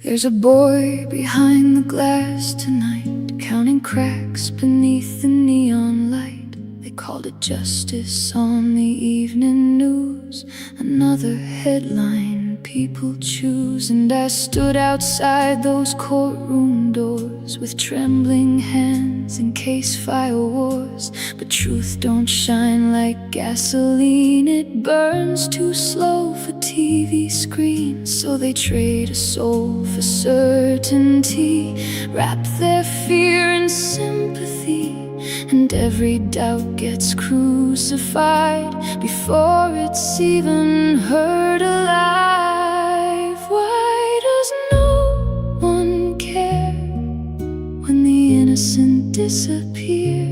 There's a boy behind the glass tonight, counting cracks beneath the neon light. They called it justice on the evening news, another headline people choose. And I stood outside those courtroom doors with trembling hands in case fire wars. But truth don't shine like gasoline, it burns too slow for TV screens. So they trade a soul for certainty, wrap their fear in sympathy, and every doubt gets crucified before it's even heard alive. Why does no one care when the innocent disappear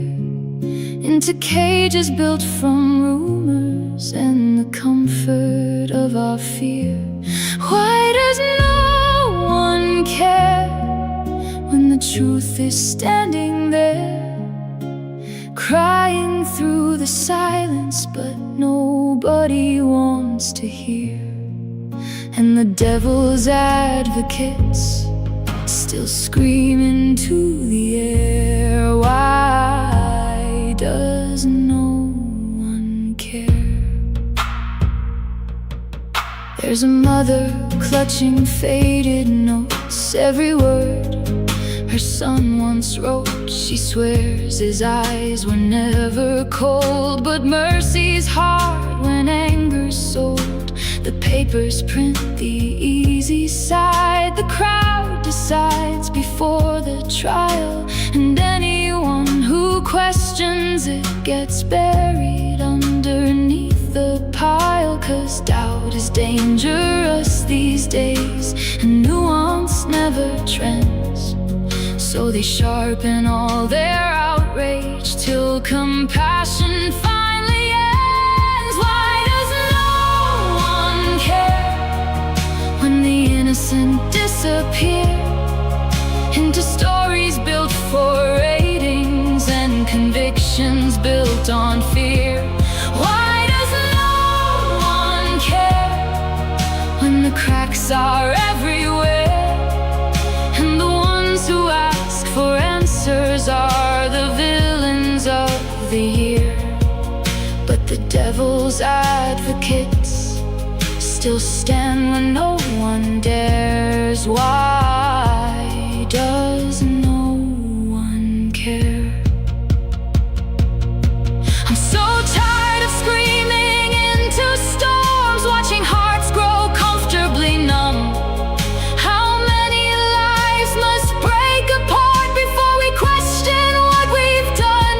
into cages built from rumors and the comfort of our fear? Why does no one care when the truth is standing there, crying through the silence, but nobody wants to hear? And the devil's advocates still scream into the air. Why does no one care? There's a mother clutching faded notes, every word her son once wrote. She swears his eyes were never cold, but mercy's hard when anger's sold. The papers print the easy side, the crowd decides before the trial, and anyone who questions it gets buried underneath the pile. 'Cause doubt is dangerous these days, and nuance never trends. So they sharpen all their outrage till compassion finally ends. Why does no one care when the innocent disappear into stories built for ratings and convictions built on fear? Why does no one care when the cracks are everywhere, and the ones who ask for answers are the villains of the year? But the devil's advocates still stand when no one dares. Why does no one care? I'm so tired of screaming into storms, watching hearts grow comfortably numb. How many lives must break apart before we question what we've done?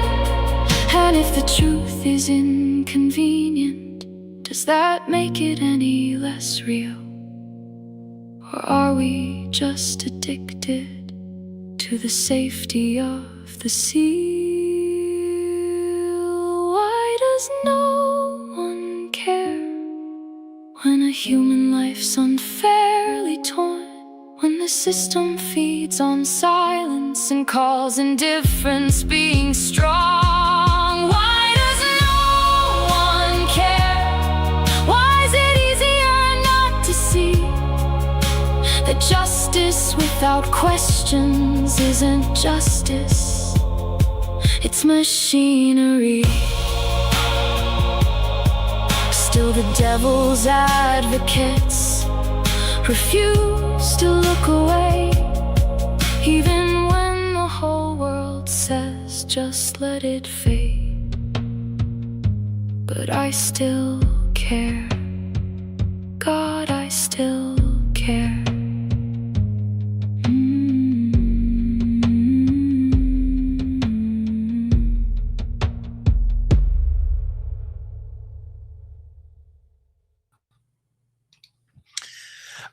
And if the truth is inconvenient, does that make it any less real? Or are we just addicted to the safety of the seal? Why does no one care when a human life's unfairly torn? When the system feeds on silence and calls indifference being strong? Why does no one care? Why is it easier not to see that justice without questions isn't justice? It's machinery. Still the devil's advocates refuse to look away, even when the whole world says just let it fade. But I still care, God, I still care.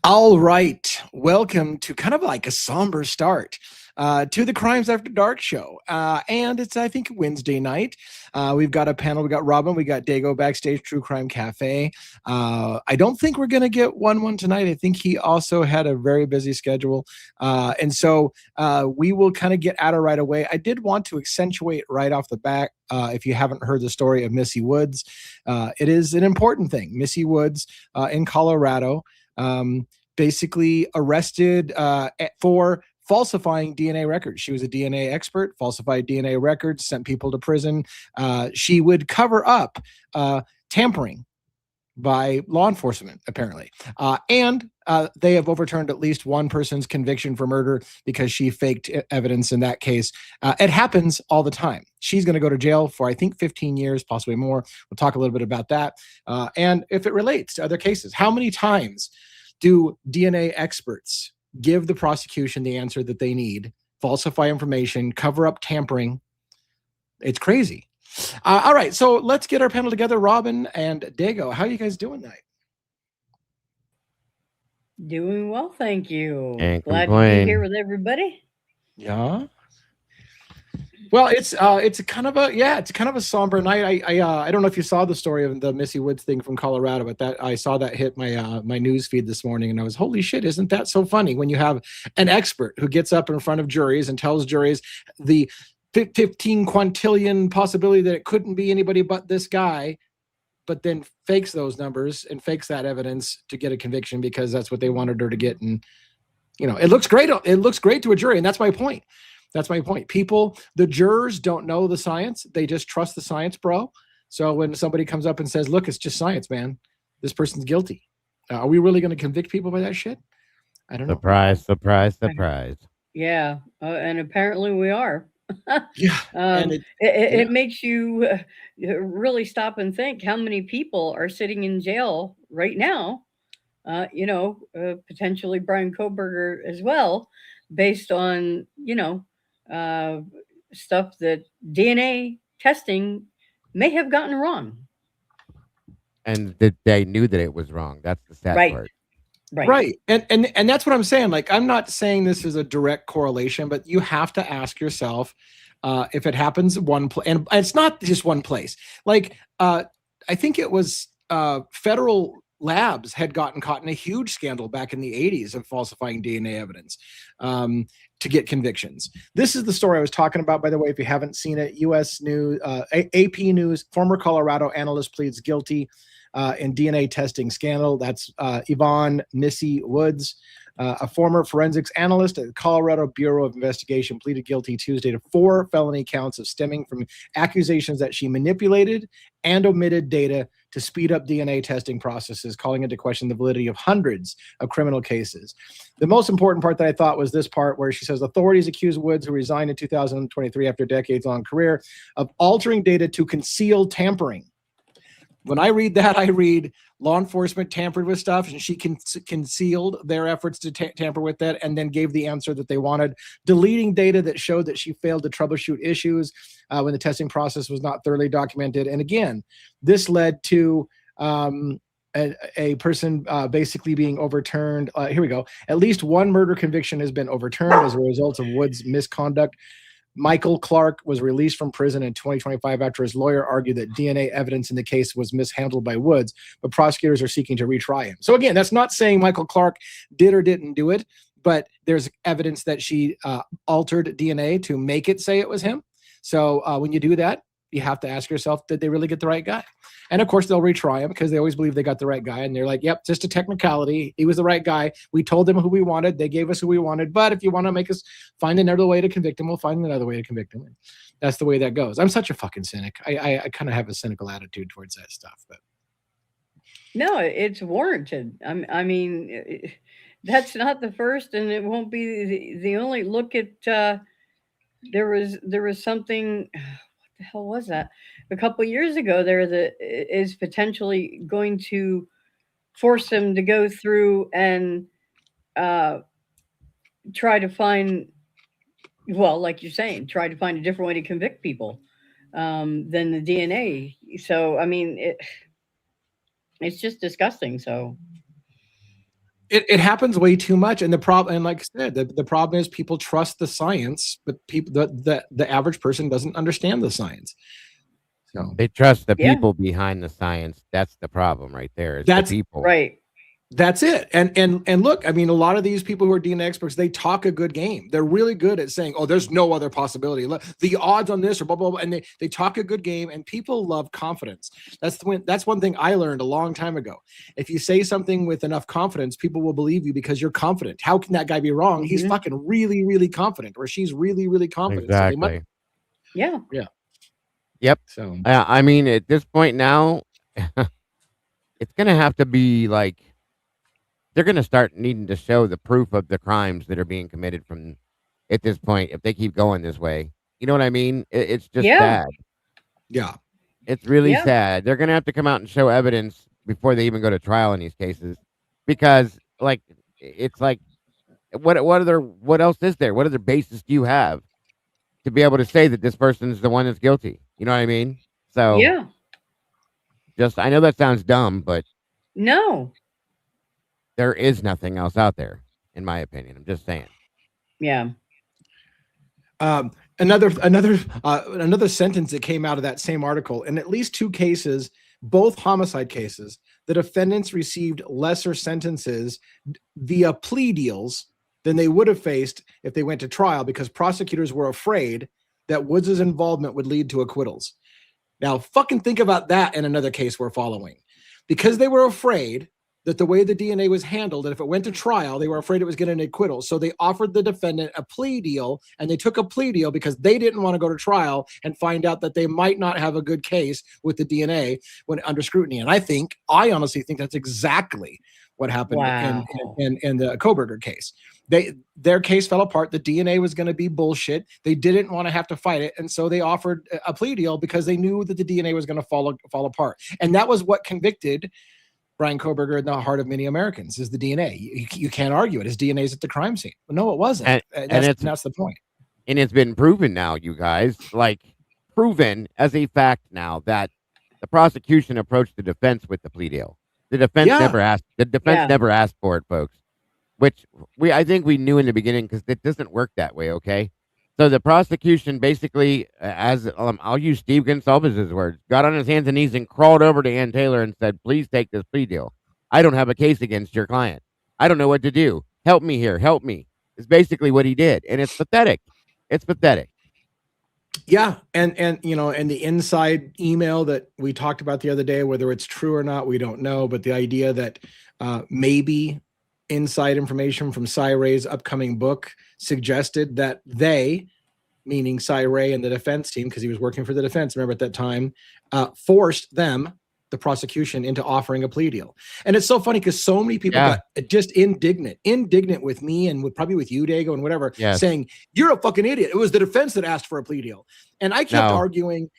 All right, welcome to kind of like a somber start to the Crimes After Dark show. And it's, I think, Wednesday night. We've got a panel. We got Robin. We got Dago backstage, True Crime Cafe. I don't think we're going to get one tonight. I think he also had a very busy schedule. And so we will kind of get at her right away. I did want to accentuate right off the bat, if you haven't heard the story of Missy Woods, it is an important thing. Missy Woods in Colorado, basically arrested for falsifying DNA records. She was a DNA expert, falsified DNA records, sent people to prison. She would cover up tampering by law enforcement, apparently. And they have overturned at least one person's conviction for murder because she faked evidence in that case. It happens all the time. She's going to go to jail for, I think, 15 years, possibly more. We'll talk a little bit about that. And if it relates to other cases, how many times do DNA experts give the prosecution the answer that they need, falsify information, cover up tampering? It's crazy. All right, so let's get our panel together. Robin and Dago, how are you guys doing tonight? Doing well, thank you. Can't Glad complain. to be here with everybody. Yeah. Well, it's kind of a somber night. I don't know if you saw the story of the Missy Woods thing from Colorado, but that I saw that hit my my news feed this morning, and I was, holy shit, isn't that so funny when you have an expert who gets up in front of juries and tells juries the 15 quintillion possibility that it couldn't be anybody but this guy, but then fakes those numbers and fakes that evidence to get a conviction because that's what they wanted her to get. And it looks great. It looks great to a jury, and that's my point. That's my point. People, the jurors don't know the science. They just trust the science, bro. So when somebody comes up and says, look, it's just science, man, this person's guilty. Are we really going to convict people by that shit? I don't know. Surprise. Yeah, and apparently we are. Yeah. It makes you really stop and think how many people are sitting in jail right now, potentially Brian Kohberger as well, based on, stuff that DNA testing may have gotten wrong. And that they knew that it was wrong. That's the sad part. Right. And that's what I'm saying. Like, I'm not saying this is a direct correlation, but you have to ask yourself if it happens one place, and it's not just one place. Like, I think it was federal labs had gotten caught in a huge scandal back in the 80s of falsifying DNA evidence to get convictions. This is the story I was talking about, by the way, if you haven't seen it. U.S. News, AP News, former Colorado analyst pleads guilty in DNA testing scandal. That's Yvonne Missy Woods, a former forensics analyst at the Colorado Bureau of Investigation, pleaded guilty Tuesday to 4 felony counts of stemming from accusations that she manipulated and omitted data to speed up DNA testing processes, calling into question the validity of hundreds of criminal cases. The most important part that I thought was this part where she says authorities accuse Woods, who resigned in 2023 after a decades-long career, of altering data to conceal tampering. When I read that, I read law enforcement tampered with stuff, and she concealed their efforts to tamper with that, and then gave the answer that they wanted, deleting data that showed that she failed to troubleshoot issues when the testing process was not thoroughly documented. And again, this led to a person basically being overturned. Here we go. At least one murder conviction has been overturned as a result of Woods' misconduct. Michael Clark was released from prison in 2025 after his lawyer argued that DNA evidence in the case was mishandled by Woods, but prosecutors are seeking to retry him. So again, that's not saying Michael Clark did or didn't do it, but there's evidence that she altered DNA to make it say it was him. So when you do that, you have to ask yourself, did they really get the right guy? And of course, they'll retry him because they always believe they got the right guy. And they're like, yep, just a technicality. He was the right guy. We told them who we wanted. They gave us who we wanted. But if you want to make us find another way to convict him, we'll find another way to convict him. And that's the way that goes. I'm such a fucking cynic. I kind of have a cynical attitude towards that stuff. But no, it's warranted. I mean, that's not the first, and it won't be the only. Look at there was something. What the hell was that? A couple years ago, there that is potentially going to force them to go through and try to find, well, like you're saying, try to find a different way to convict people than the DNA. So, I mean, it's just disgusting. So It happens way too much, and the problem, and like I said, the problem is people trust the science, but the average person doesn't understand the science. So They trust the Yeah. people behind the science. That's the problem right there. It's That's the people. Right. that's it. And look, I mean, a lot of these people who are DNA experts, they talk a good game. They're really good at saying, "Oh, there's no other possibility. The odds on this or blah blah blah," and they talk a good game. And people love confidence. That's one thing I learned a long time ago. If you say something with enough confidence, people will believe you because you're confident. How can that guy be wrong? He's fucking really, really confident, or she's really, really confident. Exactly. So Yeah. Yep. So I mean, at this point now, it's gonna have to be like they're gonna start needing to show the proof of the crimes that are being committed from at this point if they keep going this way. You know what I mean? It's just Yeah. sad. yeah. It's really Yeah. sad. They're gonna have to come out and show evidence before they even go to trial in these cases, because like it's like what else is there? What other basis do you have to be able to say that this person is the one that's guilty? You know what I mean? So Yeah. just I know that sounds dumb, but No. there is nothing else out there, in my opinion. I'm just saying. Yeah. Another sentence that came out of that same article: in at least 2 cases, both homicide cases, the defendants received lesser sentences via plea deals than they would have faced if they went to trial, because prosecutors were afraid that Woods' involvement would lead to acquittals. Now, fucking think about that in another case we're following. Because they were afraid that the way the DNA was handled, and if it went to trial, they were afraid it was getting an acquittal. So they offered the defendant a plea deal, and they took a plea deal because they didn't want to go to trial and find out that they might not have a good case with the DNA when under scrutiny. And I honestly think that's exactly what happened in the Kohberger case. Their case fell apart. The DNA was going to be bullshit. They didn't want to have to fight it, and so they offered a plea deal because they knew that the DNA was going to fall apart. And that was what convicted Brian Kohberger in the heart of many Americans, is the DNA. You can't argue it. His DNA is at the crime scene. But no, it wasn't. That's the point. And it's been proven now, you guys, like proven as a fact now that the prosecution approached the defense with the plea deal. The defense never asked. The defense never asked for it, folks. Which I think we knew in the beginning, because it doesn't work that way. Okay, so the prosecution basically, as I'll use Steve Gonsalves' words, got on his hands and knees and crawled over to Ann Taylor and said, "Please take this plea deal. I don't have a case against your client. I don't know what to do. Help me here. Help me." Is basically what he did, and it's pathetic. It's pathetic. Yeah, and the inside email that we talked about the other day, whether it's true or not, we don't know. But the idea that maybe inside information from Cy Ray's upcoming book suggested that they, meaning Cy Ray and the defense team, because he was working for the defense, remember at that time, forced them, the prosecution, into offering a plea deal. And it's so funny because so many people got just indignant with me and probably with you, Dago, and whatever, saying, "You're a fucking idiot. It was the defense that asked for a plea deal." And I kept arguing,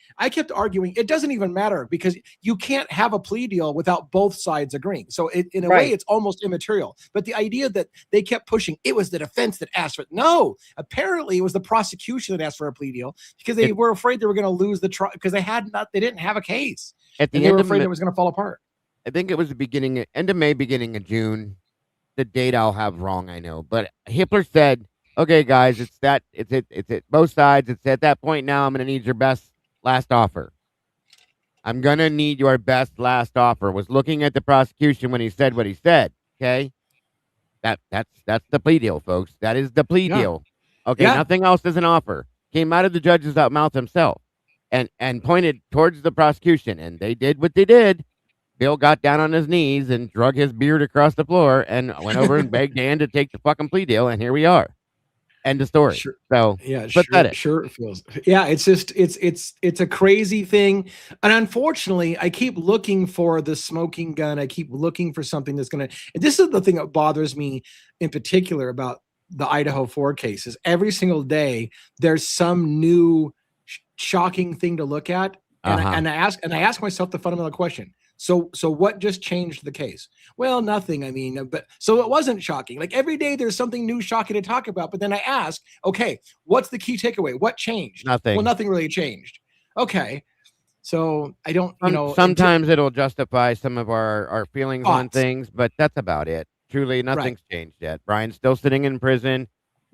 it doesn't even matter, because you can't have a plea deal without both sides agreeing. So in a way, it's almost immaterial. But the idea that they kept pushing, it was the defense that asked for it. No, apparently it was the prosecution that asked for a plea deal, because they were afraid they were going to lose the trial, because they didn't have a case. At the and they were afraid it was going to fall apart. I think it was the end of May, beginning of June. The date I'll have wrong, I know. But Hitler said, "Okay, guys, it's it. Both sides. It's at that point now. I'm going to need your best last offer. I'm going to need your best last offer." Was looking at the prosecution when he said what he said. Okay, that's the plea deal, folks. That is the plea deal. Okay, nothing else is an offer. Came out of the judge's mouth himself. And pointed towards the prosecution, and they did what they did. Bill got down on his knees and drug his beard across the floor and went over and begged Dan to take the fucking plea deal, and here we are. End of story. Sure. So sure it feels. Yeah, it's just it's a crazy thing, and unfortunately, I keep looking for the smoking gun. I keep looking for something that's gonna. And this is the thing that bothers me in particular about the Idaho 4 cases. Every single day, there's some new shocking thing to look at, and I ask myself the fundamental question: so what just changed the case? Well, nothing. I mean, but so it wasn't shocking. Like every day there's something new shocking to talk about, but then I ask, okay, what's the key takeaway? What changed? Nothing. Well, nothing really changed. Okay, so I don't sometimes it'll justify some of our feelings on things, but that's about it. Truly, nothing's changed yet. Brian's still sitting in prison.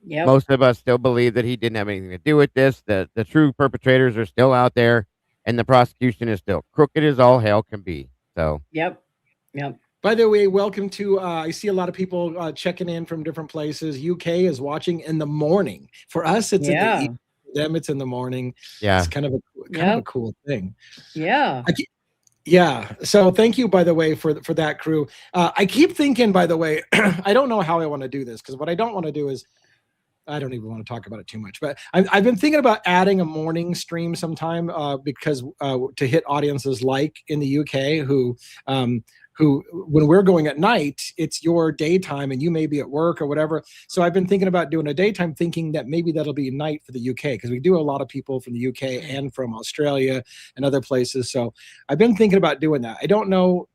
Yep. Most of us still believe that he didn't have anything to do with this. The true perpetrators are still out there, and the prosecution is still crooked as all hell can be. So, Yep. Yep. By the way, welcome to. I see a lot of people checking in from different places. UK is watching in the morning. For us, it's in the evening. For them, it's in the morning. yeah, It's kind of a cool thing. Yeah. Yeah. So thank you, by the way, for that crew. I keep thinking, by the way, I don't know how I want to do this, because what I don't want to do is, I don't even want to talk about it too much, but I've been thinking about adding a morning stream sometime, because to hit audiences like in the UK who when we're going at night, it's your daytime and you may be at work or whatever. So I've been thinking about doing a daytime, thinking that maybe that'll be night for the UK, because we do a lot of people from the UK and from Australia and other places. So I've been thinking about doing that. I don't know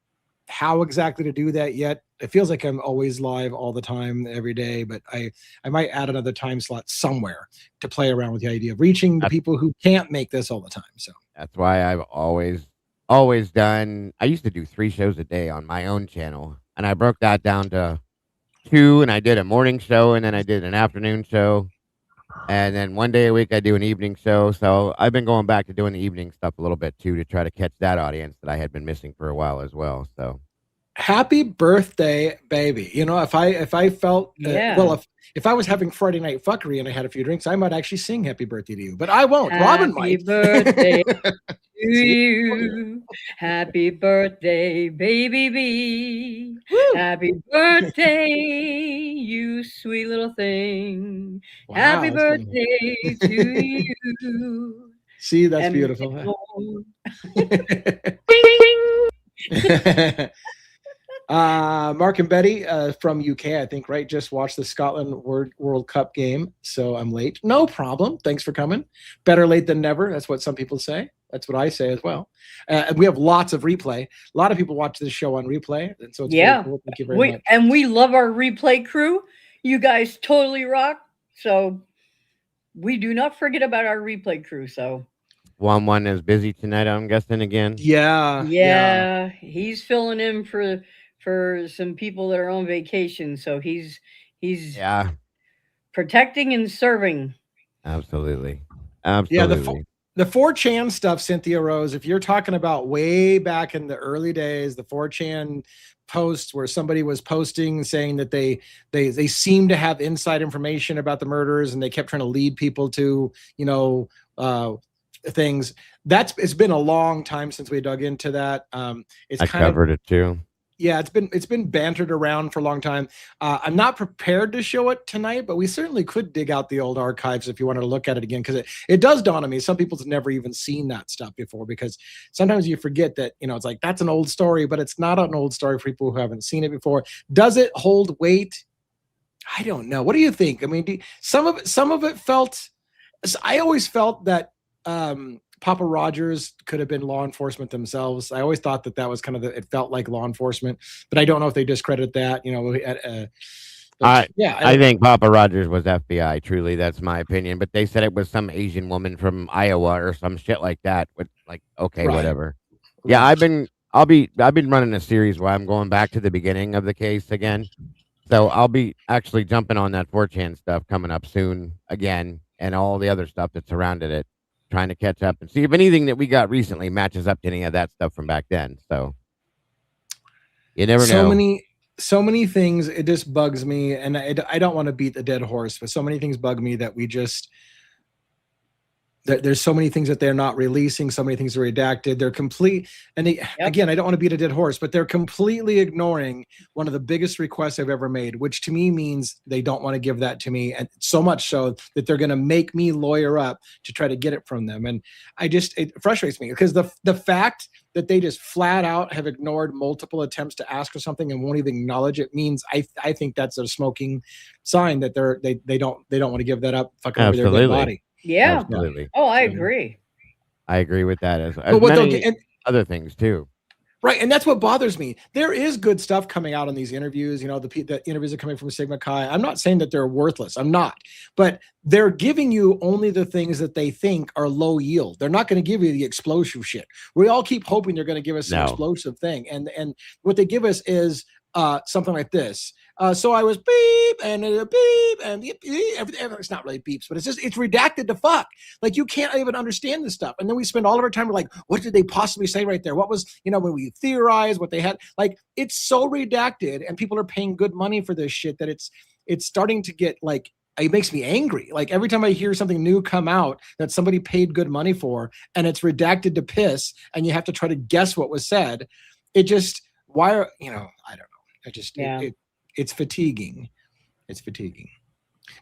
how exactly to do that yet. It feels like I'm always live all the time, every day, but I might add another time slot somewhere to play around with the idea of reaching the people who can't make this all the time. So that's why I've always done. I used to do 3 shows a day on my own channel, and I broke that down to 2, and I did a morning show, and then I did an afternoon show, and then 1 day a week I do an evening show. So I've been going back to doing the evening stuff a little bit too, to try to catch that audience that I had been missing for a while as well. So happy birthday, baby. You know, if I felt if I was having Friday night fuckery and I had a few drinks, I might actually sing happy birthday to you, but I won't. Robin might. Happy birthday to you. Happy birthday, baby B. Woo! Happy birthday, you sweet little thing. Wow, Happy that's funny. birthday to you. See, that's And beautiful. Mark and Betty from UK, I think, right? Just watched the Scotland World Cup game, so I'm late. No problem. Thanks for coming. Better late than never. That's what some people say. That's what I say as well. And we have lots of replay. A lot of people watch this show on replay, and so it's very cool. Thank you very much. And we love our replay crew. You guys totally rock. So we do not forget about our replay crew. So one is busy tonight, I'm guessing, again. Yeah. He's filling in for some people that are on vacation. So he's protecting and serving. Absolutely. Yeah, the 4chan stuff, Cynthia Rose, if you're talking about way back in the early days, the 4chan posts where somebody was posting saying that they seem to have inside information about the murders, and they kept trying to lead people to, things. It's been a long time since we dug into that. I covered it too. Yeah, it's been bantered around for a long time. I'm not prepared to show it tonight, but we certainly could dig out the old archives if you wanted to look at it again, because it does dawn on me. Some people's never even seen that stuff before, because sometimes you forget that, it's like, that's an old story, but it's not an old story for people who haven't seen it before. Does it hold weight? I don't know. What do you think? I mean, some of it felt. I always felt that Papa Rogers could have been law enforcement themselves. I always thought that was kind of it felt like law enforcement, but I don't know if they discredit that. I think Papa Rogers was FBI. Truly, that's my opinion. But they said it was some Asian woman from Iowa or some shit like that. Whatever. Right. Yeah, I've been running a series where I'm going back to the beginning of the case again. So I'll be actually jumping on that 4chan stuff coming up soon again, and all the other stuff that surrounded it, trying to catch up and see if anything that we got recently matches up to any of that stuff from back then. So you never know. So many things. It just bugs me, and I don't want to beat the dead horse, but so many things bug me that there's so many things that they're not releasing, so many things are redacted. They're complete. And again, I don't want to beat a dead horse, but they're completely ignoring one of the biggest requests I've ever made, which to me means they don't want to give that to me. And so much so that they're going to make me lawyer up to try to get it from them. And it frustrates me, because the fact that they just flat out have ignored multiple attempts to ask for something and won't even acknowledge it means I think that's a smoking sign that they don't want to give that up, fucking over their dead body. Yeah. Absolutely. Oh, I agree. I agree with that as other things too. Right, and that's what bothers me. There is good stuff coming out on these interviews. The interviews are coming from Sigma Chi. I'm not saying that they're worthless. I'm not. But they're giving you only the things that they think are low yield. They're not going to give you the explosive shit. We all keep hoping they're going to give us an explosive thing. And what they give us is something like this. So I was beep and beep and beep, it's not really beeps, but it's redacted to fuck. Like you can't even understand this stuff. And then we spend all of our time like, what did they possibly say right there? What was, when we theorize what they had, like it's so redacted and people are paying good money for this shit that it's starting to get like, it makes me angry. Like every time I hear something new come out that somebody paid good money for and it's redacted to piss and you have to try to guess what was said, it just, I don't know. I just, it's fatiguing. It's fatiguing.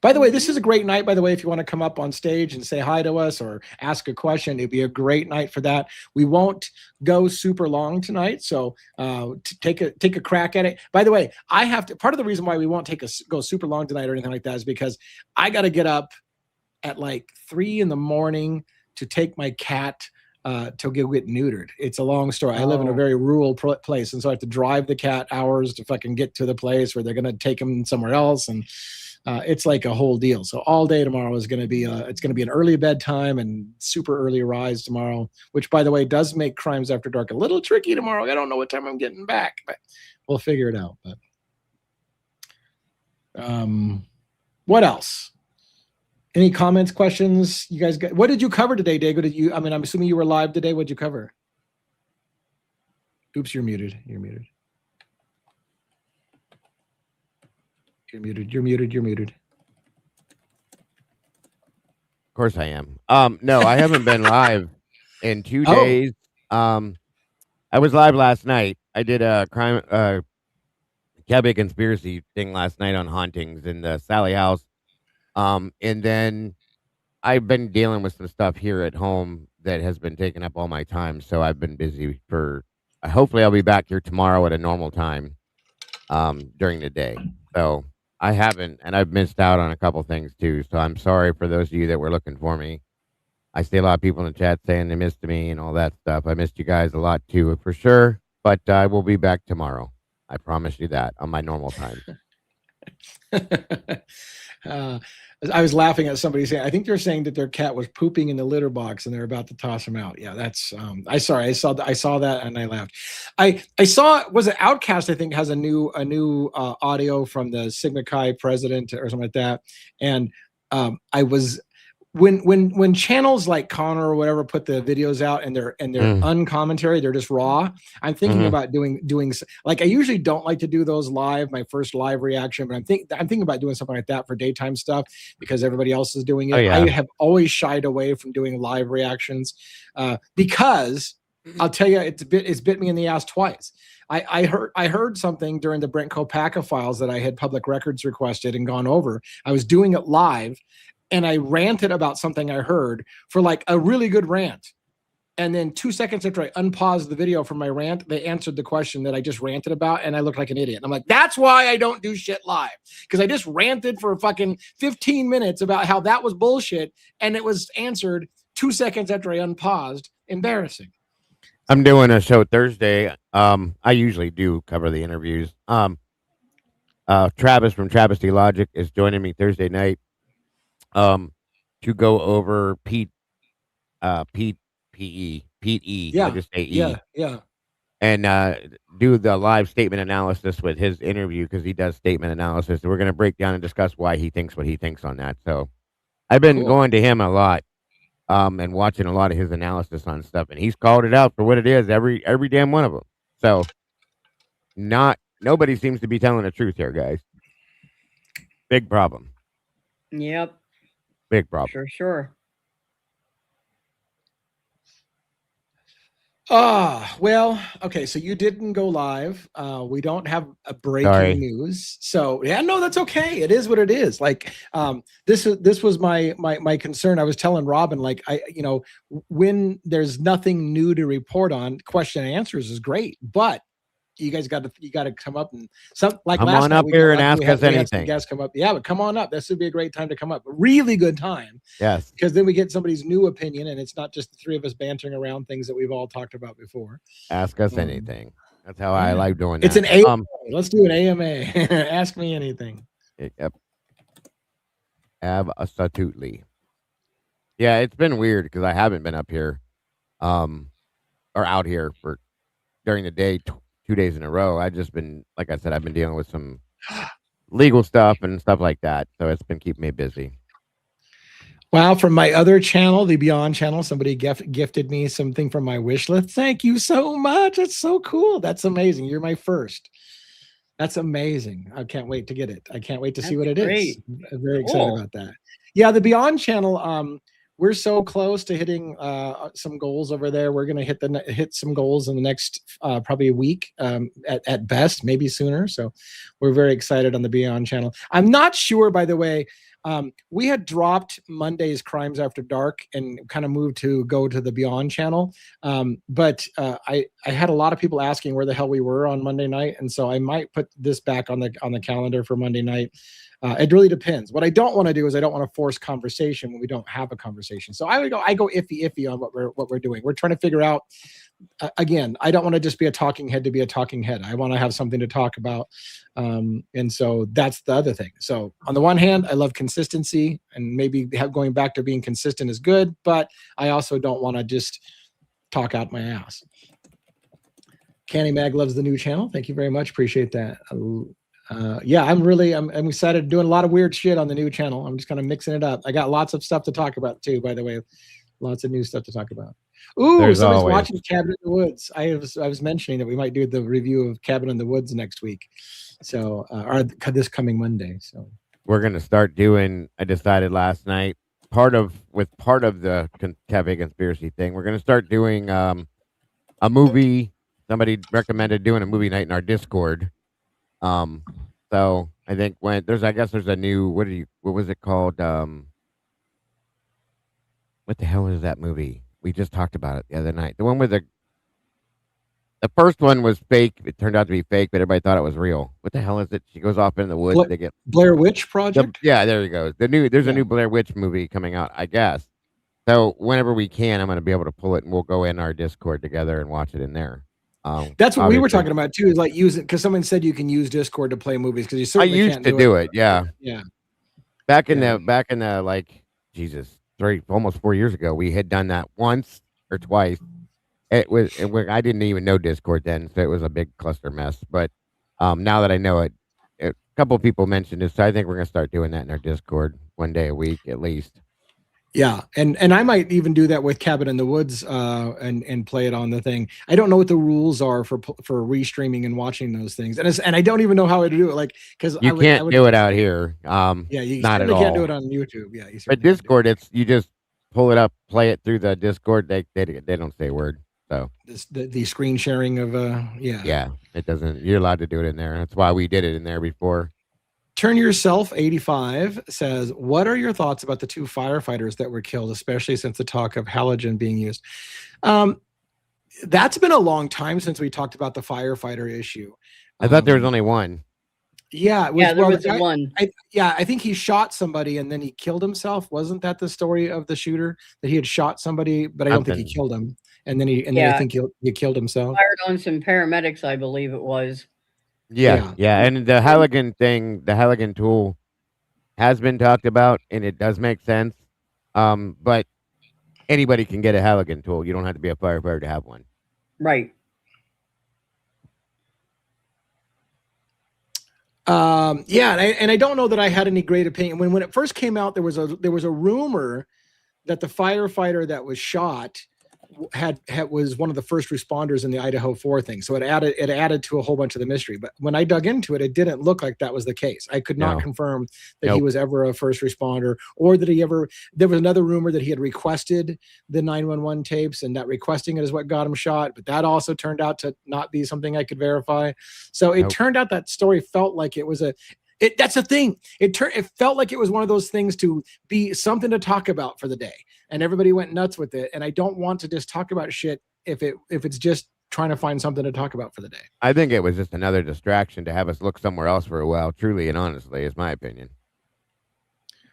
By the way, this is a great night, by the way, if you want to come up on stage and say hi to us or ask a question, it'd be a great night for that. We won't go super long tonight, so take a crack at it. By the way, part of the reason why we won't go super long tonight or anything like that is because I got to get up at like 3 a.m. to take my cat to get neutered. It's a long story. I live in a very rural place, and so I have to drive the cat hours to fucking get to the place where they're going to take him somewhere else, and it's like a whole deal. So all day tomorrow is going to be it's going to be an early bedtime and super early rise tomorrow, which by the way does make Crimes After Dark a little tricky tomorrow. I don't know what time I'm getting back, but we'll figure it out. But what else? Any comments, questions? You guys what did you cover today, Dago? I'm assuming you were live today. What'd you cover? Oops, you're muted. You're muted. You're muted. Of course I am. No, I haven't been live in 2 days. I was live last night. I did a cabinet conspiracy thing last night on hauntings in the Sally house. And then I've been dealing with some stuff here at home that has been taking up all my time. So I've been busy hopefully I'll be back here tomorrow at a normal time during the day. So I haven't, and I've missed out on a couple things too. So I'm sorry for those of you that were looking for me. I see a lot of people in the chat saying they missed me and all that stuff. I missed you guys a lot too, for sure. But I will be back tomorrow. I promise you that on my normal time. I was laughing at somebody saying, I think they're saying that their cat was pooping in the litter box and they're about to toss him out. Yeah, that's I saw that and I laughed. I saw, was it Outcast, I think, has a new audio from the Sigma Chi president or something like that. And I was when channels like Connor or whatever put the videos out and they're uncommentary, they're just raw. I'm thinking about doing like, I usually don't like to do those live, my first live reaction, but I'm thinking about doing something like that for daytime stuff because everybody else is doing it. Oh, yeah. I have always shied away from doing live reactions because I'll tell you, it's bit me in the ass twice. I heard something during the Brent Kopaka files that I had public records requested and gone over. I was doing it live. And I ranted about something I heard for like a really good rant. And then 2 seconds after I unpaused the video from my rant, they answered the question that I just ranted about. And I looked like an idiot. I'm like, that's why I don't do shit live. Because I just ranted for fucking 15 minutes about how that was bullshit. And it was answered 2 seconds after I unpaused. Embarrassing. I'm doing a show Thursday. I usually do cover the interviews. Travis from Travesty Logic is joining me Thursday night. To go over Pete E. Yeah. I just say E. Yeah. And do the live statement analysis with his interview because he does statement analysis. And we're going to break down and discuss why he thinks what he thinks on that. So I've been going to him a lot and watching a lot of his analysis on stuff. And he's called it out for what it is, every damn one of them. So nobody seems to be telling the truth here, guys. Big problem. Yep. Big problem. Sure. Well, okay. So you didn't go live. We don't have a breaking news. So yeah, no, that's okay. It is what it is. Like, this was my concern. I was telling Robin, like, when there's nothing new to report on, question and answers is great, but you guys got to come up and come on up here and ask us anything. Guys come up. Yeah, but come on up. This would be a great time to come up. A really good time. Yes. Because then we get somebody's new opinion and it's not just the three of us bantering around things that we've all talked about before. Ask us anything. That's how I like doing that. It's an AMA. Let's do an AMA. Ask me anything. Yep. Absolutely. Yeah, it's been weird because I haven't been up here or out here during the day 2 days in a row. I've just been, like I said, I've been dealing with some legal stuff and stuff like that. So it's been keeping me busy. Wow, from my other channel, the Beyond channel, somebody gifted me something from my wish list. Thank you so much. That's so cool. That's amazing. You're my first. That's amazing. I can't wait to get it. I can't wait to see what it is. I'm very excited about that. Yeah, the Beyond channel, we're so close to hitting some goals over there. We're going to hit some goals in the next probably a week at best, maybe sooner. So we're very excited on the Beyond channel. I'm not sure, by the way, we had dropped Monday's Crimes After Dark and kind of moved to go to the Beyond channel. But I had a lot of people asking where the hell we were on Monday night. And so I might put this back on the calendar for Monday night. It really depends. What I don't want to do is I don't want to force conversation when we don't have a conversation. So I go iffy on what we're doing. We're trying to figure out, again, I don't want to just be a talking head to be a talking head. I want to have something to talk about. And so that's the other thing. So on the one hand, I love consistency, and maybe going back to being consistent is good, but I also don't want to just talk out my ass. Canny Mag loves the new channel. Thank you very much. Appreciate that. Yeah, I'm excited, doing a lot of weird shit on the new channel. I'm just kind of mixing it up. I got lots of stuff to talk about too, by the way. Lots of new stuff to talk about. Ooh, There's somebody's always watching Cabin in the Woods. I was mentioning that we might do the review of Cabin in the Woods next week. So, or this coming Monday. So we're gonna start doing. I decided last night, part of the Cafe Conspiracy thing, we're gonna start doing a movie. Somebody recommended doing a movie night in our Discord. So I think I guess there's a new, what was it called? What the hell is that movie? We just talked about it the other night. The one with the first one was fake. It turned out to be fake, but everybody thought it was real. What the hell is it? She goes off in the woods. They get Blair Witch Project. Yeah, there you go. There's a new Blair Witch movie coming out, I guess. So whenever we can, I'm going to be able to pull it, and we'll go in our Discord together and watch it in there. That's what we were talking about too, is like using, because someone said you can use Discord to play movies, because you certainly used can't to do it. Yeah. Back in the like, Jesus, almost 4 years ago, we had done that once or twice. I didn't even know Discord then, so it was a big cluster mess. But now that I know it, a couple of people mentioned it, so I think we're gonna start doing that in our Discord one day a week at least. Yeah, and I might even do that with Cabin in the Woods, and play it on the thing. I don't know what the rules are for restreaming and watching those things, and I don't even know how to do it. Like, because you can't do it out here. Yeah, you not at certainly all. can't do it on YouTube. Yeah, but Discord, you just pull it up, play it through the Discord. They don't say a word. So the screen sharing of yeah, it doesn't. You're allowed to do it in there. That's why we did it in there before. Turn Yourself 85 says, what are your thoughts about the 2 firefighters that were killed, especially since the talk of halogen being used? That's been a long time since we talked about the firefighter issue. I thought there was only one. Yeah, there was one. I think he shot somebody and then he killed himself. Wasn't that the story of the shooter, that he had shot somebody, but I don't think he killed him, and then then I think he killed himself. Fired on some paramedics, I believe it was. Yeah. And the halogen thing, the halogen tool, has been talked about, and it does make sense. But anybody can get a halogen tool. You don't have to be a firefighter to have one. Right. And I don't know that I had any great opinion when it first came out. There was a rumor that the firefighter that was shot was one of the first responders in the Idaho 4 thing. So it added to a whole bunch of the mystery. But when I dug into it, it didn't look like that was the case. I could not confirm that he was ever a first responder, or that there was another rumor that he had requested the 911 tapes, and that requesting it is what got him shot. But that also turned out to not be something I could verify. So it turned out that story felt like it was that's the thing. It felt like it was one of those things to be something to talk about for the day, and everybody went nuts with it. And I don't want to just talk about shit if it's just trying to find something to talk about for the day. I think it was just another distraction to have us look somewhere else for a while. Truly and honestly, is my opinion.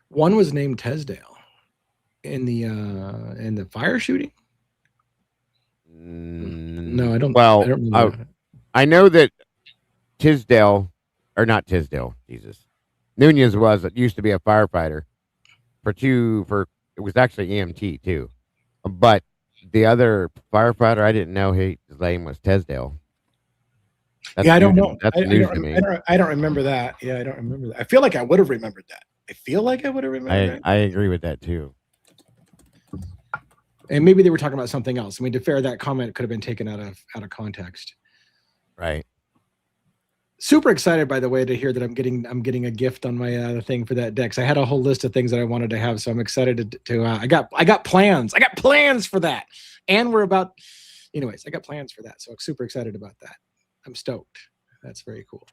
One was named Tesdale in the fire shooting. No, I don't. Well, I don't remember. I know that Tisdale. Or not Tisdale, Jesus. Nunez used to be a firefighter it was actually EMT too. But the other firefighter, I didn't know his name was Tisdale. That's Yeah, I don't news. know. That's news to me. I don't remember that. Yeah, I don't remember that. I feel like I would have remembered that. I feel like I would have remembered that. I agree with that too. And maybe they were talking about something else. I mean, to fair, that comment could have been taken out of context. Right. Super excited, by the way, to hear that I'm getting a gift on my thing for that deck. I had a whole list of things that I wanted to have, so I'm excited to I got plans. I got plans for that, and we're about. Anyways, I got plans for that, so I'm super excited about that. I'm stoked. That's very cool.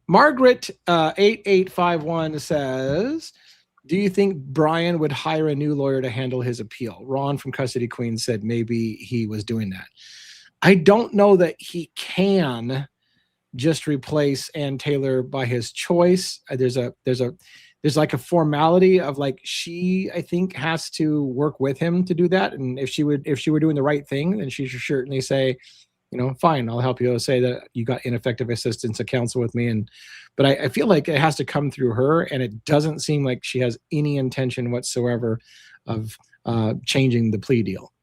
Margaret 8851 says, do you think Brian would hire a new lawyer to handle his appeal? Ron from Custody Queen said maybe he was doing that. I don't know that he can just replace Ann Taylor by his choice. There's like a formality of like, she, I think, has to work with him to do that. And if she were doing the right thing, then she should certainly say, fine, I'll help you. Say that you got ineffective assistance of counsel with me. But I feel like it has to come through her, and it doesn't seem like she has any intention whatsoever of changing the plea deal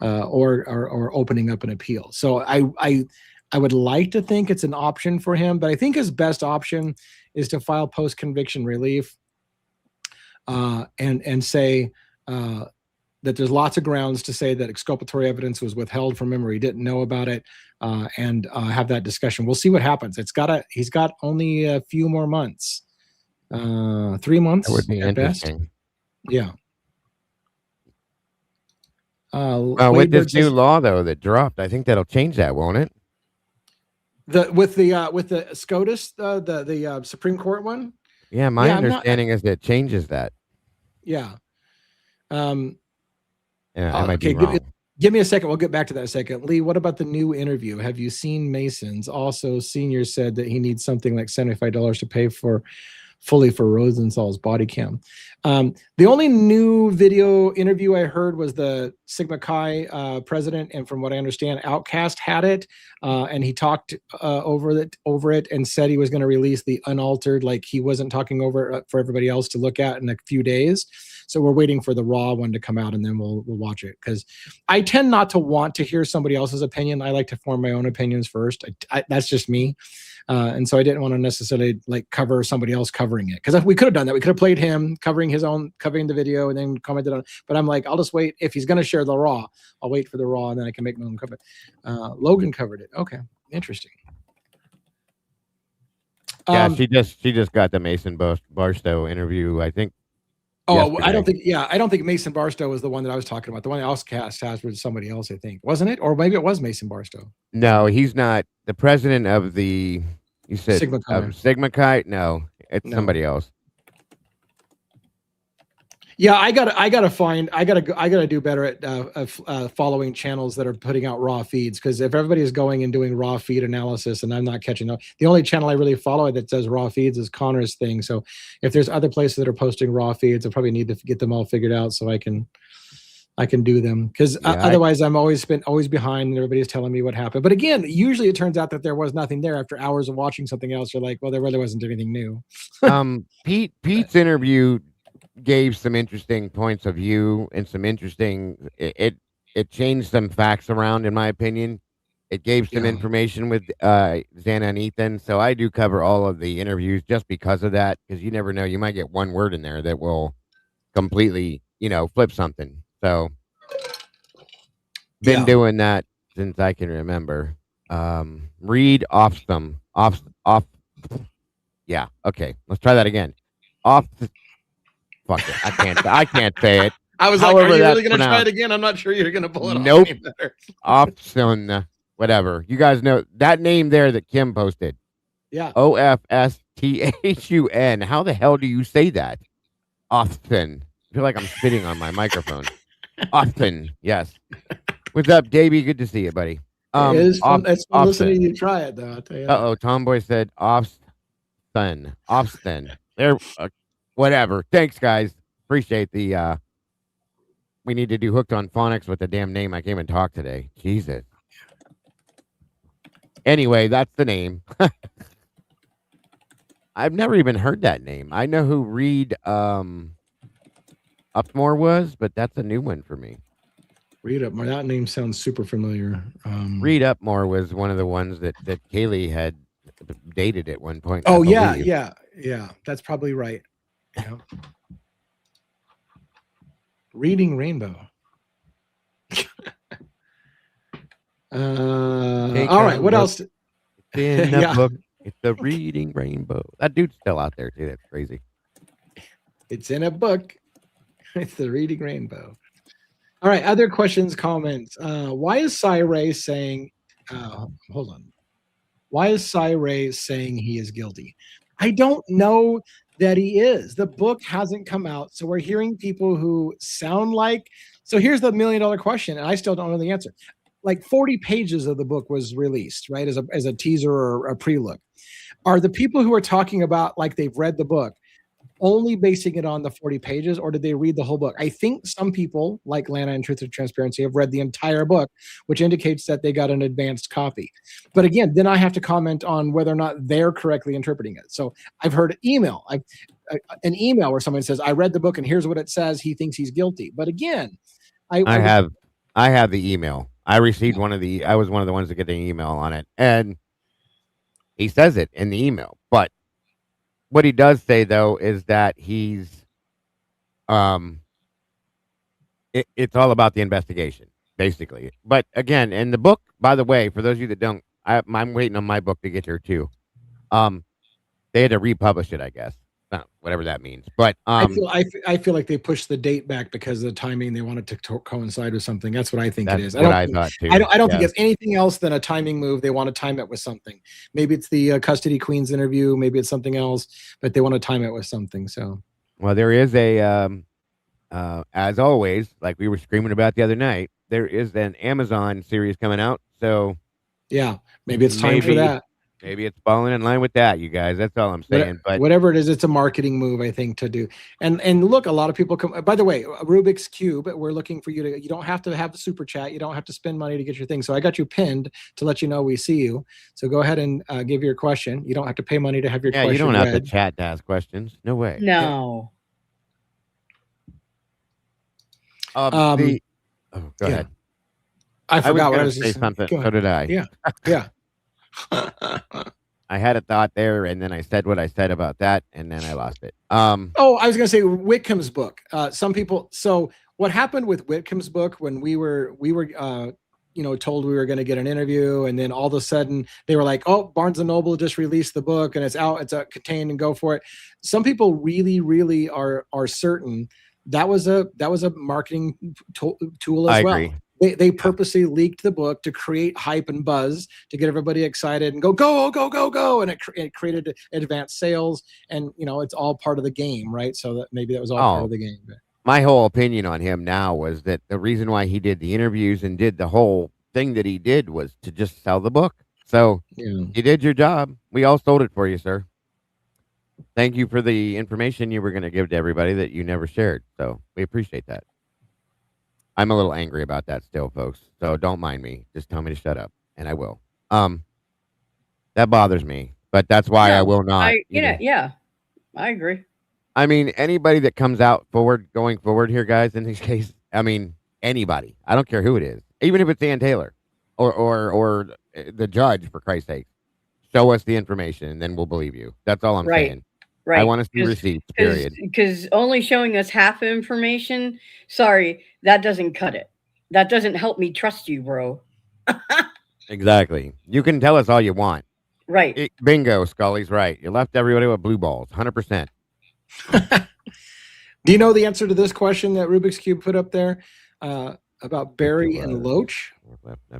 or opening up an appeal. So I would like to think it's an option for him, but I think his best option is to file post-conviction relief and say that there's lots of grounds to say that exculpatory evidence was withheld from him or he didn't know about it, and have that discussion. We'll see what happens. He's got only a few more months, 3 months. That would be at interesting. best. Yeah. With this new law though that dropped, I think that'll change that, won't it? With the SCOTUS, the Supreme Court one. Yeah, my understanding is that it changes that. Yeah. Yeah, I might be wrong. Give me a second. We'll get back to that in a second. Lee, what about the new interview? Have you seen Mason's? Also, Senior said that he needs something like $75 to pay fully for Rosenthal's body cam. The only new video interview I heard was the Sigma Chi president, and from what I understand, Outcast had it, and he talked over it and said he was going to release the unaltered, like he wasn't talking over it for everybody else to look at in a few days. So we're waiting for the raw one to come out, and then we'll watch it, because I tend not to want to hear somebody else's opinion. I like to form my own opinions first. That's just me. And so I didn't want to necessarily like cover somebody else covering it, because we could have done that. We could have played him covering the video and then commented on it. But I'm like, I'll just wait. If he's going to share the raw, I'll wait for the raw, and then I can make my own cover. Logan covered it. Okay, interesting. Yeah, she just got the Mason Barstow interview, I think. Oh, yesterday. I don't think Mason Barstow was the one that I was talking about. The one Outcast has was somebody else, I think. Wasn't it? Or maybe it was Mason Barstow. No, he's not the president of the. You said Sigma Chi. Sigma Chi? No, it's somebody else. Yeah, I gotta do better at following channels that are putting out raw feeds, because if everybody is going and doing raw feed analysis and I'm not catching up, the only channel I really follow that does raw feeds is Connor's thing. So if there's other places that are posting raw feeds, I probably need to get them all figured out so I can do them, because otherwise I'm always behind and everybody's telling me what happened. But again, usually it turns out that there was nothing there after hours of watching something else. You're like, well, there really wasn't anything new. Pete's interview gave some interesting points of view and some interesting. It changed some facts around, in my opinion. It gave some information with Xana and Ethan. So I do cover all of the interviews just because of that, because you never know, you might get one word in there that will completely, flip something. So been doing that since I can remember. Read off. Yeah. Okay. Let's try that again. Fuck it. I can't say it. I was like, are you really going to try it again? I'm not sure you're going to pull it off any better. Option, whatever. You guys know that name there that Kim posted. Yeah. OFSTHUN. How the hell do you say that? Often. I feel like I'm spitting on my microphone. Often. Yes. What's up, Davey? Good to see you, buddy. It's fun listening to you try it, though. I'll tell you. Uh-oh. Tomboy said Often. There. Whatever. Thanks, guys. Appreciate the. We need to do Hooked on Phonics with the damn name. I came and talked today. Jesus. Anyway, that's the name. I've never even heard that name. I know who Reed Upmore was, but that's a new one for me. Read Up More. That name sounds super familiar. Read Up More was one of the ones that Kaylee had dated at one point. Oh, I yeah, believe. yeah. That's probably right. Yeah. Reading Rainbow. All right. What else? It's in the Yeah. book. It's the Reading Rainbow. That dude's still out there too. That's crazy. It's in a book. It's the Reading Rainbow. All right. Other questions, comments. Why is Ray saying, hold on. Why is Ray saying he is guilty? I don't know that he is. The book hasn't come out. So we're hearing people who sound like. So here's the $1 million question. And I still don't know the answer. Like 40 pages of the book was released, right? As a teaser or a pre-look. Are the people who are talking about like they've read the book only basing it on the 40 pages, or did they read the whole book? I think some people, like Lana and Truth and Transparency, have read the entire book, which indicates that they got an advanced copy. But again, then I have to comment on whether or not they're correctly interpreting it. So I've heard an email where someone says, I read the book and here's what it says. He thinks he's guilty. But again, I have the email. I received I was one of the ones that get the email on it. And he says it in the email. But what he does say though is that he's it's all about the investigation, basically. But again, in the book, by the way, for those of you that don't, I'm waiting on my book to get here too. They had to republish it, I guess. Whatever that means. But I feel like they pushed the date back because of the timing. They wanted to coincide with something. That's what I think it is. I thought too. I don't think it's anything else than a timing move. They want to time it with something. Maybe it's the custody queens interview. Maybe it's something else, but they want to time it with something. So, well, there is as always, like we were screaming about the other night, there is an Amazon series coming out. So, yeah, maybe it's time for that. Maybe it's falling in line with that, you guys. That's all I'm saying. But whatever it is, it's a marketing move, I think, to do. And look, a lot of people come. By the way, Rubik's Cube, we're looking for you to. You don't have to have the super chat. You don't have to spend money to get your thing. So I got you pinned to let you know we see you. So go ahead and give your question. You don't have to pay money to have your question. Yeah, you don't have read. to chat to ask questions. No way. No. Go ahead. I forgot what I was going to say something. So did I. Yeah. I had a thought there, and then I said what I said about that, and then I lost it. I was going to say Whitcomb's book. Some people. So what happened with Whitcomb's book when we were told we were going to get an interview, and then all of a sudden they were like, "Oh, Barnes and Noble just released the book, and it's out. It's contained, and go for it." Some people really, really are certain that was a marketing tool as well. Agree. They purposely leaked the book to create hype and buzz to get everybody excited and go, and it created advanced sales, and it's all part of the game, right? So that maybe that was all part of the game. But my whole opinion on him now was that the reason why he did the interviews and did the whole thing that he did was to just sell the book. So you did your job. We all sold it for you, sir. Thank you for the information you were going to give to everybody that you never shared. So we appreciate that. I'm a little angry about that still, folks. So don't mind me. Just tell me to shut up, and I will. That bothers me, but that's why I will not. I agree. I mean, anybody that comes out going forward here, guys, in this case, I mean, anybody. I don't care who it is, even if it's Ann Taylor or the judge, for Christ's sake. Show us the information, and then we'll believe you. That's all I'm saying. Right. I want to see receipts, period. Because only showing us half information, sorry, that doesn't cut it. That doesn't help me trust you, bro. Exactly. You can tell us all you want. Right. Bingo, Scully's right. You left everybody with blue balls, 100%. Do you know the answer to this question that Rubik's Cube put up there about Barry and Loach?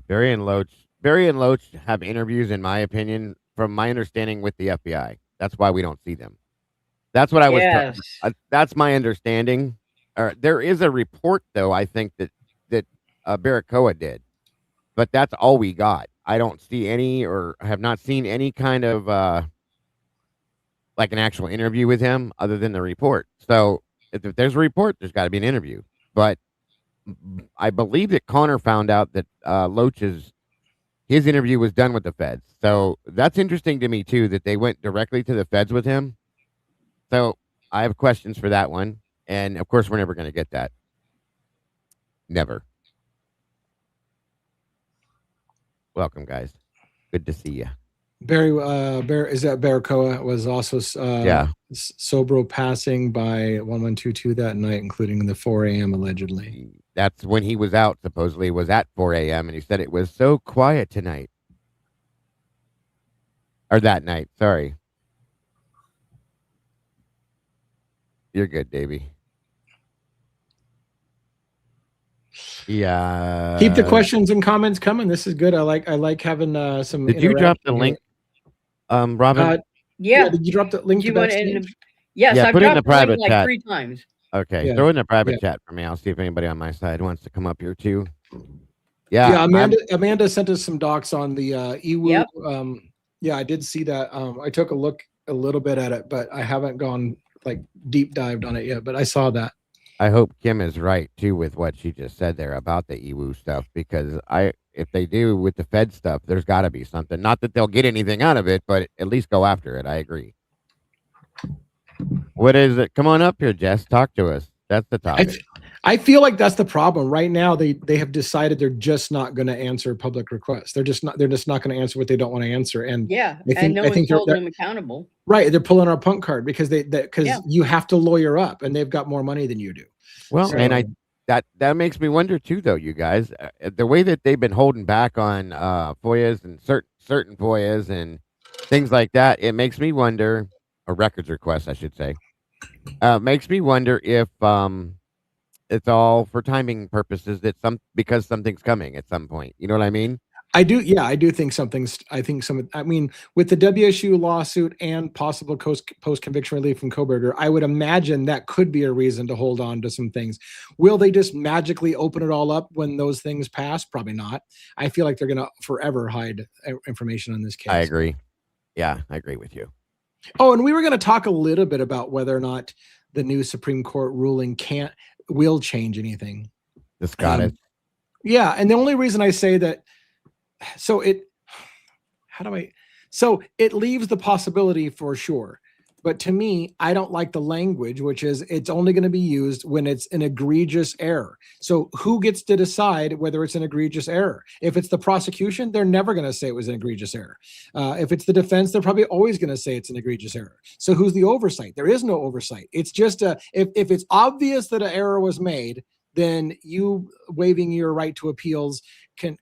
Barry and Loach have interviews, in my opinion, from my understanding, with the FBI. That's why we don't see them. That's what I was. That's my understanding. There is a report, though. I think that Barracoa did, but that's all we got. I don't see any, or have not seen any kind of like an actual interview with him, other than the report. So if there's a report, there's got to be an interview. But I believe that Connor found out that Loach's interview was done with the feds. So that's interesting to me too, that they went directly to the feds with him. So I have questions for that one. And of course, we're never going to get that. Never. Welcome, guys. Good to see you. Barry is that Barracoa was also Yeah. sober passing by 1122 that night, including the 4 a.m. allegedly. That's when he was out. Supposedly was at 4 a.m. and he said it was so quiet tonight, or that night. Sorry. You're good, Davey. Yeah. Keep the questions and comments coming. This is good. I like having some. Did you drop the interaction link, Robin? Yeah. Did you drop the link Do to you want that? to? Yes, Yeah, I've put it in the dropped the link private like chat. 3 times. Okay, Yeah. throw it in the private Yeah. chat for me. I'll see if anybody on my side wants to come up here too. Yeah, Amanda sent us some docs on the EWU. Yep. Yeah, I did see that. I took a look a little bit at it, but I haven't gone like deep dived on it yet. But I saw that. I hope Kim is right too with what she just said there about the EWU stuff, because if they do with the Fed stuff, there's got to be something. Not that they'll get anything out of it, but at least go after it. I agree. What is it? Come on up here, Jess. Talk to us. That's the topic. I feel like that's the problem right now. They have decided they're just not going to answer public requests. They're just not going to answer what they don't want to answer. And Yeah, I think, and no I think one's holding them accountable. Right, they're pulling our punk card because Yeah. you have to lawyer up, and they've got more money than you do. Well, So- and that makes me wonder too, though, you guys, the way that they've been holding back on FOIAs and certain FOIAs and things like that. It makes me wonder, or records requests, I should say. Makes me wonder if it's all for timing purposes, because something's coming at some point. You know what I mean? I do. Yeah, I do think I mean, with the WSU lawsuit and possible post-conviction relief from Kohberger, I would imagine that could be a reason to hold on to some things. Will they just magically open it all up when those things pass? Probably not. I feel like they're going to forever hide information on this case. I agree. Yeah, I agree with you. Oh, and we were going to talk a little bit about whether or not the new Supreme Court ruling will change anything. The Scottish. Yeah, and the only reason I say that, so it leaves the possibility for sure. But to me, I don't like the language, which is it's only going to be used when it's an egregious error. So who gets to decide whether it's an egregious error? If it's the prosecution, they're never going to say it was an egregious error. If it's the defense, they're probably always going to say it's an egregious error. So who's the oversight? There is no oversight. It's just if it's obvious that an error was made, then you waiving your right to appeals can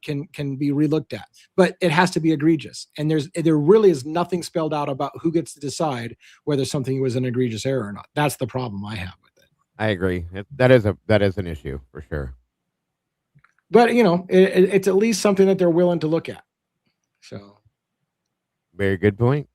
be relooked at, but it has to be egregious. And there really is nothing spelled out about who gets to decide whether something was an egregious error or not. That's the problem I have with it. I agree. That is an issue for sure. But it's at least something that they're willing to look at. So, very good point.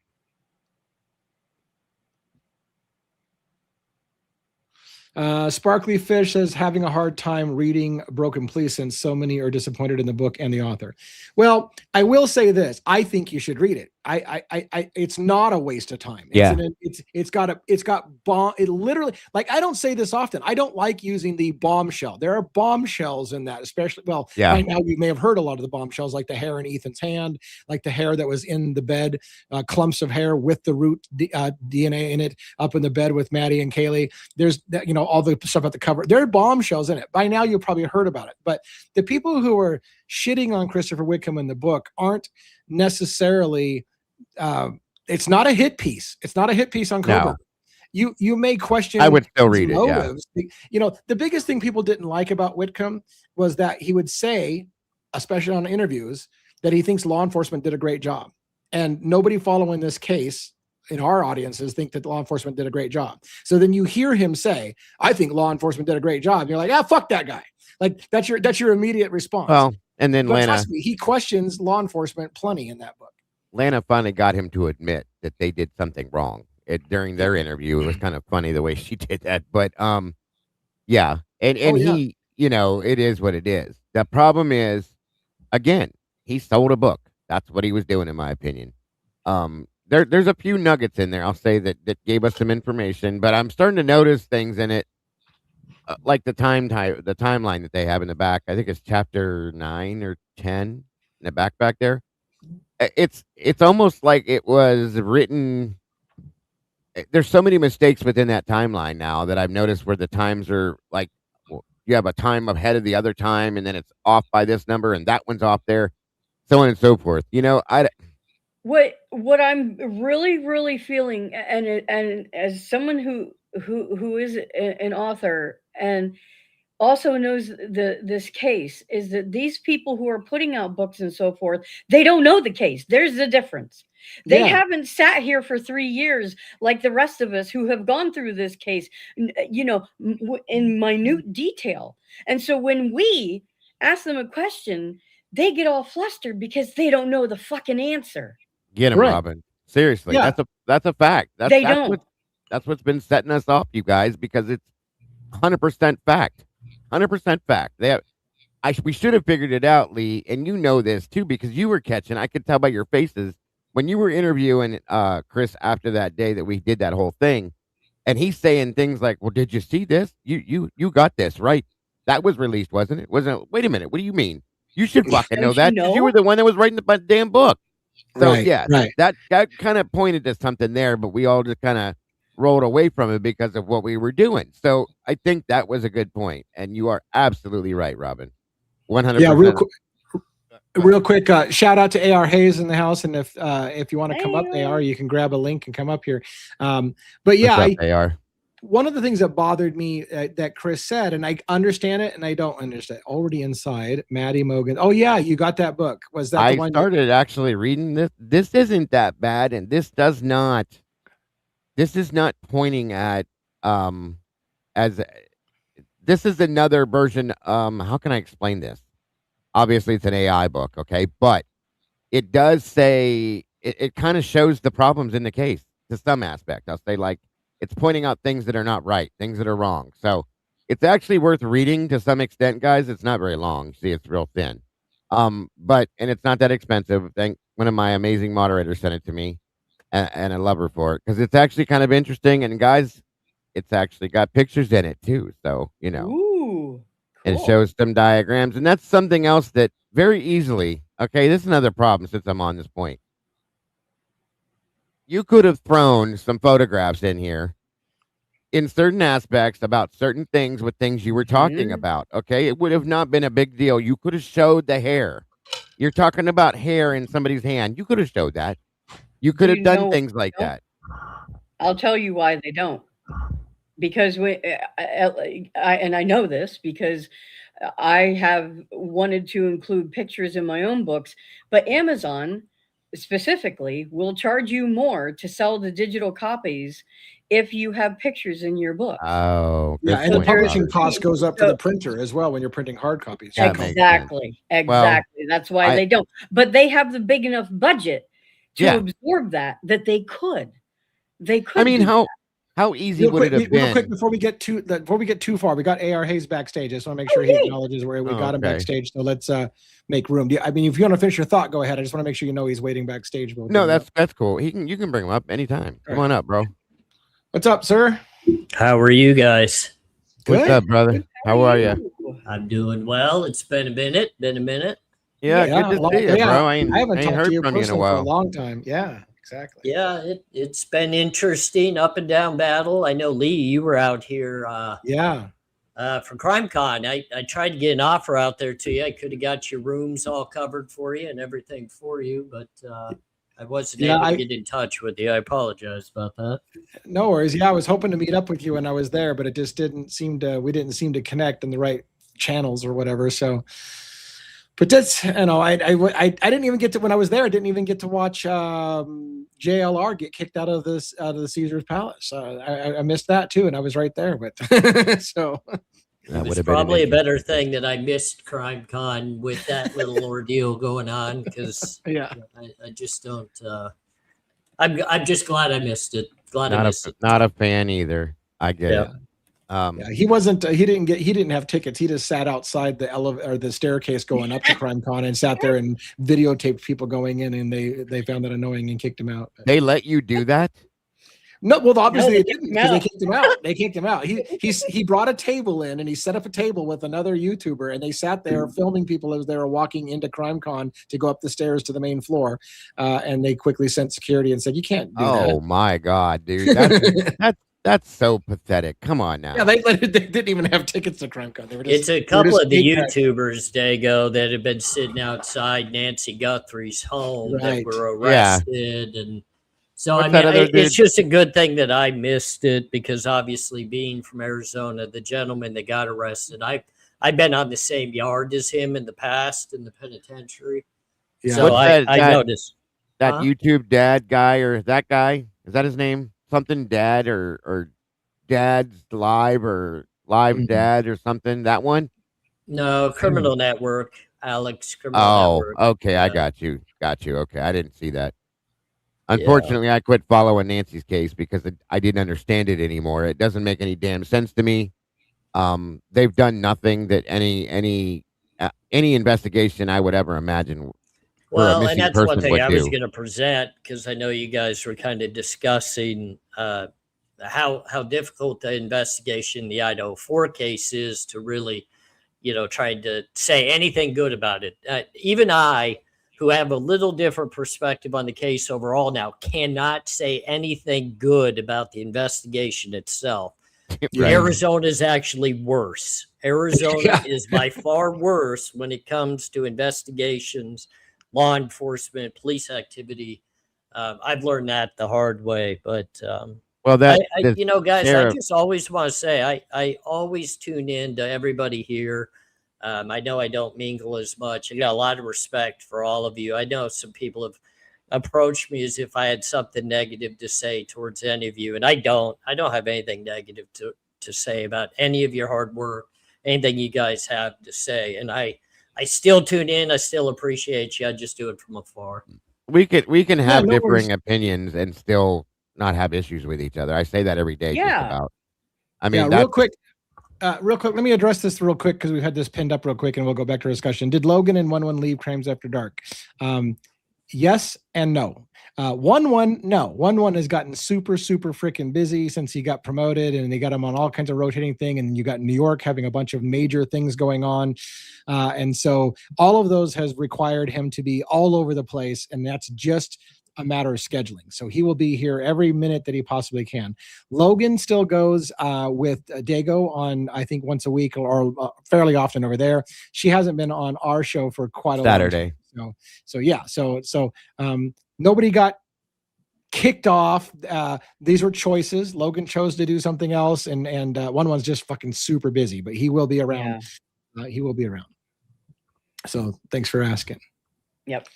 Sparkly Fish says having a hard time reading Broken Plea since so many are disappointed in the book and the author. Well, I will say this: I think you should read it. It's not a waste of time. It's got bomb. It literally, like, I don't say this often. I don't like using the bombshell. There are bombshells in that, especially. Well, right now you may have heard a lot of the bombshells, like the hair in Ethan's hand, like the hair that was in the bed, clumps of hair with the root DNA in it, up in the bed with Maddie and Kaylee. There's all the stuff at the cover. There are bombshells in it. By now you've probably heard about it. But the people who are shitting on Christopher Whitcomb in the book aren't necessarily. It's not a hit piece. It's not a hit piece on Kohberger. No. You may question. I would still read motives. it. Yeah. The biggest thing people didn't like about Whitcomb was that he would say, especially on interviews, that he thinks law enforcement did a great job, and nobody following this case in our audiences think that law enforcement did a great job. So then you hear him say, "I think law enforcement did a great job." And you're like, fuck that guy. Like that's your immediate response. Well, and then Lana, trust me, he questions law enforcement plenty in that book. Lana finally got him to admit that they did something wrong during their interview. It was kind of funny the way she did that, but yeah. And he, it is what it is. The problem is, again, he sold a book. That's what he was doing, in my opinion. There's a few nuggets in there, I'll say, that gave us some information, but I'm starting to notice things in it, like the timeline that they have in the back. I think it's chapter 9 or 10 in the back there. It's almost like it was written. There's so many mistakes within that timeline now that I've noticed, where the times are like, you have a time ahead of the other time, and then it's off by this number, and that one's off there. so on and so forth. You know, What I'm really feeling, and as someone who is an author and also knows this case, is that these people who are putting out books and so forth, they don't know the case. There's the difference. They Yeah. haven't sat here for 3 years like the rest of us who have gone through this case, in minute detail. And so when we ask them a question, they get all flustered because they don't know the fucking answer. get him, Right. Robin. Seriously, Yeah. that's a fact. They don't. That's what's been setting us off, you guys, because it's 100% fact. 100% fact. We should have figured it out, Lee, and you know this too because you were catching. I could tell by your faces when you were interviewing Chris after that day that we did that whole thing, and he's saying things like, "Well, did you see this? You got this right? That was released, wasn't it? Wasn't it? Wait a minute. What do you mean? You should fucking know Don't you that 'cause you know? were the one that was writing the damn book." So Right, yeah, right. that kind of pointed to something there, but we all just kind of rolled away from it because of what we were doing. So I think that was a good point, and you are absolutely right, Robin. 100%. Yeah, real quick, shout out to AR Hayes in the house, and if you want to come up, Hey. AR, you can grab a link and come up here. But yeah, What's up, AR? one of the things that bothered me that Chris said, and I understand it, and I don't understand. Already inside, Maddie Mogan. Oh yeah, you got that book. Was that the one? I started actually reading this. This isn't that bad, and this is not pointing at as this is another version. How can I explain this? Obviously, it's an AI book, okay, but it does say it kind of shows the problems in the case to some aspect. I'll say like it's pointing out things that are not right, things that are wrong. So it's actually worth reading to some extent, guys. It's not very long. See, it's real thin. And it's not that expensive. Thank one of my amazing moderators sent it to me, and I love her for it because it's actually kind of interesting. And guys, it's actually got pictures in it too. So Ooh, and it cool. shows some diagrams, and that's something else that very easily. Okay, this is another problem since I'm on this point. You could have thrown some photographs in here in certain aspects about certain things with things you were talking Mhm. about. Okay, it would have not been a big deal. You could have showed the hair. You're talking about hair in somebody's hand. You could have showed that. You could Do have you done know things like why they that. I'll tell you why they don't. Because I know this because I have wanted to include pictures in my own books, but Amazon specifically will charge you more to sell the digital copies if you have pictures in your books. Oh, good Yeah, and the point, publishing Robert. cost goes up for So- the printer as well when you're printing hard copies. That makes sense. Exactly. Exactly. That's why I- they don't. But they have the big enough budget to Yeah. absorb that they could. They could. I mean, do how easy Real would it quick, have real quick been? before we get too far, we got AR Hayes backstage. I just want to make sure he yay. acknowledges where we Oh, got him okay. backstage. So let's make room. I mean, if you want to finish your thought, go ahead. I just want to make sure you know he's waiting backstage. We'll No, bring him up. that's cool. You can bring him up anytime. Come All on up, bro. What's up, sir? How are you guys? What's Good. up, brother? How are you? I'm doing well. It's been a minute. Yeah, Yeah, good to well, see you, yeah, bro. I ain't haven't talked heard to you from you in a personally for a while. long time. Yeah, exactly. Yeah, it's been interesting, up and down battle. I know, Lee, you were out here Yeah. for CrimeCon. I tried to get an offer out there to you. I could have got your rooms all covered for you and everything for you, but I wasn't able to get in touch with you. I apologize about that. No worries. Yeah, I was hoping to meet up with you when I was there, but it just didn't seem to. We didn't seem to connect in the right channels or whatever. So, but that's I didn't even get to when I was there. I didn't even get to watch JLR get kicked out of the Caesar's Palace. I missed that too, and I was right there. But so. That It would was have been probably a amazing. better thing that I missed CrimeCon with that little ordeal going on, because Yeah. I just don't. I'm just glad I missed it. Glad I missed it. Not a fan either. I get Yeah. it. Yeah, he wasn't. He didn't have tickets. He just sat outside the elevator or the staircase going up to CrimeCon and sat there and videotaped people going in, and they found that annoying and kicked him out. They let you do that? No, well, obviously No, they they didn't kicked him because they out. kicked him out. They kicked him out. He brought a table in and he set up a table with another YouTuber, and they sat there filming people as they were walking into CrimeCon to go up the stairs to the main floor. And they quickly sent security and said, "You can't do Oh my God, dude. That's That's so pathetic. Come on now. Yeah, they didn't even have tickets to CrimeCon. They were just. It's a couple of the YouTubers, Dago, that have been sitting outside Nancy Guthrie's home that were arrested, and so What's I that mean, other it's dude? just a good thing that I missed it because obviously, being from Arizona, the gentleman that got arrested, I've been on the same yard as him in the past in the penitentiary, Yeah. so I noticed that YouTube dad guy, or that guy, is that his name? Something dad or dad's live or live dad or something. That one? No, Criminal Network, Alex. Criminal Network. Okay, I got you. Okay, I didn't see that. Unfortunately, I quit following Nancy's case because I didn't understand it anymore. It doesn't make any damn sense to me. They've done nothing that any investigation I would ever imagine. Well, and that's one thing I was going to present because I know you guys were kind of discussing how difficult the investigation, the Idaho 4 case is to really, trying to say anything good about it. Even I, who have a little different perspective on the case overall now, cannot say anything good about the investigation itself. Right. Arizona is actually worse. Arizona is by far worse when it comes to investigations, law enforcement, police activity. I've learned that the hard way, but guys, I just always want to say I always tune in to everybody here. I know I don't mingle as much. I got a lot of respect for all of you. I know some people have approached me as if I had something negative to say towards any of you, and I don't have anything negative to say about any of your hard work, anything you guys have to say. And I still tune in. I still appreciate you. I just do it from afar. We can have differing opinions and still not have issues with each other. I say that every day. Yeah. Just about. I mean, real quick. Let me address this real quick because we had this pinned up real quick, and we'll go back to discussion. Did Logan and 1-1 leave Crimes After Dark? Yes and no. 1-1, no. 1-1 has gotten super freaking busy since he got promoted, and they got him on all kinds of rotating thing. And you got New York having a bunch of major things going on, and so all of those has required him to be all over the place, and that's just a matter of scheduling. So he will be here every minute that he possibly can. Logan still goes with Dago on, I think, once a week or fairly often over there. She hasn't been on our show for quite a Saturday. So nobody got kicked off. These were choices. Logan chose to do something else, and 1-1's just fucking super busy, but he will be around. Yeah. He will be around. So thanks for asking. Yep.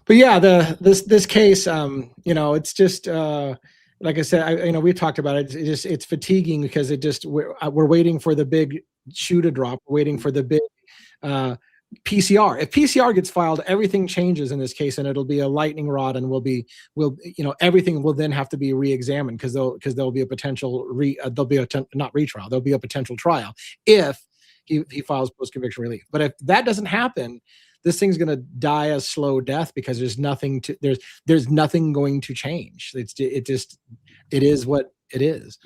But yeah, this case, it's just like I said, we talked about it. It's fatiguing because we're waiting for the big shoe to drop. We're waiting for the big PCR. If PCR gets filed, everything changes in this case, and it'll be a lightning rod, and everything will then have to be re-examined because there'll be a potential not retrial. There'll be a potential trial if he files post-conviction relief. But if that doesn't happen, this thing's going to die a slow death because there's nothing going to change. It is what it is.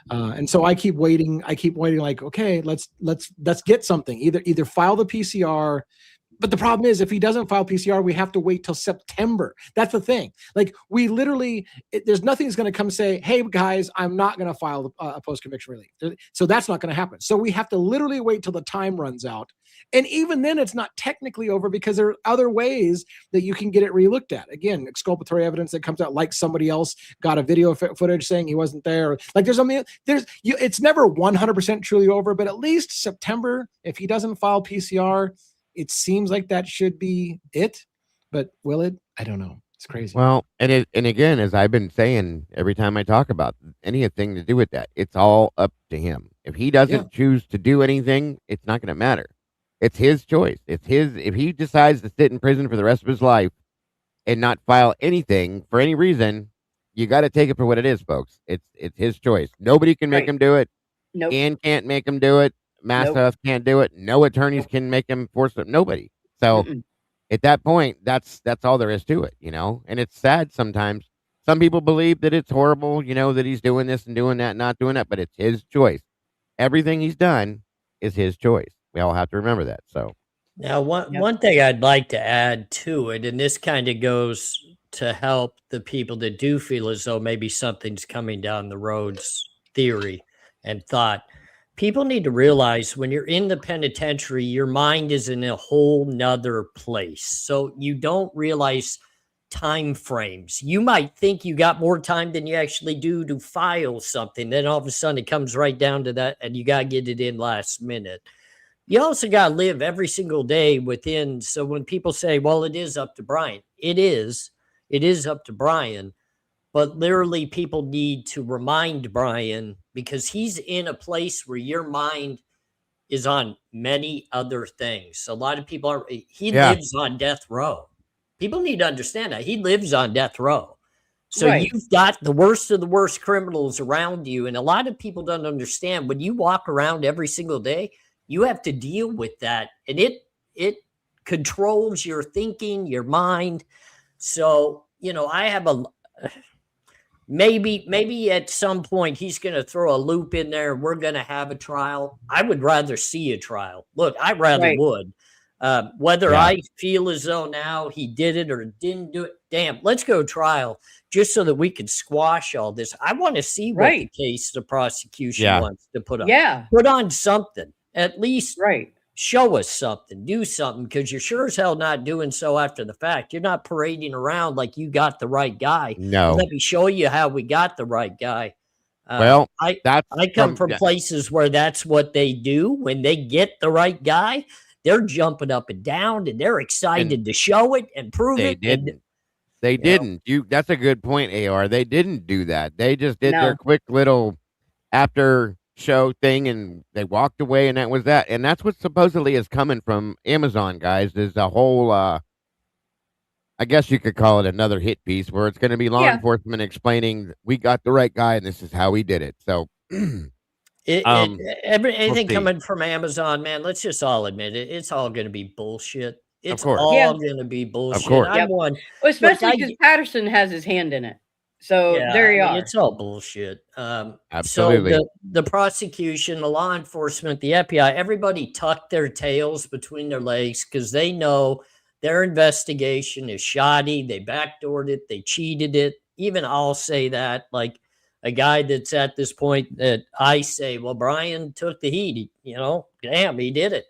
And so I keep waiting. Like, okay, let's get something, either file the PCR. But the problem is, if he doesn't file PCR, we have to wait till September. That's the thing. Like, we literally, there's nothing that's going to come say, hey guys, I'm not going to file a post-conviction relief. So that's not going to happen. So we have to literally wait till the time runs out. And even then, it's not technically over because there are other ways that you can get it re-looked at. Again, exculpatory evidence that comes out, like somebody else got a video footage saying he wasn't there. Like, it's never 100% truly over, but at least September, if he doesn't file PCR, it seems like that should be it. But will it? I don't know. It's crazy. Well, and again, as I've been saying every time I talk about anything to do with that, it's all up to him. If he doesn't choose to do anything, it's not going to matter. It's his choice. If he decides to sit in prison for the rest of his life and not file anything for any reason, you got to take it for what it is, folks. It's his choice. Nobody can make him do it. Nope. Ann can't make him do it. Master can't do it. No attorneys can make him force it. Nobody. So at that point, that's all there is to it, and it's sad sometimes. Some people believe that it's horrible, that he's doing this and doing that, not doing that, but it's his choice. Everything he's done is his choice. We all have to remember that. So now one thing I'd like to add to it, and this kind of goes to help the people that do feel as though maybe something's coming down the road's theory and thought. People need to realize when you're in the penitentiary, your mind is in a whole nother place. So you don't realize time frames. You might think you got more time than you actually do to file something. Then all of a sudden it comes right down to that, and you got to get it in last minute. You also got to live every single day within. So when people say, well, it is up to Brian, it is up to Brian. But literally, people need to remind Brian, because he's in a place where your mind is on many other things. A lot of people are, he lives on death row. People need to understand that. He lives on death row. So you've got the worst of the worst criminals around you. And a lot of people don't understand, when you walk around every single day, you have to deal with that. And it controls your thinking, your mind. So, I have maybe at some point he's going to throw a loop in there. We're going to have a trial. I would rather see a trial. Look, I rather would. Whether I feel as though now he did it or didn't do it, damn, let's go trial just so that we can squash all this. I want to see what the case the prosecution wants to put on. Yeah. Put on something. At least show us something. Do something, because you're sure as hell not doing so after the fact. You're not parading around like you got the right guy. No. Let me show you how we got the right guy. Well, I come from places where that's what they do. When they get the right guy, they're jumping up and down, and they're excited to show it and prove it. They didn't. That's a good point, AR. They didn't do that. They just did their quick little after show thing, and they walked away, and that was that. And that's what supposedly is coming from Amazon, guys, is a whole I guess you could call it another hit piece, where it's going to be law enforcement explaining, we got the right guy and this is how we did it. So anything coming from Amazon, man, let's just all admit it, it's all going to be bullshit. It's all going to be bullshit. Of course. I'm one. Well, especially because Patterson has his hand in it. So there you are. It's all bullshit. Absolutely. So the prosecution, the law enforcement, the FBI, everybody tucked their tails between their legs because they know their investigation is shoddy. They backdoored it. They cheated it. Even I'll say that, like a guy that's at this point that I say, well, Brian took the heat. Damn, he did it.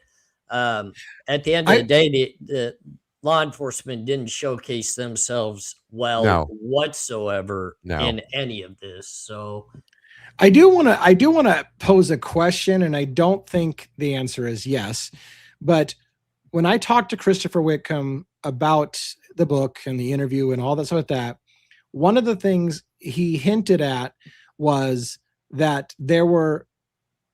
At the end of the day, the law enforcement didn't showcase themselves whatsoever in any of this. So I do want to pose a question, and I don't think the answer is yes, but when I talked to Christopher Whitcomb about the book and the interview and all that sort of that, one of the things he hinted at was that there were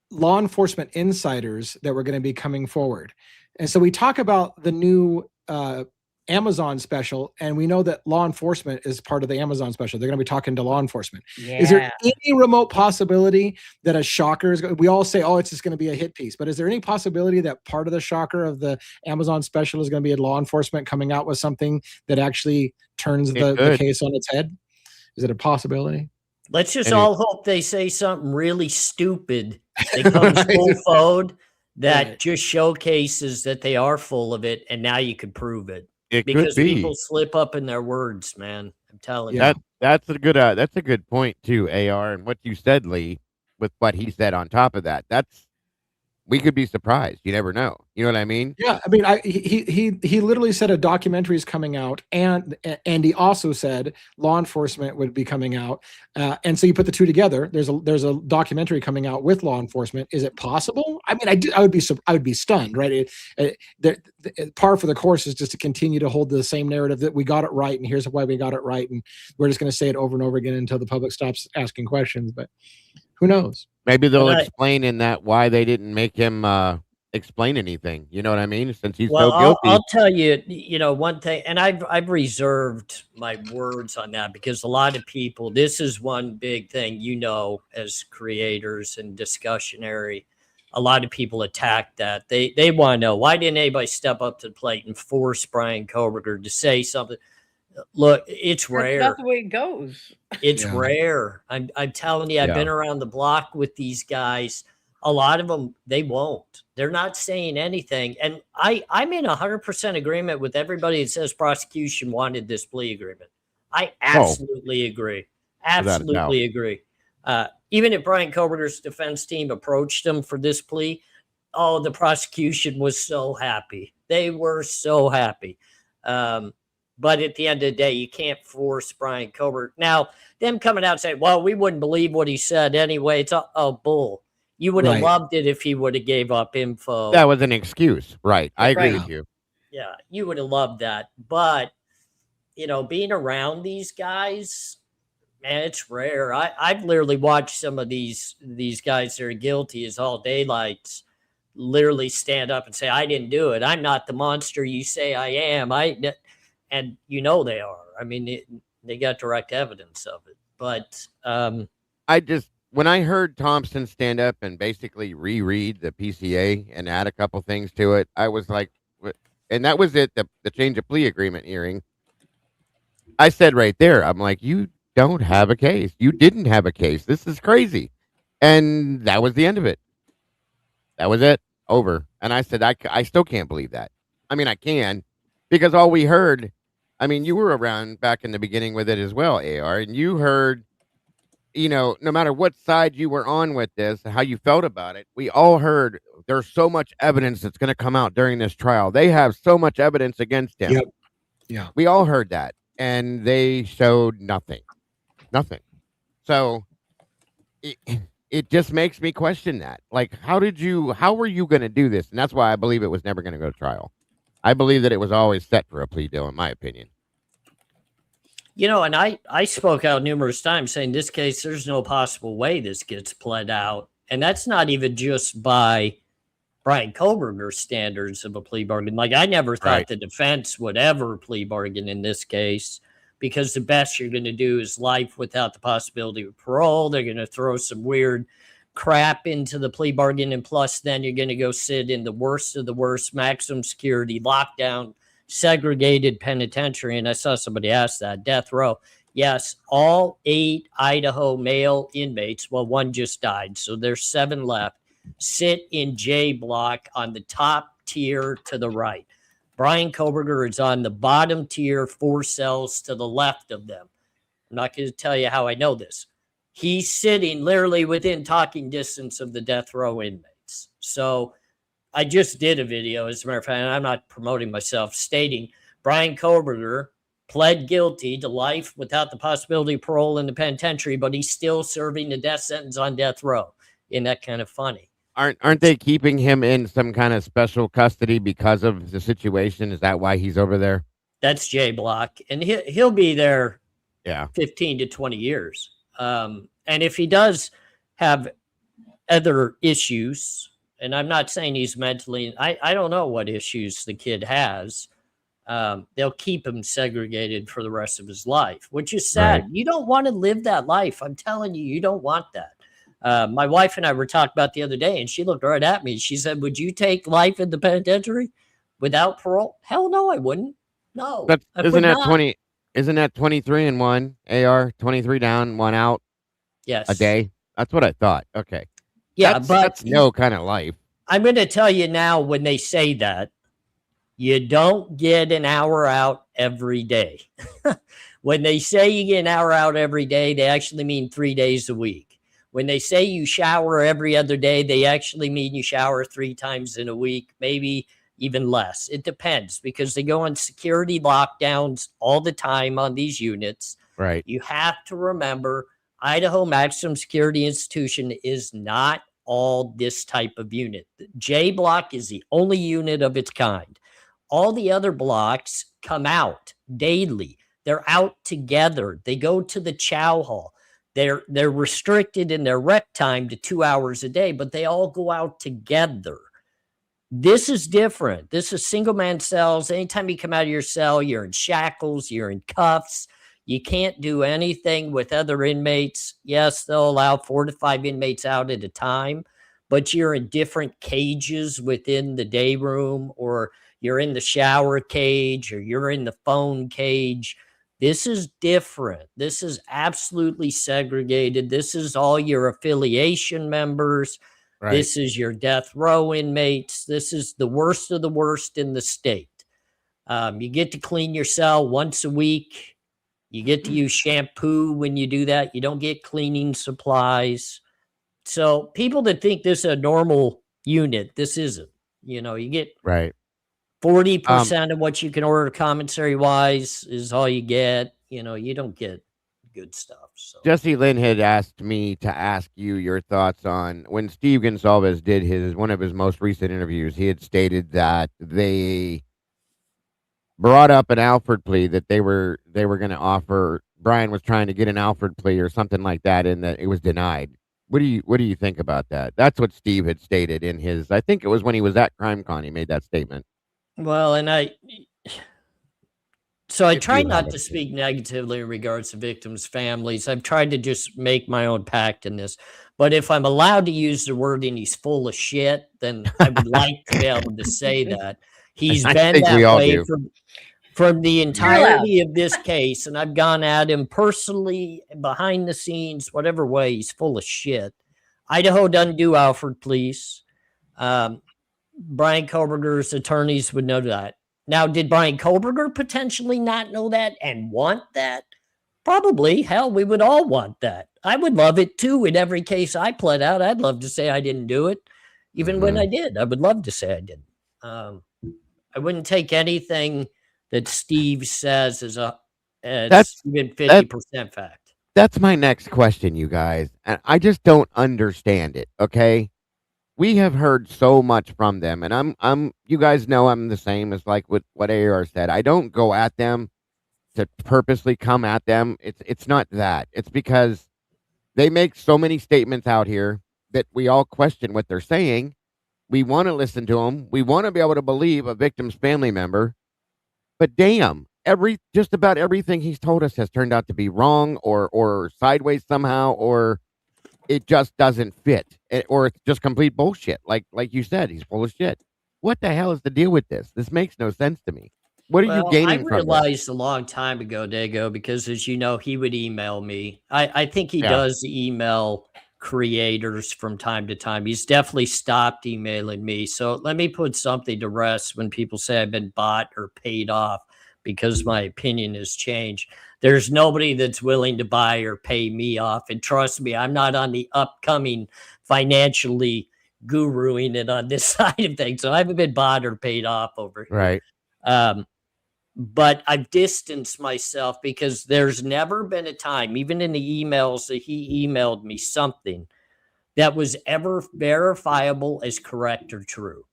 law enforcement insiders that were going to be coming forward. And so we talk about the new Amazon special, and we know that law enforcement is part of the Amazon special. They're going to be talking to law enforcement. Is there any remote possibility that a shocker is we all say, oh, it's just going to be a hit piece, but is there any possibility that part of the shocker of the Amazon special is going to be law enforcement coming out with something that actually turns the case on its head? Is it a possibility? Let's just all hope they say something really stupid that comes full fold that just showcases that they are full of it, and now you can prove it. Because people slip up in their words, man. I'm telling you. That's a good point too, AR, and what you said, Lee, with what he said on top of that. We could be surprised. You never know. You know what I mean? Yeah. I mean, he literally said a documentary is coming out, and he also said law enforcement would be coming out. And so you put the two together. There's a documentary coming out with law enforcement. Is it possible? I mean, I would be stunned, right? Par for the course is just to continue to hold the same narrative that we got it right, and here's why we got it right, and we're just going to say it over and over again until the public stops asking questions. But who knows? Maybe they'll explain in that why they didn't make him explain anything. You know what I mean? Since he's so guilty. I'll tell you, one thing, and I've reserved my words on that because a lot of people, this is one big thing, as creators and discussionary, a lot of people attack that. They want to know, why didn't anybody step up to the plate and force Brian Kohberger to say something? Look, it's rare. That's not the way it goes. It's rare. I'm telling you, I've been around the block with these guys. A lot of them, they won't. They're not saying anything. And I'm in 100% agreement with everybody that says prosecution wanted this plea agreement. I absolutely agree. Absolutely agree. Even if Brian Kohberger's defense team approached him for this plea, oh, the prosecution was so happy. They were so happy. But at the end of the day, you can't force Brian Kohberger. Now, them coming out and saying, well, we wouldn't believe what he said anyway. It's bull. You would have loved it if he would have gave up info. That was an excuse. Right. I agree with you. Yeah, you would have loved that. But, you know, being around these guys, man, it's rare. I've literally watched some of these guys that are guilty as all daylights literally stand up and say, I didn't do it. I'm not the monster you say I am. And you know they are. I mean, they got direct evidence of it. But when I heard Thompson stand up and basically reread the PCA and add a couple things to it, I was like, and that was it, the change of plea agreement hearing. I said right there, I'm like, you don't have a case. You didn't have a case. This is crazy. And that was the end of it. That was it. Over. And I said, I still can't believe that. I mean, I can, because all we heard, I mean, you were around back in the beginning with it as well, AR, and you heard, you know, no matter what side you were on with this, how you felt about it, we all heard there's so much evidence that's going to come out during this trial. They have so much evidence against him. Yep. Yeah. We all heard that, and they showed nothing. Nothing. So it just makes me question that. Like, how were you going to do this? And that's why I believe it was never going to go to trial. I believe that it was always set for a plea deal, in my opinion. You know, and I spoke out numerous times saying this case, there's no possible way this gets pled out. And that's not even just by Brian Kohberger's standards of a plea bargain. Like, I never thought the defense would ever plea bargain in this case, because the best you're going to do is life without the possibility of parole. They're going to throw some weird crap into the plea bargain, and plus then you're going to go sit in the worst of the worst, maximum security, lockdown, segregated penitentiary. And I saw somebody ask that, death row. Yes, all 8 Idaho male inmates, well, one just died, so there's 7 left, sit in J block on the top tier to the right. Brian Kohberger is on the bottom tier, 4 cells to the left of them. I'm not going to tell you how I know this. He's sitting literally within talking distance of the death row inmates. So I just did a video, as a matter of fact, and I'm not promoting myself, stating Brian Kohberger pled guilty to life without the possibility of parole in the penitentiary, but he's still serving the death sentence on death row. Isn't that kind of funny? Aren't they keeping him in some kind of special custody because of the situation? Is that why he's over there? That's J block, and he'll be there 15 to 20 years. And if he does have other issues, and I'm not saying he's mentally, I don't know what issues the kid has. They'll keep him segregated for the rest of his life, which is sad. Right. You don't want to live that life. I'm telling you, you don't want that. My wife and I were talking about the other day, and she looked right at me. She said, would you take life in the penitentiary without parole? Hell no, I wouldn't. No. Isn't that 23 and 1 AR, 23 down, 1 out? Yes. A day? That's what I thought. Okay. Yeah, that's no kind of life. I'm going to tell you now, when they say that, you don't get an hour out every day. When they say you get an hour out every day, they actually mean 3 days a week. When they say you shower every other day, they actually mean you shower 3 times in a week, maybe even less. It depends, because they go on security lockdowns all the time on these units. Right. You have to remember, Idaho Maximum Security Institution is not all this type of unit. J block is the only unit of its kind. All the other blocks come out daily. They're out together. They go to the chow hall. They're restricted in their rec time to 2 hours a day, but they all go out together. This is different. This is single man cells. Anytime you come out of your cell, you're in shackles, you're in cuffs. You can't do anything with other inmates. Yes, they'll allow 4 to 5 inmates out at a time, but you're in different cages within the day room, or you're in the shower cage, or you're in the phone cage. This is different. This is absolutely segregated. This is all your affiliation members. Right. This is your death row inmates. This is the worst of the worst in the state. You get to clean your cell once a week. You get to use shampoo when you do that. You don't get cleaning supplies. So people that think this is a normal unit, this isn't. You get Right. 40% of what you can order commissary wise is all you get. You don't get good stuff. So Jesse Lynn had asked me to ask you your thoughts on when Steve Gonsalves did one of his most recent interviews. He had stated that they brought up an Alford plea, that they were going to offer. Brian was trying to get an Alford plea or something like that, and that it was denied. What do you think about that? That's what Steve had stated in his. I think it was when he was at CrimeCon. He made that statement. well, and I If try you not have to it. speak negatively in regards to victims' families. I've tried to just make my own pact in this. But if I'm allowed to use the wording "he's full of shit," then I would like to be able to say that. He's I been think we that all way do. from the allowed. entirety of this case, and I've gone at him personally, behind the scenes, whatever way. He's full of shit. Idaho doesn't do Alford pleas. Brian Kohberger's attorneys would know that. Now, did Brian Kohberger potentially not know that and want that? Probably. Hell, we would all want that. I would love it too. In every case I pled out, I'd love to say I didn't do it. Even when I did, I would love to say I didn't. I wouldn't take anything that Steve says as even 50% fact. That's my next question, you guys. And I just don't understand it. Okay. We have heard so much from them, and you guys know I'm the same as like what AR said. I don't go at them to purposely come at them. It's not that. It's because they make so many statements out here that we all question what they're saying. We want to listen to them. We want to be able to believe a victim's family member. But damn, just about everything he's told us has turned out to be wrong or sideways somehow, or it just doesn't fit, or it's just complete bullshit. Like you said, he's full of shit. What the hell is the deal with this? This makes no sense to me. What are you gaining I from this? realized a long time ago, Dago, because as you know, he would email me. I think he does email creators from time to time. He's definitely stopped emailing me. So let me put something to rest when people say I've been bought or paid off because my opinion has changed. There's nobody that's willing to buy or pay me off. And trust me, I'm not on the upcoming financially guruing it on this side of things. So I haven't been bought or paid off over here. Right. But I've distanced myself because there's never been a time, even in the emails that he emailed me, something that was ever verifiable as correct or true.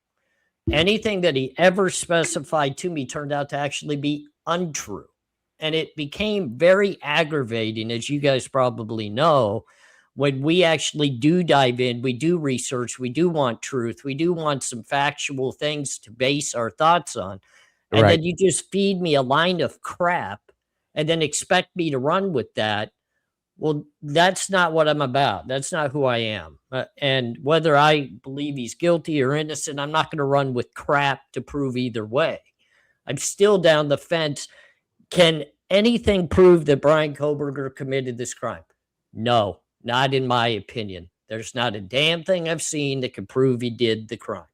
Anything that he ever specified to me turned out to actually be untrue. And it became very aggravating, as you guys probably know, when we actually do dive in, we do research, we do want truth, we do want some factual things to base our thoughts on. And then you just feed me a line of crap and then expect me to run with that. Well, that's not what I'm about. That's not who I am. And whether I believe he's guilty or innocent, I'm not going to run with crap to prove either way. I'm still down the fence. Can anything prove that Brian Kohberger committed this crime? No, not in my opinion. There's not a damn thing I've seen that can prove he did the crime.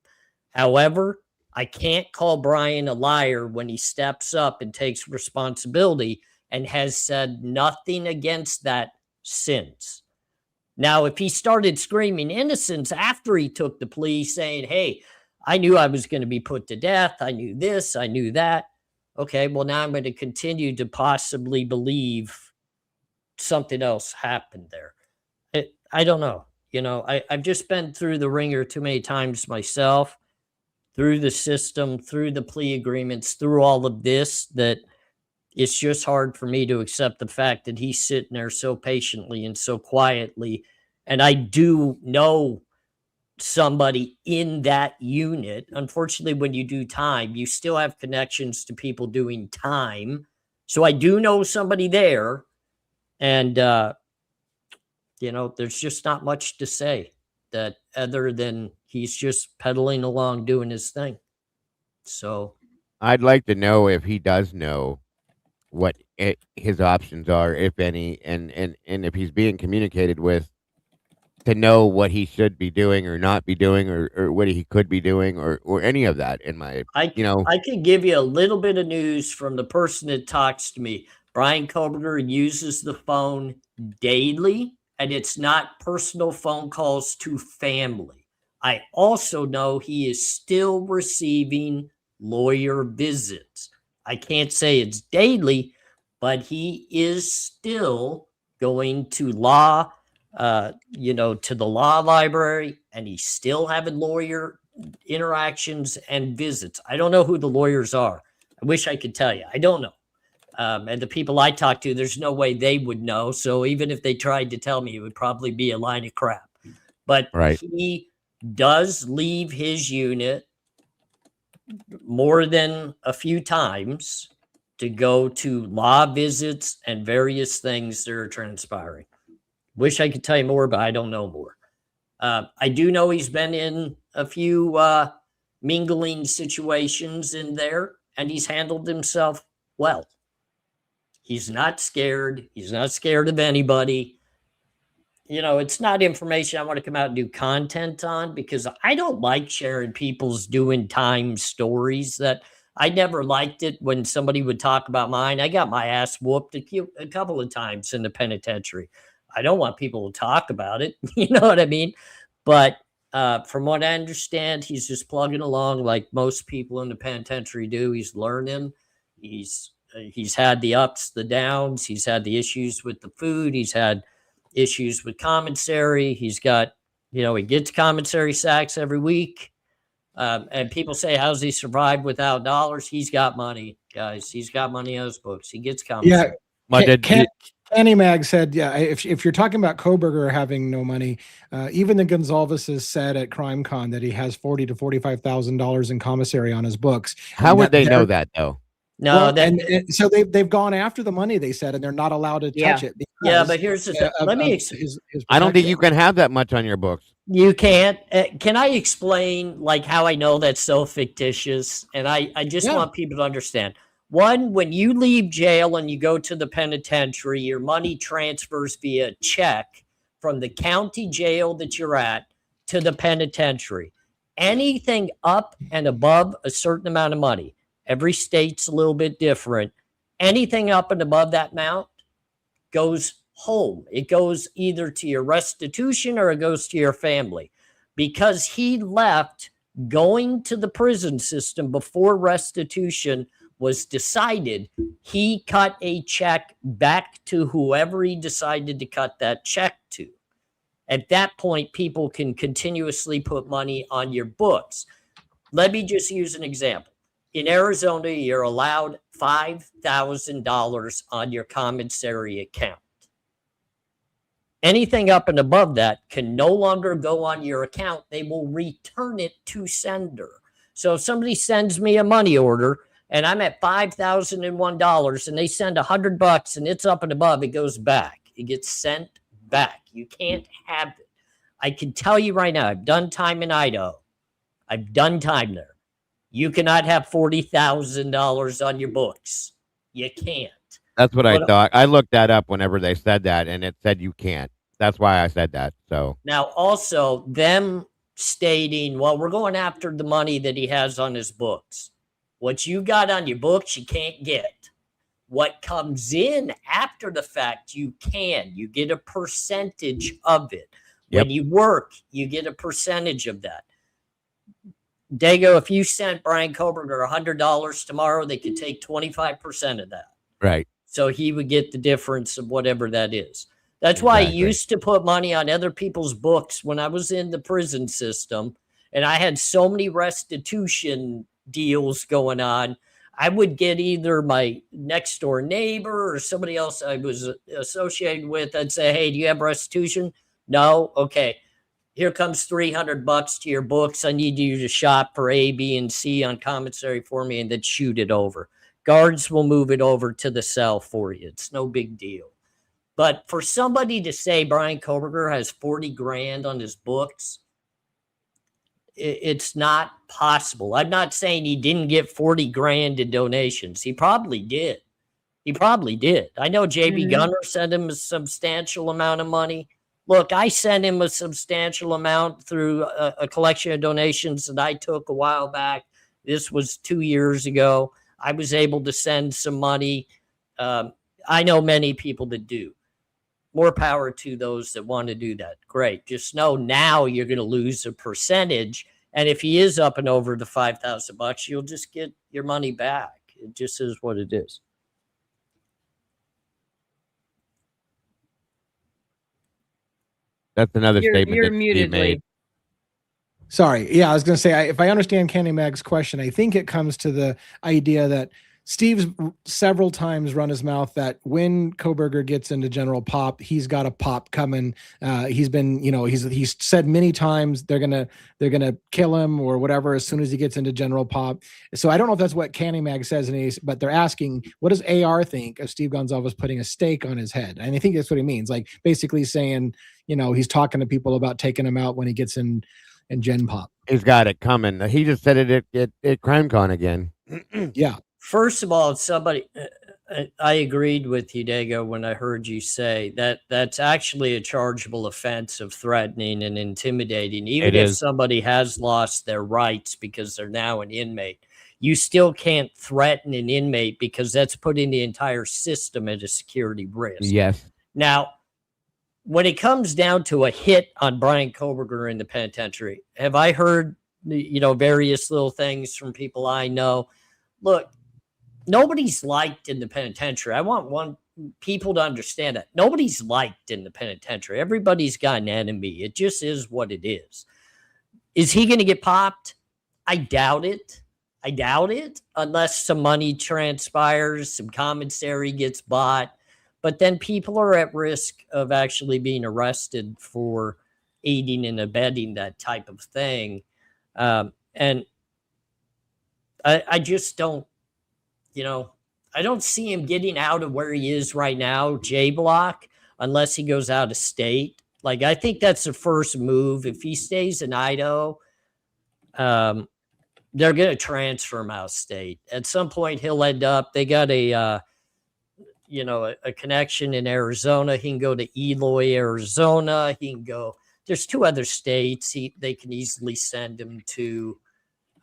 However, I can't call Brian a liar when he steps up and takes responsibility and has said nothing against that since. Now, if he started screaming innocence after he took the plea, saying, hey, I knew I was going to be put to death, I knew this, I knew that. Okay, well, now I'm going to continue to possibly believe something else happened there. I don't know. I've just been through the ringer too many times myself, through the system, through the plea agreements, through all of this, that it's just hard for me to accept the fact that he's sitting there so patiently and so quietly. And I do know somebody in that unit. Unfortunately, when you do time, you still have connections to people doing time. So I do know somebody there. And, there's just not much to say that other than he's just pedaling along doing his thing. So I'd like to know if he does know what his options are, if any, and if he's being communicated with to know what he should be doing or not be doing, or what he could be doing, or any of that. I could give you a little bit of news from the person that talks to me. Brian Kohberger uses the phone daily, and it's not personal phone calls to family. I also know he is still receiving lawyer visits. I can't say it's daily, but he is still going to law, to the law library, and he's still having lawyer interactions and visits. I don't know who the lawyers are. I wish I could tell you. I don't know. And the people I talk to, there's no way they would know. So even if they tried to tell me, it would probably be a line of crap. But he does leave his unit more than a few times to go to law visits and various things that are transpiring. Wish I could tell you more, but I don't know more. I do know he's been in a few mingling situations in there, and he's handled himself well. He's not scared. He's not scared of anybody. It's not information I want to come out and do content on, because I don't like sharing people's doing time stories. That I never liked it when somebody would talk about mine. I got my ass whooped a couple of times in the penitentiary. I don't want people to talk about it. You know what I mean? But from what I understand, he's just plugging along like most people in the penitentiary do. He's learning. He's had the ups, the downs. He's had the issues with the food. He's had issues with commissary. He's got, he gets commissary sacks every week. And people say, how's he survive without dollars? He's got money, guys. He's got money on his books. He gets commissary. Yeah. Kenny Mag said, yeah, if you're talking about Kohberger having no money, even the Gonzalez's said at CrimeCon that he has $40,000 to $45,000 in commissary on his books. How would they know that though? No, so they've gone after the money, they said, and they're not allowed to touch it. Yeah, but here's the thing. Let me. I don't think you can have that much on your books. You can't. Can I explain how I know that's so fictitious? And I just want people to understand. One, when you leave jail and you go to the penitentiary, your money transfers via check from the county jail that you're at to the penitentiary. Anything up and above a certain amount of money, every state's a little bit different. Anything up and above that amount goes home. It goes either to your restitution or it goes to your family. Because he left going to the prison system before restitution was decided, he cut a check back to whoever he decided to cut that check to. At that point, people can continuously put money on your books. Let me just use an example. In Arizona, you're allowed $5,000 on your commissary account. Anything up and above that can no longer go on your account. They will return it to sender. So if somebody sends me a money order and I'm at $5,001 and they send $100 and it's up and above, it goes back. It gets sent back. You can't have it. I can tell you right now, I've done time in Idaho. I've done time there. You cannot have $40,000 on your books. You can't. That's what I thought. I looked that up whenever they said that, and it said you can't. That's why I said that. So now also them stating, well, we're going after the money that he has on his books. What you got on your books, you can't get. What comes in after the fact, you can. You get a percentage of it. When you work, you get a percentage of that. Dago, if you sent Brian Kohberger $100 tomorrow, they could take 25% of that. Right. So he would get the difference of whatever that is. That's why I used to put money on other people's books when I was in the prison system. And I had so many restitution deals going on. I would get either my next door neighbor or somebody else I was associated with. I'd say, hey, do you have restitution? No. Okay. Here comes $300 to your books. I need you to shop for A, B, and C on commissary for me and then shoot it over. Guards will move it over to the cell for you. It's no big deal. But for somebody to say Brian Kohberger has 40 grand on his books, it's not possible. I'm not saying he didn't get 40 grand in donations. He probably did. He probably did. I know JB Gunner sent him a substantial amount of money. Look, I sent him a substantial amount through a collection of donations that I took a while back. This was 2 years ago. I was able to send some money. I know many people that do. More power to those that want to do that. Great. Just know now you're going to lose a percentage. And if he is up and over the $5,000, you'll just get your money back. It just is what it is. That's another statement You're that muted, Steve made. Lee. Sorry. Yeah, I was going to say, if I understand Candy Mag's question, I think it comes to the idea that Steve's several times run his mouth that when Kohberger gets into general pop, he's got a pop coming. He's been, he's said many times they're gonna kill him or whatever as soon as he gets into general pop. So I don't know if that's what Candy Mag says, but they're asking, what does AR think of Steve Gonzalez putting a stake on his head? And I think that's what he means, like basically saying, he's talking to people about taking him out when he gets in Gen Pop. He's got it coming. He just said it at CrimeCon again. Yeah. First of all, somebody, I agreed with you, Dago, when I heard you say that that's actually a chargeable offense of threatening and intimidating. Even if somebody has lost their rights because they're now an inmate, you still can't threaten an inmate because that's putting the entire system at a security risk. Yes. Now, when it comes down to a hit on Brian Kohberger in the penitentiary, have I heard, various little things from people I know? Look, nobody's liked in the penitentiary. I want people to understand that. Nobody's liked in the penitentiary. Everybody's got an enemy. It just is what it is. Is he going to get popped? I doubt it. Unless some money transpires, some commissary gets bought. But then people are at risk of actually being arrested for aiding and abetting that type of thing. And I just don't, I don't see him getting out of where he is right now, J Block, unless he goes out of state. Like, I think that's the first move. If he stays in Idaho, they're going to transfer him out of state. At some point, he'll end up, they got a connection in Arizona. He can go to Eloy, Arizona. He can go, there's 2 other states they can easily send him to.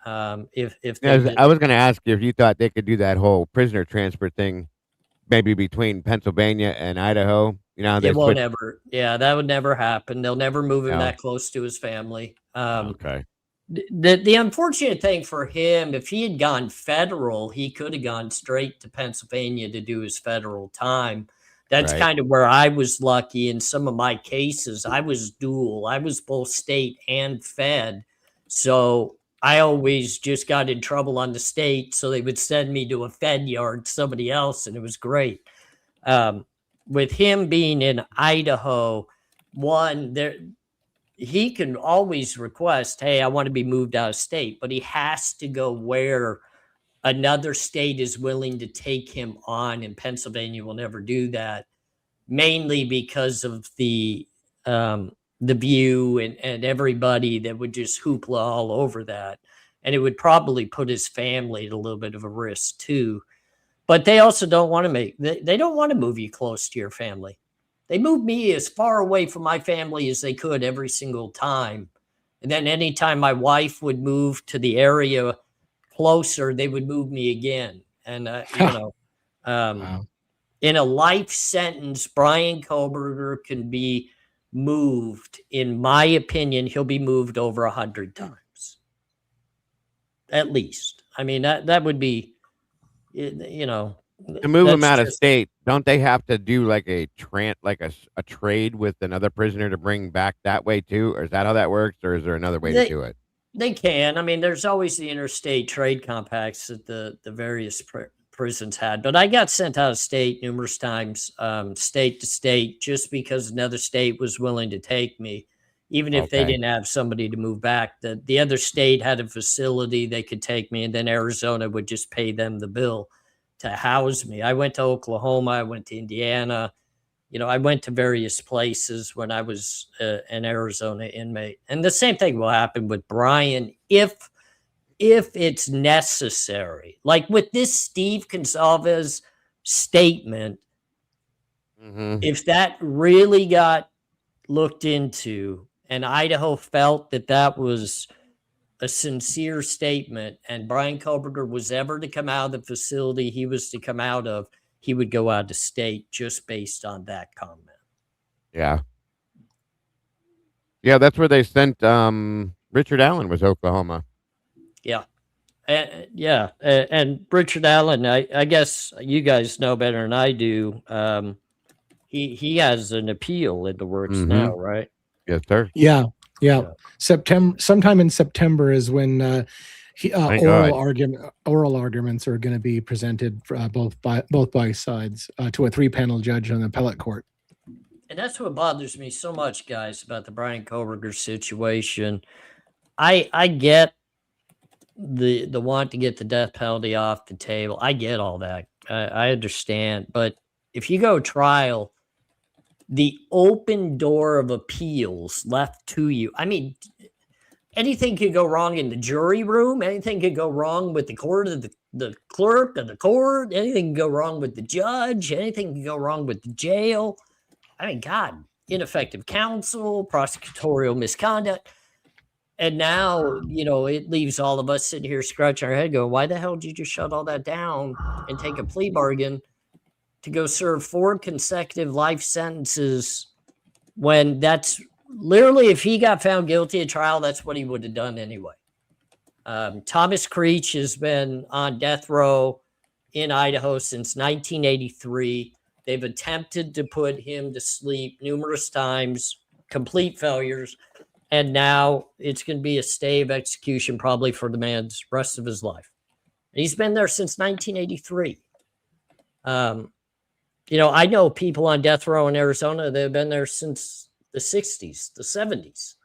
I was going to ask you if you thought they could do that whole prisoner transfer thing, maybe between Pennsylvania and Idaho. It won't ever. Yeah, that would never happen. They'll never move him that close to his family. Okay. The unfortunate thing for him, if he had gone federal, he could have gone straight to Pennsylvania to do his federal time. That's kind of where I was lucky in some of my cases. I was dual. I was both state and fed. So I always just got in trouble on the state. So they would send me to a fed yard, somebody else, and it was great. With him being in Idaho, he can always request, hey, I want to be moved out of state, but he has to go where another state is willing to take him on, and Pennsylvania will never do that, mainly because of the View and everybody that would just hoopla all over that. And it would probably put his family at a little bit of a risk too. But they also don't want to they don't want to move you close to your family. They moved me as far away from my family as they could every single time. And then anytime my wife would move to the area closer, they would move me again. And, wow. In a life sentence, Brian Kohberger can be moved. In my opinion, he'll be moved over 100 times. At least. I mean, that would be, to move him out of state, don't they have to do like a trade with another prisoner to bring back that way too? Or is that how that works? Or is there another way to do it? They can. I mean, there's always the interstate trade compacts that the various prisons had. But I got sent out of state numerous times, state to state, just because another state was willing to take me, even if they didn't have somebody to move back. The other state had a facility they could take me, and then Arizona would just pay them the bill to house me. I went to Oklahoma. I went to Indiana. I went to various places when I was an Arizona inmate. And the same thing will happen with Brian if it's necessary. Like with this Steve Gonzalez statement, if that really got looked into and Idaho felt that was a sincere statement and Brian Kohberger was ever to come out of the facility he was to come out of, he would go out of state just based on that comment. Yeah. Yeah, that's where they sent Richard Allen was Oklahoma. Yeah. And Richard Allen, I guess you guys know better than I do. He has an appeal in the works now, right? Yes, sir. Yeah. Sometime in September is when oral arguments are going to be presented for, both by sides to a 3-panel judge on the appellate court. And that's what bothers me so much, guys, about the Brian Kohberger situation. I get the want to get the death penalty off the table. I get all that. I understand. But if you go trial, the open door of appeals left to you. I mean, anything could go wrong in the jury room. Anything could go wrong with the court of the clerk of the court. Anything can go wrong with the judge. Anything can go wrong with the jail. I mean, God, ineffective counsel, prosecutorial misconduct. And now, it leaves all of us sitting here scratching our head going, why the hell did you just shut all that down and take a plea bargain to go serve 4 consecutive life sentences when that's literally, if he got found guilty at trial, that's what he would have done anyway. Thomas Creech has been on death row in Idaho since 1983. They've attempted to put him to sleep numerous times, complete failures. And now it's going to be a stay of execution probably for the man's rest of his life. And he's been there since 1983. I know people on death row in Arizona that have been there since the 60s, the 70s.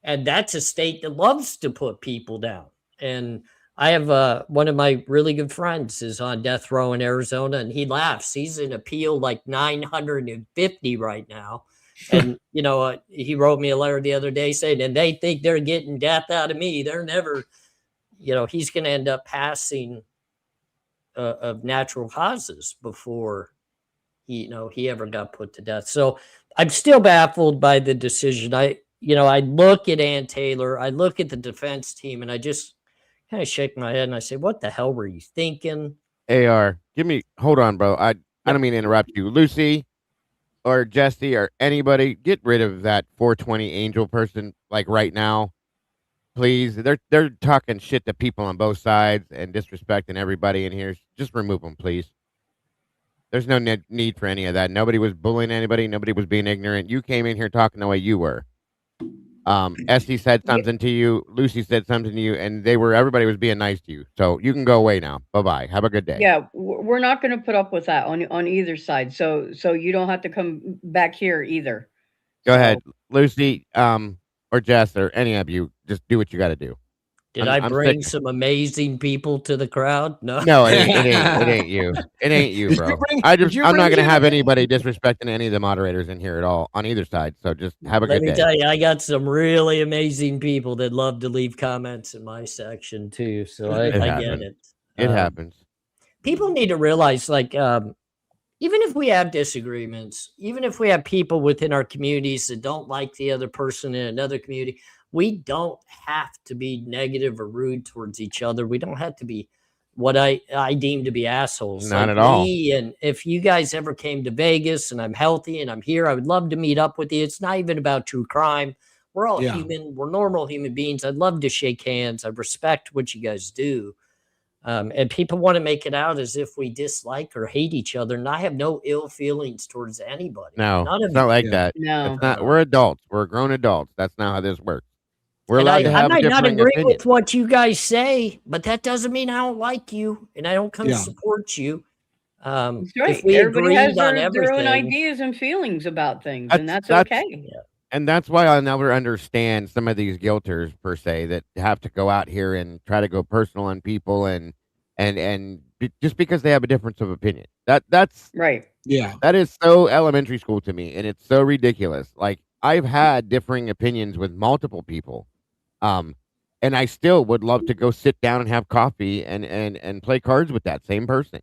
And that's a state that loves to put people down. And I have one of my really good friends is on death row in Arizona, and he laughs. He's in appeal like 950 right now. And, he wrote me a letter the other day saying, and they think they're getting death out of me. They're never, he's going to end up passing of natural causes before he ever got put to death. So I'm still baffled by the decision. I look at Ann Taylor, I look at the defense team, and I just kind of shake my head and I say, what the hell were you thinking? AR, hold on, bro. I don't mean to interrupt you. Lucy or Jesse or anybody, get rid of that 420 Angel person like right now. Please. They're talking shit to people on both sides and disrespecting everybody in here. Just remove them, please. There's no need for any of that. Nobody was bullying anybody. Nobody was being ignorant. You came in here talking the way you were. Esty said something to you. Lucy said something to you, and everybody was being nice to you. So you can go away now. Bye-bye. Have a good day. Yeah, we're not going to put up with that on either side. So you don't have to come back here either. Go ahead, Lucy, or Jess, or any of you. Just do what you got to do. Did I bring some amazing people to the crowd? No, it ain't you. It ain't you, bro. I'm not going to have anybody disrespecting any of the moderators in here at all on either side. So just have a good day. Let me tell you, I got some really amazing people that love to leave comments in my section too. So I get it. It happens. People need to realize, even if we have disagreements, even if we have people within our communities that don't like the other person in another community, we don't have to be negative or rude towards each other. We don't have to be what I deem to be assholes. Not at all. And if you guys ever came to Vegas and I'm healthy and I'm here, I would love to meet up with you. It's not even about true crime. We're all human. We're normal human beings. I'd love to shake hands. I respect what you guys do. And people want to make it out as if we dislike or hate each other. And I have no ill feelings towards anybody. No, it's not like that. No. We're adults. We're grown adults. That's not how this works. We're allowed to have I might not agree opinion. with what you guys say, but that doesn't mean I don't like you and I don't come to support you. That's right. Everybody has their own ideas and feelings about things, and that's okay. Yeah. And that's why I'll never understand some of these guilters per se that have to go out here and try to go personal on people and just because they have a difference of opinion. That's right. Yeah. That is so elementary school to me, and it's so ridiculous. Like, I've had differing opinions with multiple people. And I still would love to go sit down and have coffee and play cards with that same person,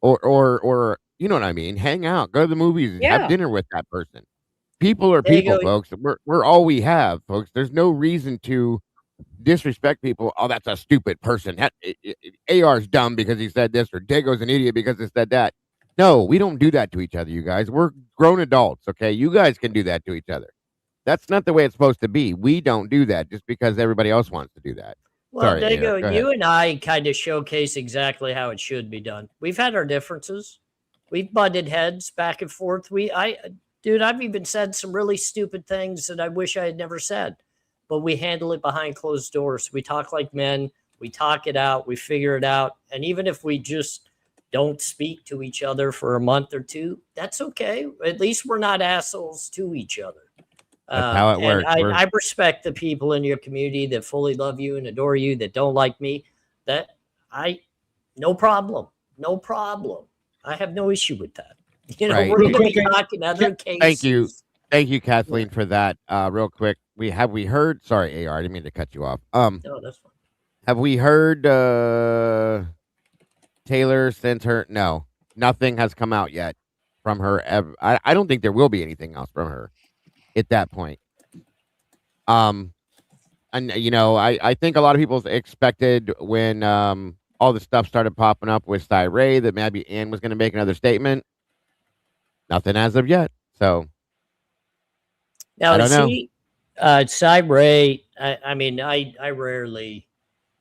or you know what I mean? Hang out, go to the movies, have dinner with that person. People are people, folks. We're all we have, folks. There's no reason to disrespect people. Oh, that's a stupid person. AR's dumb because he said this, or Dago's an idiot because he said that. No, we don't do that to each other, you guys. We're grown adults, okay? You guys can do that to each other. That's not the way it's supposed to be. We don't do that just because everybody else wants to do that. Well, Sorry, Dago, Go ahead. you and I kind of showcase exactly how it should be done. We've had our differences. We've butted heads back and forth. Dude, I've even said some really stupid things that I wish I had never said, but we handle it behind closed doors. We talk like men. We talk it out. We figure it out. And even if we just don't speak to each other for a month or two, that's okay. At least we're not assholes to each other. That's how it works. I respect the people in your community that fully love you and adore you, that don't like me. No problem. No problem. I have no issue with that. You know, Right. we're going to be talking other cases. Thank you, Kathleen, for that. Real quick, we heard? Sorry, AR, I didn't mean to cut you off. No, that's fine. Have we heard Taylor sent her? No, nothing has come out yet from her. I don't think there will be anything else from her at that point. And you know, I think a lot of people expected when all the stuff started popping up with Cy Ray that maybe Ann was going to make another statement. Nothing as of yet. So now, I don't know. Cy Ray,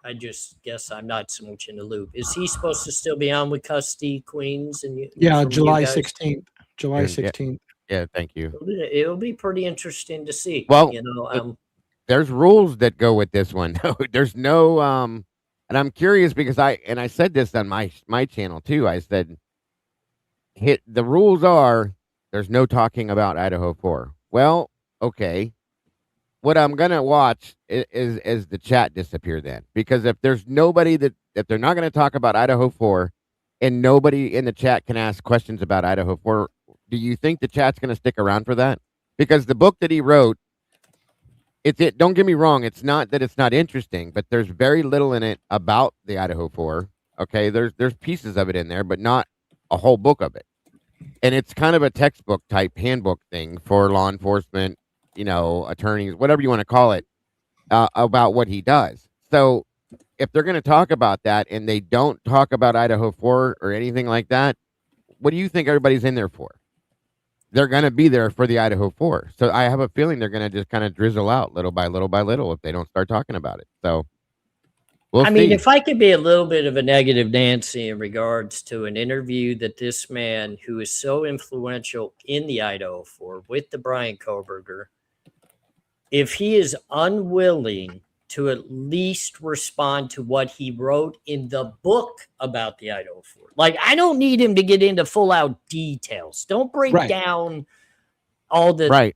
I just guess I'm not so much in the loop. Is he supposed to still be on with Custody Queens? July 16th. July 16th. Yeah, thank you. It'll be pretty interesting to see. Well, you know, there's rules that go with this one. There's no and I'm curious because I said this on my channel too. I said the rules are there's no talking about Idaho 4. Well, okay. What I'm gonna watch is the chat disappear then, because if there's nobody if they're not gonna talk about Idaho 4 and nobody in the chat can ask questions about Idaho 4, do you think the chat's gonna stick around for that? Because the book that he wrote, don't get me wrong, it's not that it's not interesting, but there's very little in it about the Idaho 4. Okay, there's pieces of it in there, but not a whole book of it. And it's kind of a textbook type handbook thing for law enforcement, you know, attorneys, whatever you want to call it, about what he does. So if they're going to talk about that and they don't talk about Idaho 4 or anything like that, what do you think everybody's in there for? They're going to be there for the Idaho 4. So I have a feeling they're going to just kind of drizzle out little by little by little if they don't start talking about it. So we'll see. If I could be a little bit of a negative Nancy in regards to an interview that this man who is so influential in the Idaho 4 with the Brian Kohberger, if he is unwilling to at least respond to what he wrote in the book about the Idaho 4. Like, I don't need him to get into full out details. Don't break down all the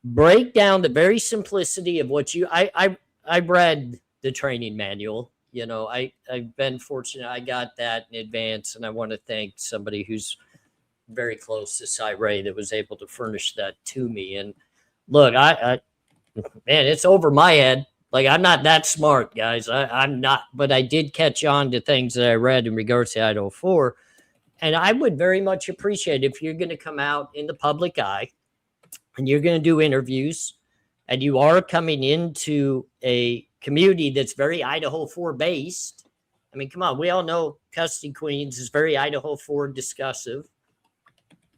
break down the very simplicity of what I read the training manual. You know, I've been fortunate. I got that in advance, and I want to thank somebody who's very close to Cy Ray that was able to furnish that to me. And look, man, it's over my head. Like, I'm not that smart, guys. I'm not, but I did catch on to things that I read in regards to Idaho 4. And I would very much appreciate if you're going to come out in the public eye and you're going to do interviews and you are coming into a community that's very Idaho 4 based. I mean, come on. We all know Custody Queens is very Idaho 4 discussive.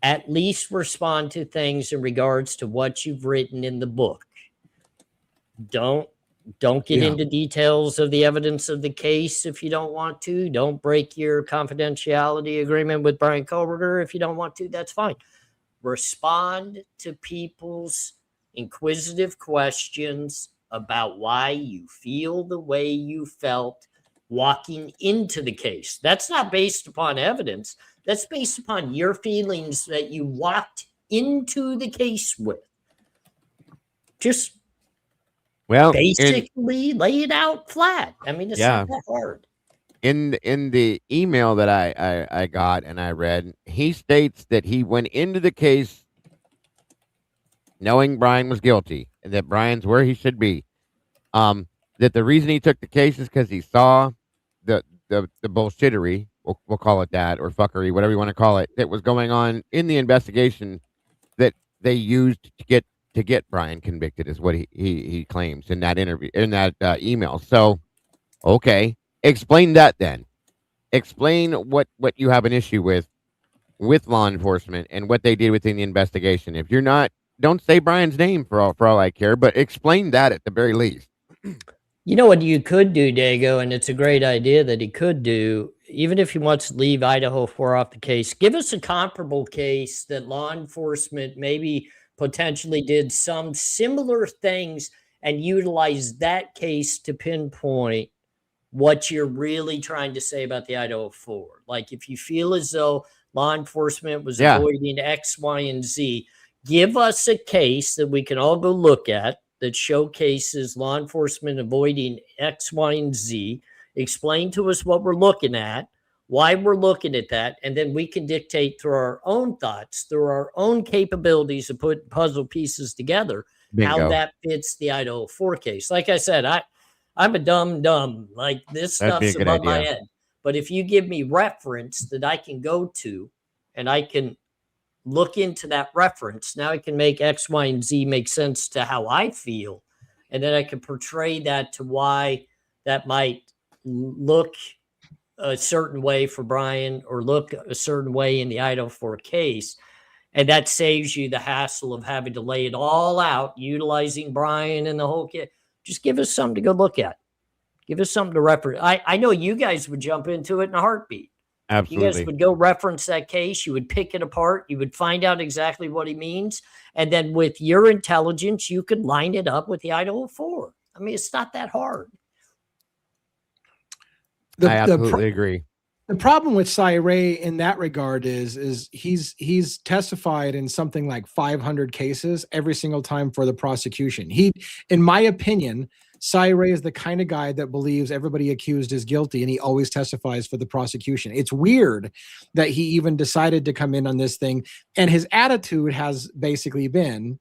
At least respond to things in regards to what you've written in the book. Don't get into details of the evidence of the case if you don't want to. Don't break your confidentiality agreement with Brian Kohberger if you don't want to. That's fine. Respond to people's inquisitive questions about why you feel the way you felt walking into the case. That's not based upon evidence. That's based upon your feelings that you walked into the case with. Just basically lay it out flat. I mean, it's not that hard. In the email that I got and I read, he states that he went into the case knowing Brian was guilty and that Brian's where he should be. That the reason he took the case is because he saw the bullshittery, we'll call it that, or fuckery, whatever you want to call it, that was going on in the investigation that they used to get Brian convicted, is what he claims in that interview, in that email. So, okay, explain that then. Explain what you have an issue with with law enforcement and what they did within the investigation. If you're not, don't say Brian's name for all I care, but explain that at the very least. You know what you could do, Dago, and it's a great idea that he could do, even if he wants to leave Idaho 4 off the case, give us a comparable case that law enforcement maybe potentially did some similar things and utilize that case to pinpoint what you're really trying to say about the Idaho 4. Like if you feel as though law enforcement was avoiding X, Y, and Z, give us a case that we can all go look at that showcases law enforcement avoiding X, Y, and Z. Explain to us what we're looking at, why we're looking at that, and then we can dictate through our own thoughts, through our own capabilities of putting puzzle pieces together, how that fits the Idaho 4 case. Like I said, I'm a dumb. Like this stuff's above my head. But if you give me reference that I can go to and I can look into that reference, now I can make X, Y, and Z make sense to how I feel. And then I can portray that to why that might look a certain way for Brian or look a certain way in the Idaho 4 case. And that saves you the hassle of having to lay it all out, utilizing Brian and the whole kit. Just give us something to go look at. Give us something to reference. I know you guys would jump into it in a heartbeat. Absolutely. You guys would go reference that case. You would pick it apart. You would find out exactly what he means. And then with your intelligence, you could line it up with the Idaho 4. I mean, it's not that hard. I absolutely agree. The problem with Cy Ray in that regard is he's testified in something like 500 cases every single time for the prosecution. In my opinion, Cy Ray is the kind of guy that believes everybody accused is guilty, and he always testifies for the prosecution. It's weird that he even decided to come in on this thing, and his attitude has basically been,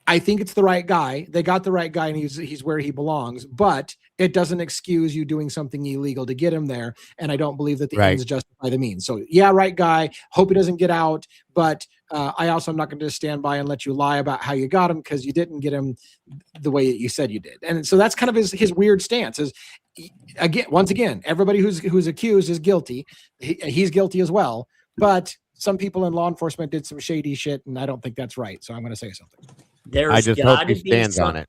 I think it's the right guy. They got the right guy, and he's where he belongs. But it doesn't excuse you doing something illegal to get him there. And I don't believe that the ends justify the means. So yeah, right guy. Hope he doesn't get out. But I also am not going to stand by and let you lie about how you got him, because you didn't get him the way that you said you did. And so that's kind of his weird stance. Is once again, everybody who's accused is guilty. He's guilty as well. But some people in law enforcement did some shady shit, and I don't think that's right. So I'm going to say something. I just hope he stands on it.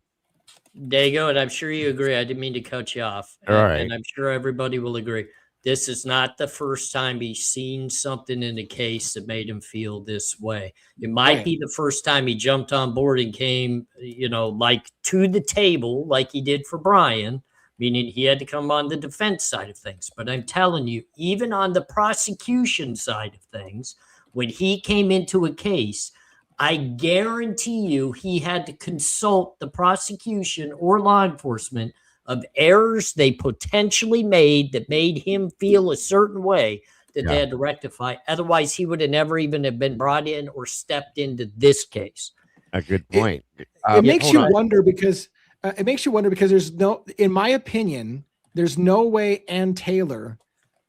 Dago, and I'm sure you agree. I didn't mean to cut you off. All right. And I'm sure everybody will agree. This is not the first time he's seen something in the case that made him feel this way. It might be the first time he jumped on board and came, like to the table, like he did for Brian, meaning he had to come on the defense side of things. But I'm telling you, even on the prosecution side of things, when he came into a case, I guarantee you he had to consult the prosecution or law enforcement of errors they potentially made that made him feel a certain way that they had to rectify. Otherwise, he would have never even have been brought in or stepped into this case. A good point. It makes you wonder because there's no, in my opinion, there's no way Ann Taylor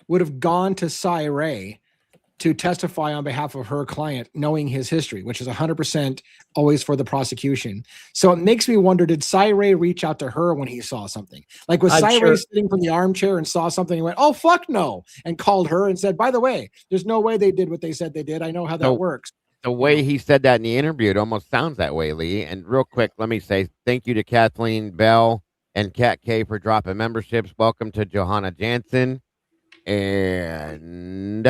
would have gone to Cy Ray to testify on behalf of her client, knowing his history, which is 100% always for the prosecution. So it makes me wonder, did Cy Ray reach out to her when he saw something? Like was Cy Ray sitting from the armchair and saw something and went, oh, fuck no, and called her and said, by the way, there's no way they did what they said they did. I know how that works. The way he said that in the interview, it almost sounds that way, Lee. And real quick, let me say thank you to Kathleen Bell and Kat K for dropping memberships. Welcome to Johanna Jansen and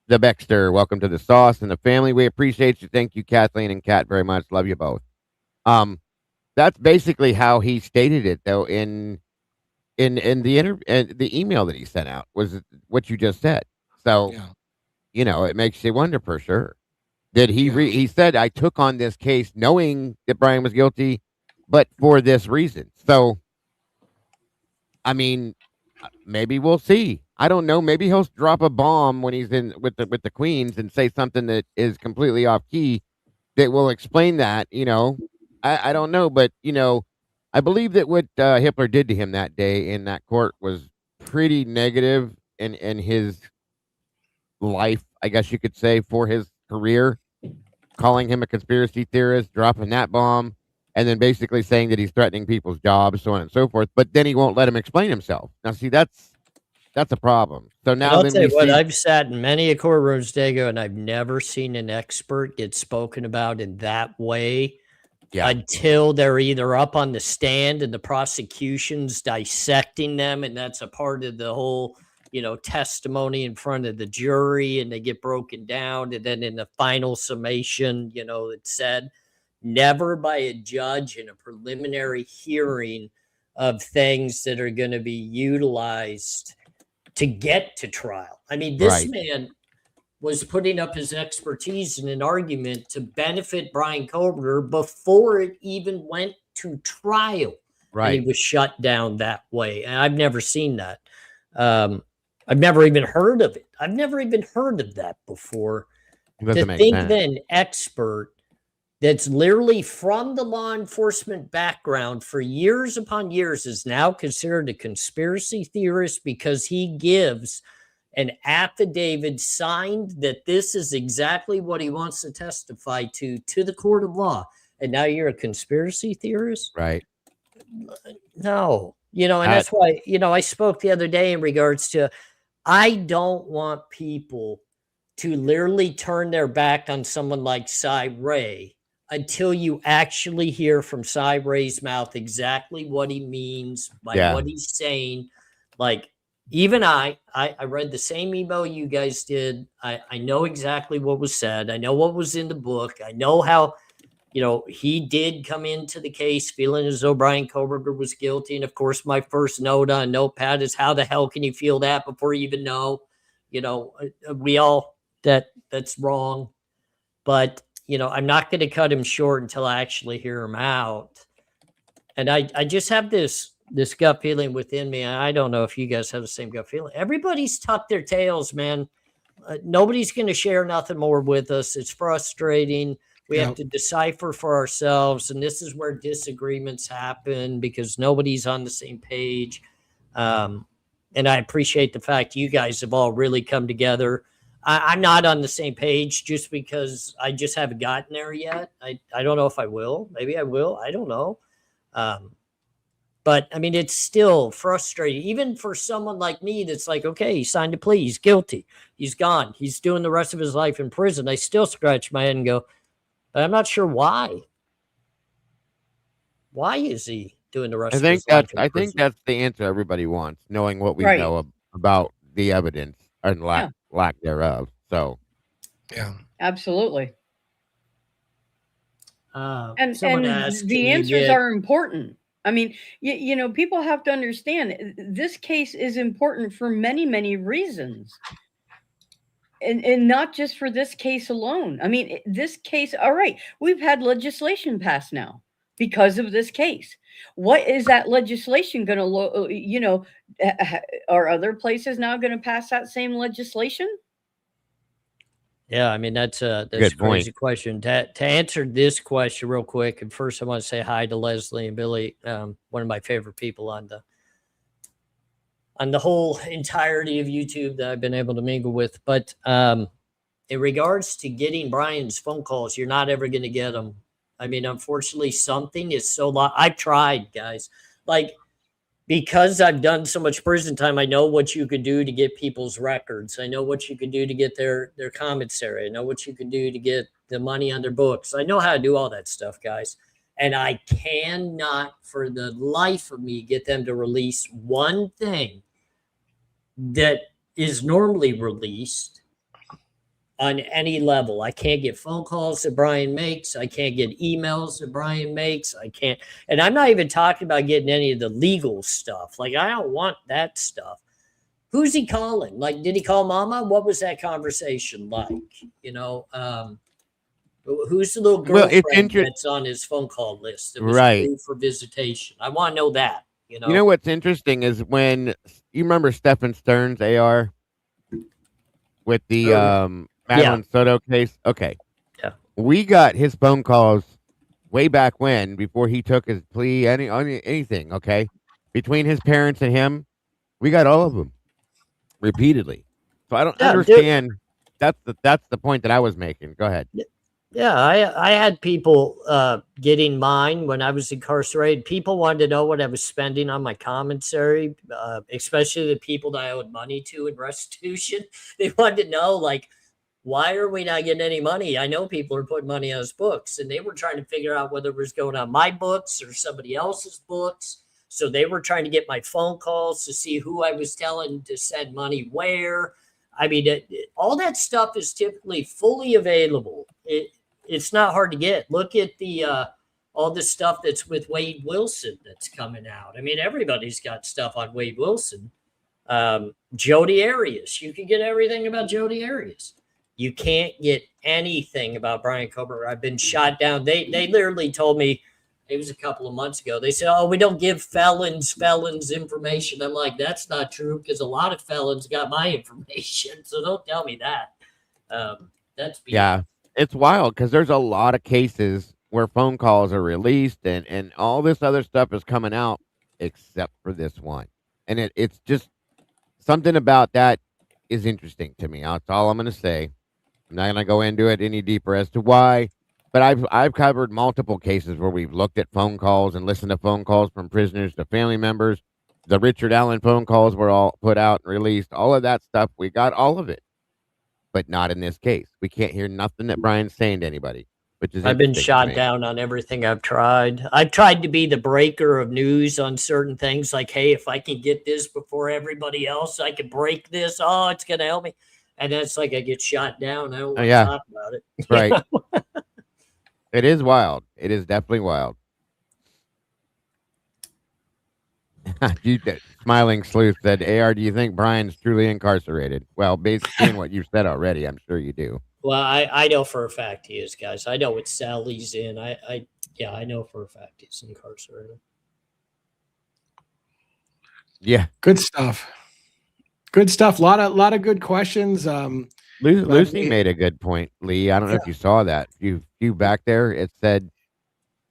the Baxter. Welcome to the sauce and the family. We appreciate you. Thank you, Kathleen and Kat, very much. Love you both. That's basically how he stated it, though, in the email that he sent out was what you just said. So, it makes you wonder for sure. Did he? He said, "I took on this case knowing that Brian was guilty, but for this reason." So, I mean, maybe we'll see. I don't know. Maybe he'll drop a bomb when he's in with the Queens and say something that is completely off key that will explain that. I don't know, but I believe that what Hitler did to him that day in that court was pretty negative in his life, I guess you could say, for his career. Calling him a conspiracy theorist, dropping that bomb, and then basically saying that he's threatening people's jobs, so on and so forth. But then he won't let him explain himself. Now, see, that's That's a problem. So And now I'll then tell we you what, see. I've sat in many a courtrooms, Dago, and I've never seen an expert get spoken about in that way until they're either up on the stand and the prosecution's dissecting them, and that's a part of the whole, testimony in front of the jury, and they get broken down, and then in the final summation, it's said, never by a judge in a preliminary hearing of things that are going to be utilized to get to trial. I mean, this man was putting up his expertise in an argument to benefit Brian Kohberger before it even went to trial. Right. And he was shut down that way. And I've never seen that. I've never even heard of it. I've never even heard of that before. To think that an expert that's literally from the law enforcement background for years upon years is now considered a conspiracy theorist because he gives an affidavit signed that this is exactly what he wants to testify to the court of law. And now you're a conspiracy theorist? Right. No. And that's why, I spoke the other day in regards to, I don't want people to literally turn their back on someone like Cy Ray until you actually hear from Cy Ray's mouth exactly what he means by what he's saying. Like, even I read the same email you guys did. I know exactly what was said. I know what was in the book. I know how, he did come into the case feeling as though Brian Kohberger was guilty. And of course, my first note on Notepad is, how the hell can you feel that before you even know? We all, that's wrong. But, I'm not going to cut him short until I actually hear him out. And I just have this gut feeling within me. I don't know if you guys have the same gut feeling. Everybody's tucked their tails, man. Nobody's going to share nothing more with us. It's frustrating. We have to decipher for ourselves. And this is where disagreements happen because nobody's on the same page. And I appreciate the fact you guys have all really come together. I'm not on the same page just because I just haven't gotten there yet. I don't know if I will. Maybe I will. I don't know. But I mean, it's still frustrating, even for someone like me that's like, okay, he signed a plea. He's guilty. He's gone. He's doing the rest of his life in prison. I still scratch my head and go, but I'm not sure why. Why is he doing the rest of his life in prison? I think that's the answer everybody wants, knowing what we know about the evidence and lack thereof. So, yeah, absolutely. And asked, the answers are important. I mean, people have to understand this case is important for many, many reasons. And not just for this case alone. I mean, this case, all right, we've had legislation passed now because of this case. What is that legislation going to, are other places now going to pass that same legislation? Yeah, I mean, that's a crazy question. To answer this question real quick, and first I want to say hi to Leslie and Billy, one of my favorite people on the whole entirety of YouTube that I've been able to mingle with. But in regards to getting Brian's phone calls, you're not ever going to get them. I mean, unfortunately, something is so long. I've tried, guys. Like, because I've done so much prison time, I know what you could do to get people's records. I know what you could do to get their commissary. I know what you could do to get the money on their books. I know how to do all that stuff, guys. And I cannot, for the life of me, get them to release one thing that is normally released on any level. I can't get phone calls that Brian makes. I can't get emails that Brian makes. I can't. And I'm not even talking about getting any of the legal stuff. Like, I don't want that stuff. Who's he calling? Like, did he call mama? What was that conversation like? Who's the little girlfriend that's on his phone call list that was approved for visitation? I want to know that. You know what's interesting is when you remember Stephen Stern's AR with the Madeline Soto case. Okay. Yeah. We got his phone calls way back when, before he took his plea, anything. Okay. Between his parents and him, we got all of them repeatedly. So I don't understand. That's the point that I was making. Go ahead. Yeah, I had people getting mine when I was incarcerated. People wanted to know what I was spending on my commissary, especially the people that I owed money to in restitution. They wanted to know, like, why are we not getting any money? I know people are putting money on his books, and they were trying to figure out whether it was going on my books or somebody else's books. So they were trying to get my phone calls to see who I was telling to send money where. I mean, all that stuff is typically fully available. It's not hard to get. Look at the all the stuff that's with Wade Wilson that's coming out. I mean, everybody's got stuff on Wade Wilson. Jodi Arias, you can get everything about Jodi Arias. You can't get anything about Brian Kohberger. I've been shot down. They literally told me, it was a couple of months ago. They said, "Oh, we don't give felons information." I'm like, that's not true, because a lot of felons got my information. So don't tell me that. That's Yeah, it's wild because there's a lot of cases where phone calls are released and all this other stuff is coming out except for this one. And it's just something about that is interesting to me. That's all I'm going to say. I'm not going to go into it any deeper as to why, but I've covered multiple cases where we've looked at phone calls and listened to phone calls from prisoners to family members. The Richard Allen phone calls were all put out and released. All of that stuff, we got all of it, but not in this case. We can't hear nothing that Brian's saying to anybody, which is I've been shot down on everything I've tried. I've tried to be the breaker of news on certain things, like, hey, if I can get this before everybody else, I can break this. Oh, it's going to help me. And that's like I get shot down. I don't want to talk about it. Right. It is wild. It is definitely wild. Smiling Sleuth said, AR, do you think Brian's truly incarcerated? Well, based on what you've said already, I'm sure you do. Well, I know for a fact he is, guys. I know what cell he's in. I know for a fact he's incarcerated. Yeah. Good stuff. Good stuff. A lot of good questions. Lucy made a good point, Lee. I don't know if you saw that. You back there, it said,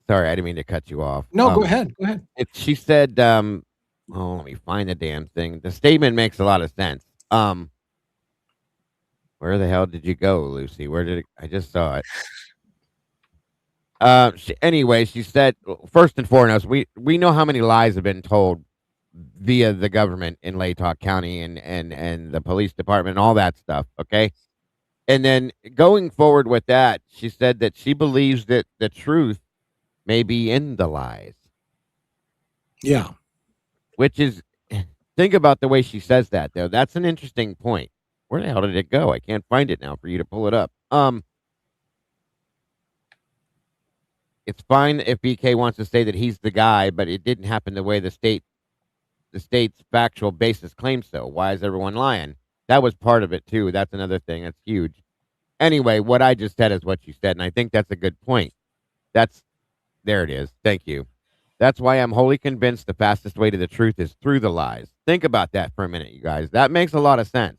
sorry, I didn't mean to cut you off. No, go ahead. Go ahead. She said, let me find the damn thing. The statement makes a lot of sense. Where the hell did you go, Lucy? Where did I just saw it. Anyway, she said, first and foremost, we know how many lies have been told via the government in Latah County and the police department and all that stuff, okay? And then going forward with that, she said that she believes that the truth may be in the lies. Yeah. Which is, think about the way she says that, though. That's an interesting point. Where the hell did it go? I can't find it now for you to pull it up. It's fine if BK wants to say that he's the guy, but it didn't happen the way the state's factual basis claims so. Why is everyone lying? That was part of it too. That's another thing. That's huge. Anyway, what I just said is what you said, and I think that's a good point. There it is. Thank you. That's why I'm wholly convinced the fastest way to the truth is through the lies. Think about that for a minute, you guys. That makes a lot of sense.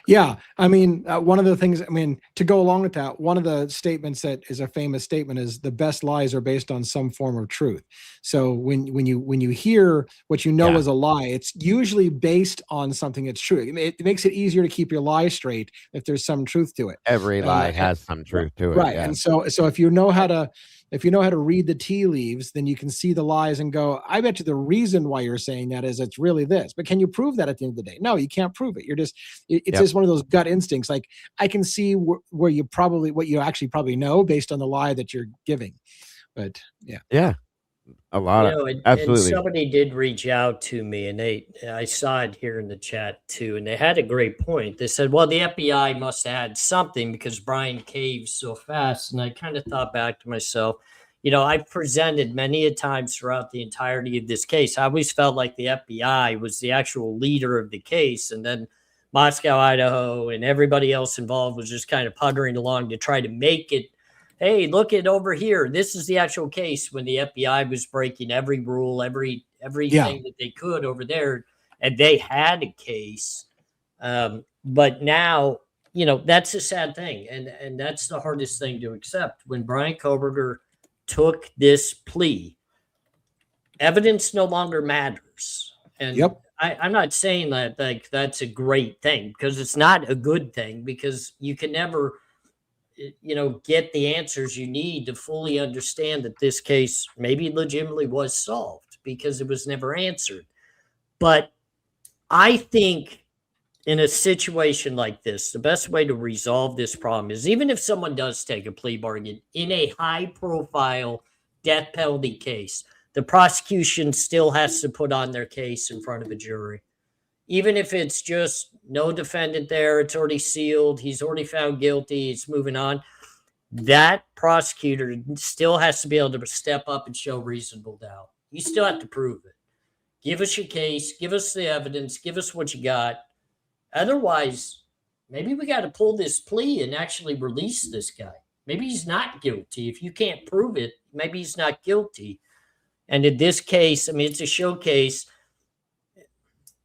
Yeah, I mean, one of the things, to go along with that, one of the statements that is a famous statement is the best lies are based on some form of truth. So when you hear what you know is a lie, it's usually based on something that's true. It makes it easier to keep your lie straight if there's some truth to it. Every lie has some truth to it, right? Yeah. And so if you know how to read the tea leaves, then you can see the lies and go, I bet you the reason why you're saying that is it's really this. But can you prove that at the end of the day? No, you can't prove it. You're just, it's just one of those gut instincts. Like I can see where you what you actually probably know based on the lie that you're giving. But yeah. A lot of absolutely. And somebody did reach out to me, and I saw it here in the chat too, and they had a great point. They said, well, the FBI must have had something because Brian caves so fast. And I kind of thought back to myself, I've presented many a times throughout the entirety of this case. I always felt like the FBI was the actual leader of the case, and then Moscow, Idaho, and everybody else involved was just kind of puttering along to try to make it, hey, look at over here. This is the actual case, when the FBI was breaking every rule, everything that they could over there, and they had a case. But now, that's a sad thing, and that's the hardest thing to accept. When Brian Kohberger took this plea, evidence no longer matters. And I'm not saying that like that's a great thing, because it's not a good thing, because you can never get the answers you need to fully understand that this case maybe legitimately was solved because it was never answered. But I think in a situation like this, the best way to resolve this problem is, even if someone does take a plea bargain in a high profile death penalty case, the prosecution still has to put on their case in front of a jury. Even if it's just no defendant there, it's already sealed, he's already found guilty, it's moving on. That prosecutor still has to be able to step up and show reasonable doubt. You still have to prove it. Give us your case, give us the evidence, give us what you got. Otherwise, maybe we got to pull this plea and actually release this guy. Maybe he's not guilty. If you can't prove it, maybe he's not guilty. And in this case, I mean, it's a showcase.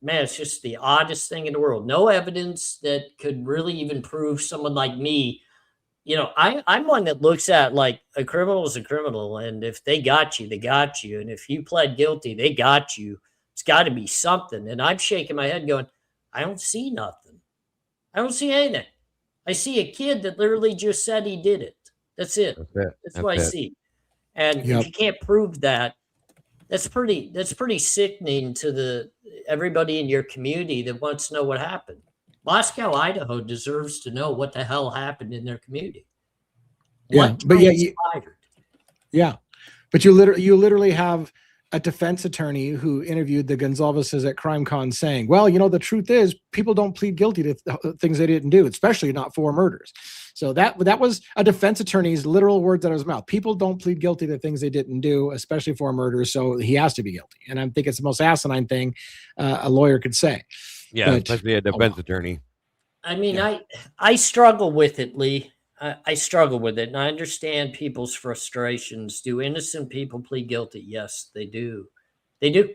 Man, it's just the oddest thing in the world. No evidence that could really even prove someone like me. I'm one that looks at, like, a criminal is a criminal. And if they got you, they got you. And if you pled guilty, they got you. It's got to be something. And I'm shaking my head going, I don't see nothing. I don't see anything. I see a kid that literally just said he did it. That's it. That's what I see. And if you can't prove that, that's pretty sickening to everybody in your community that wants to know what happened. Moscow, Idaho deserves to know what the hell happened in their community. But you literally have a defense attorney who interviewed the Gonzalez's at CrimeCon saying, well, the truth is people don't plead guilty to things they didn't do, especially not for murders. So that was a defense attorney's literal words out of his mouth. People don't plead guilty to things they didn't do, especially for murders. So he has to be guilty. And I think it's the most asinine thing a lawyer could say. Yeah, especially a defense attorney. I mean, I struggle with it, Lee. I struggle with it, and I understand people's frustrations. Do innocent people plead guilty? Yes, they do. They do.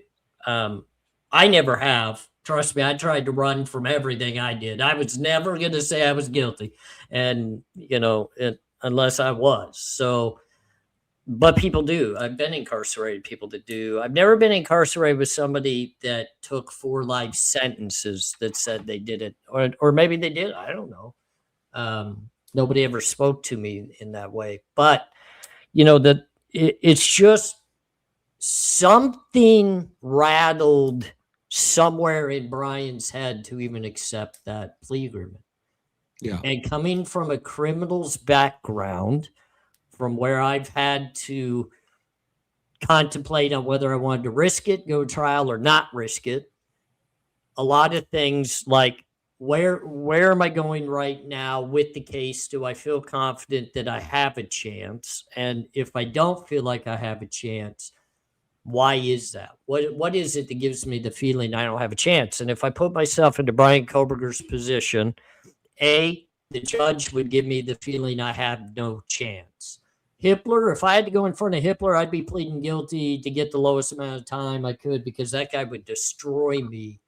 I never have. Trust me, I tried to run from everything I did. I was never going to say I was guilty, and unless I was. So, but people do. I've been incarcerated. People that do. I've never been incarcerated with somebody that took 4 life sentences that said they did it, or maybe they did. I don't know. Nobody ever spoke to me in that way. But, it's just something rattled somewhere in Brian's head to even accept that plea agreement. Yeah. And coming from a criminal's background, from where I've had to contemplate on whether I wanted to risk it, go to trial, or not risk it, a lot of things like, where am I going right now with the case? Do I feel confident that I have a chance? And if I don't feel like I have a chance, why is that? What is it that gives me the feeling I don't have a chance? And if I put myself into Brian Kohberger's position, the judge would give me the feeling I have no chance. Hitler, if I had to go in front of Hitler, I'd be pleading guilty to get the lowest amount of time I could, because that guy would destroy me.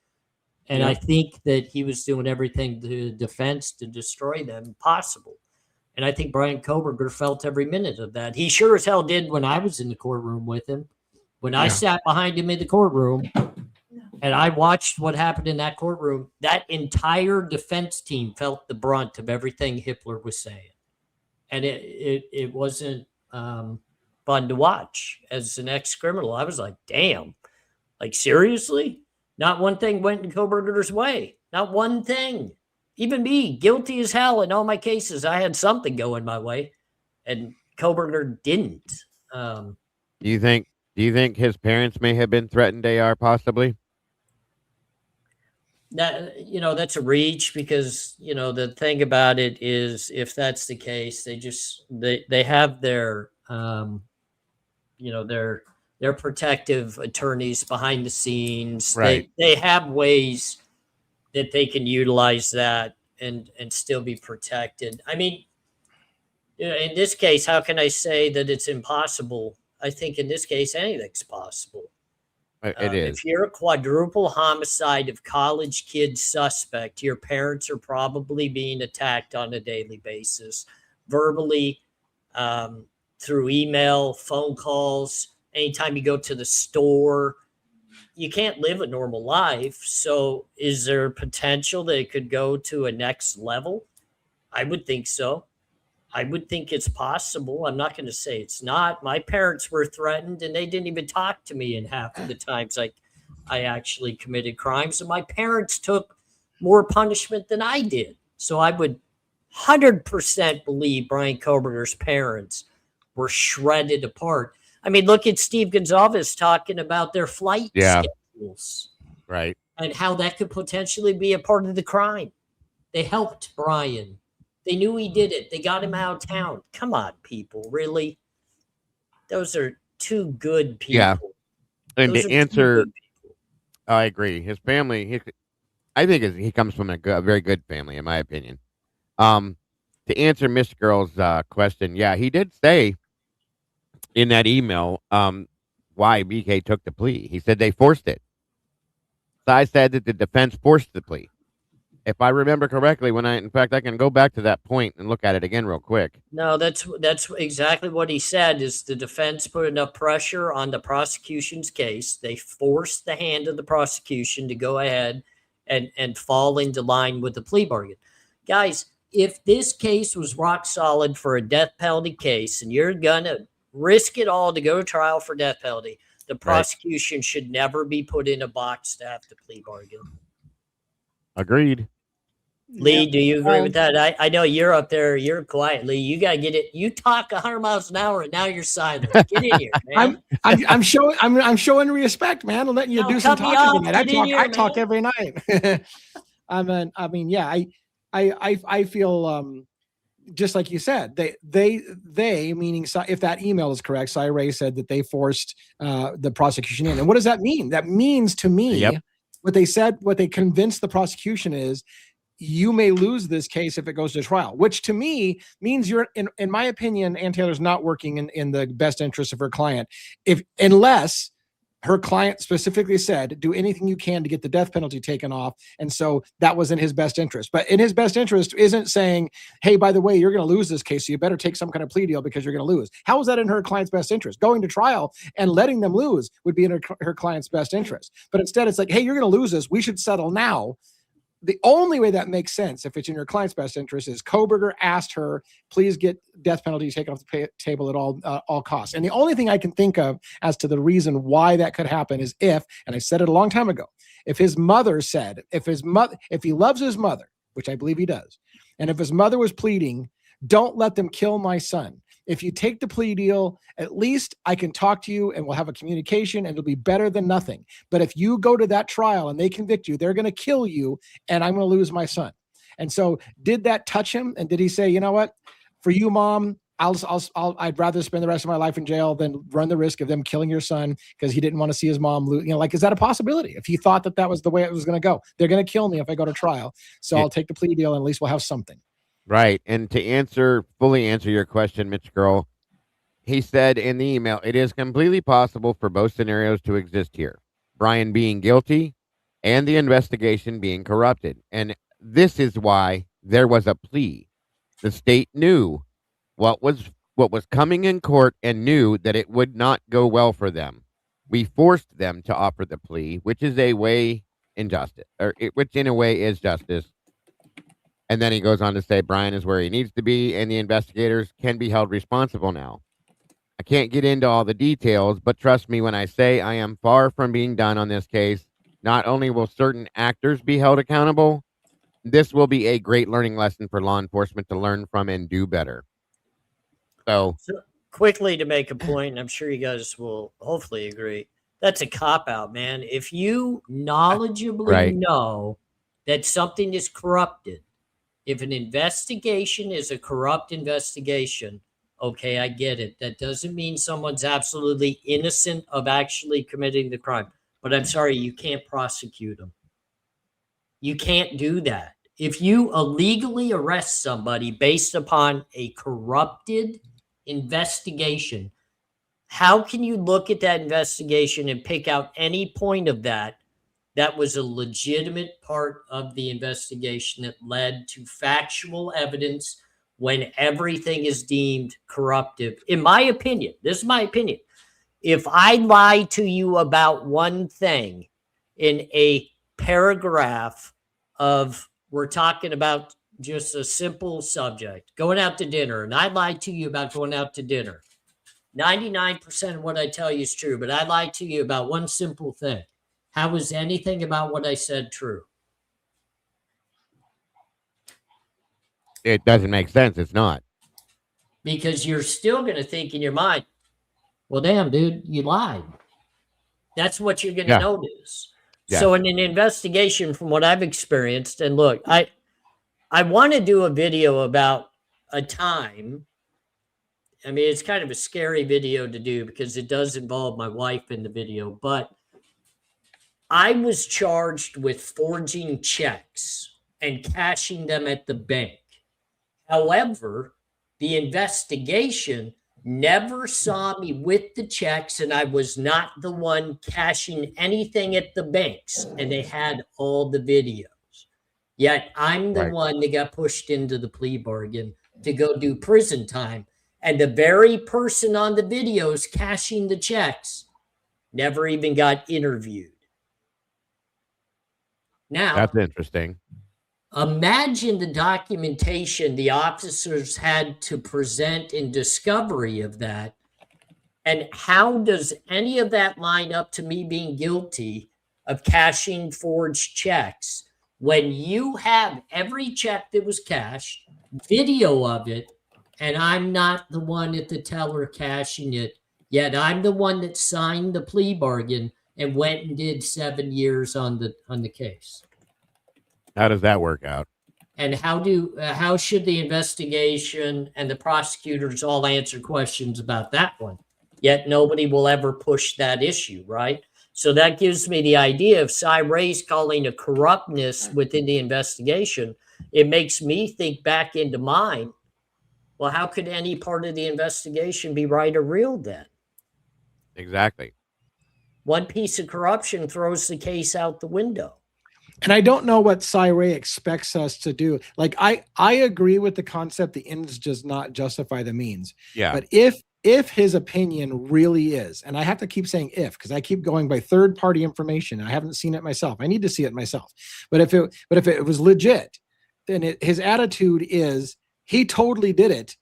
And I think that he was doing everything to defense to destroy them possible. And I think Brian Kohberger felt every minute of that. He sure as hell did when I was in the courtroom with him. When I sat behind him in the courtroom and I watched what happened in that courtroom, that entire defense team felt the brunt of everything Hitler was saying. And it wasn't fun to watch. As an ex-criminal, I was like, damn, like, seriously? Not one thing went in Kohberger's way. Not one thing. Even me, guilty as hell in all my cases, I had something going my way, and Kohberger didn't. Do you think his parents may have been threatened, AR, possibly? That, that's a reach, because, the thing about it is, if that's the case, they have their, their protective attorneys behind the scenes. Right. They have ways that they can utilize that and still be protected. I mean, in this case, how can I say that it's impossible? I think in this case, anything's possible. It is. If you're a quadruple homicide of college kid suspect, your parents are probably being attacked on a daily basis, verbally, through email, phone calls. Anytime you go to the store, you can't live a normal life. So is there potential that it could go to a next level? I would think so. I would think it's possible. I'm not going to say it's not. My parents were threatened, and they didn't even talk to me in half of the times I actually committed crimes. And my parents took more punishment than I did. So I would 100% believe Brian Kohberger's parents were shredded apart. I mean, look at Steve Gonzalez talking about their flight schedules. Right. And how that could potentially be a part of the crime. They helped Brian. They knew he did it. They got him out of town. Come on, people. Really? Those are two good people. Yeah. And Those to are two answer, good people. I agree. His family, I think he comes from a very good family, in my opinion. To answer Miss Girl's question, yeah, he did say in that email why BK took the plea. He said they forced it. So I said that the defense forced the plea. If I remember correctly, in fact, I can go back to that point and look at it again real quick. No, that's exactly what he said. Is the defense put enough pressure on the prosecution's case? They forced the hand of the prosecution to go ahead and fall into line with the plea bargain. Guys, if this case was rock solid for a death penalty case, and you're gonna risk it all to go to trial for death penalty, the prosecution should never be put in a box to have to plea bargain. Agreed. Lee, do you agree with that? I know you're up there. You're quiet, Lee. You got to get it. You talk 100 miles an hour, and now you're silent. Get in here, man. I'm showing respect, man. I'm letting you do some talking tonight. I talk every night. I mean, yeah. I feel just like you said. They meaning if that email is correct, Cy Ray said that they forced the prosecution in. And what does that mean? That means to me, what they convinced the prosecution is, you may lose this case if it goes to trial, which to me means you're, in my opinion, Ann Taylor's not working in the best interest of her client, unless her client specifically said, do anything you can to get the death penalty taken off. And so that was in his best interest. But in his best interest isn't saying, hey, by the way, you're going to lose this case, so you better take some kind of plea deal because you're going to lose. How is that in her client's best interest? Going to trial and letting them lose would be in her client's best interest. But instead, it's like, hey, you're going to lose this. We should settle now. The only way that makes sense, if it's in your client's best interest, is Kohberger asked her, please get death penalty taken off the table at all costs. And the only thing I can think of as to the reason why that could happen is and I said it a long time ago, if his mother said, if he loves his mother, which I believe he does, and if his mother was pleading, don't let them kill my son. If you take the plea deal, at least I can talk to you and we'll have a communication and it'll be better than nothing. But if you go to that trial and they convict you, they're going to kill you and I'm going to lose my son. And so did that touch him? And did he say, you know what, for you, Mom, I'd rather spend the rest of my life in jail than run the risk of them killing your son because he didn't want to see his mom lose. Is that a possibility? If he thought that was the way it was going to go, they're going to kill me if I go to trial. So I'll take the plea deal and at least we'll have something. Right. And to fully answer your question, Mitch Girl, he said in the email, it is completely possible for both scenarios to exist here. Brian being guilty and the investigation being corrupted. And this is why there was a plea. The state knew what was coming in court and knew that it would not go well for them. We forced them to offer the plea, which is a way injustice, which in a way is justice. And then he goes on to say Brian is where he needs to be and the investigators can be held responsible now. I can't get into all the details, but trust me when I say I am far from being done on this case. Not only will certain actors be held accountable, this will be a great learning lesson for law enforcement to learn from and do better. So quickly to make a point, and I'm sure you guys will hopefully agree, that's a cop-out, man. If you knowledgeably know that something is corrupted, if an investigation is a corrupt investigation, okay, I get it. That doesn't mean someone's absolutely innocent of actually committing the crime. But I'm sorry, you can't prosecute them. You can't do that. If you illegally arrest somebody based upon a corrupted investigation, how can you look at that investigation and pick out any point of that was a legitimate part of the investigation that led to factual evidence when everything is deemed corruptive? In my opinion, this is my opinion. If I lie to you about one thing in a paragraph of, we're talking about just a simple subject, going out to dinner, and I lied to you about going out to dinner. 99% of what I tell you is true, but I lied to you about one simple thing. How is anything about what I said true? It doesn't make sense. It's not. Because you're still going to think in your mind, well, damn, dude, you lied. That's what you're going to notice. Yeah. So in an investigation, from what I've experienced, and look, I want to do a video about a time. I mean, it's kind of a scary video to do because it does involve my wife in the video, but I was charged with forging checks and cashing them at the bank. However, the investigation never saw me with the checks, and I was not the one cashing anything at the banks, and they had all the videos. Yet I'm the one that got pushed into the plea bargain to go do prison time, and the very person on the videos cashing the checks never even got interviewed. Now, that's interesting. Imagine the documentation the officers had to present in discovery of that. And how does any of that line up to me being guilty of cashing forged checks when you have every check that was cashed, video of it, and I'm not the one at the teller cashing it, yet I'm the one that signed the plea bargain and went and did 7 years on the case? How does that work out? And how should the investigation and the prosecutors all answer questions about that one? Yet nobody will ever push that issue, right? So that gives me the idea of Cy Ray's calling a corruptness within the investigation. It makes me think back into mine. Well, how could any part of the investigation be right or real then? Exactly. One piece of corruption throws the case out the window. And I don't know what Cy Ray expects us to do. Like, I agree with the concept the ends does not justify the means. Yeah. But if his opinion really is, and I have to keep saying if, because I keep going by third-party information. I haven't seen it myself. I need to see it myself. But if it was legit, then his attitude is he totally did it.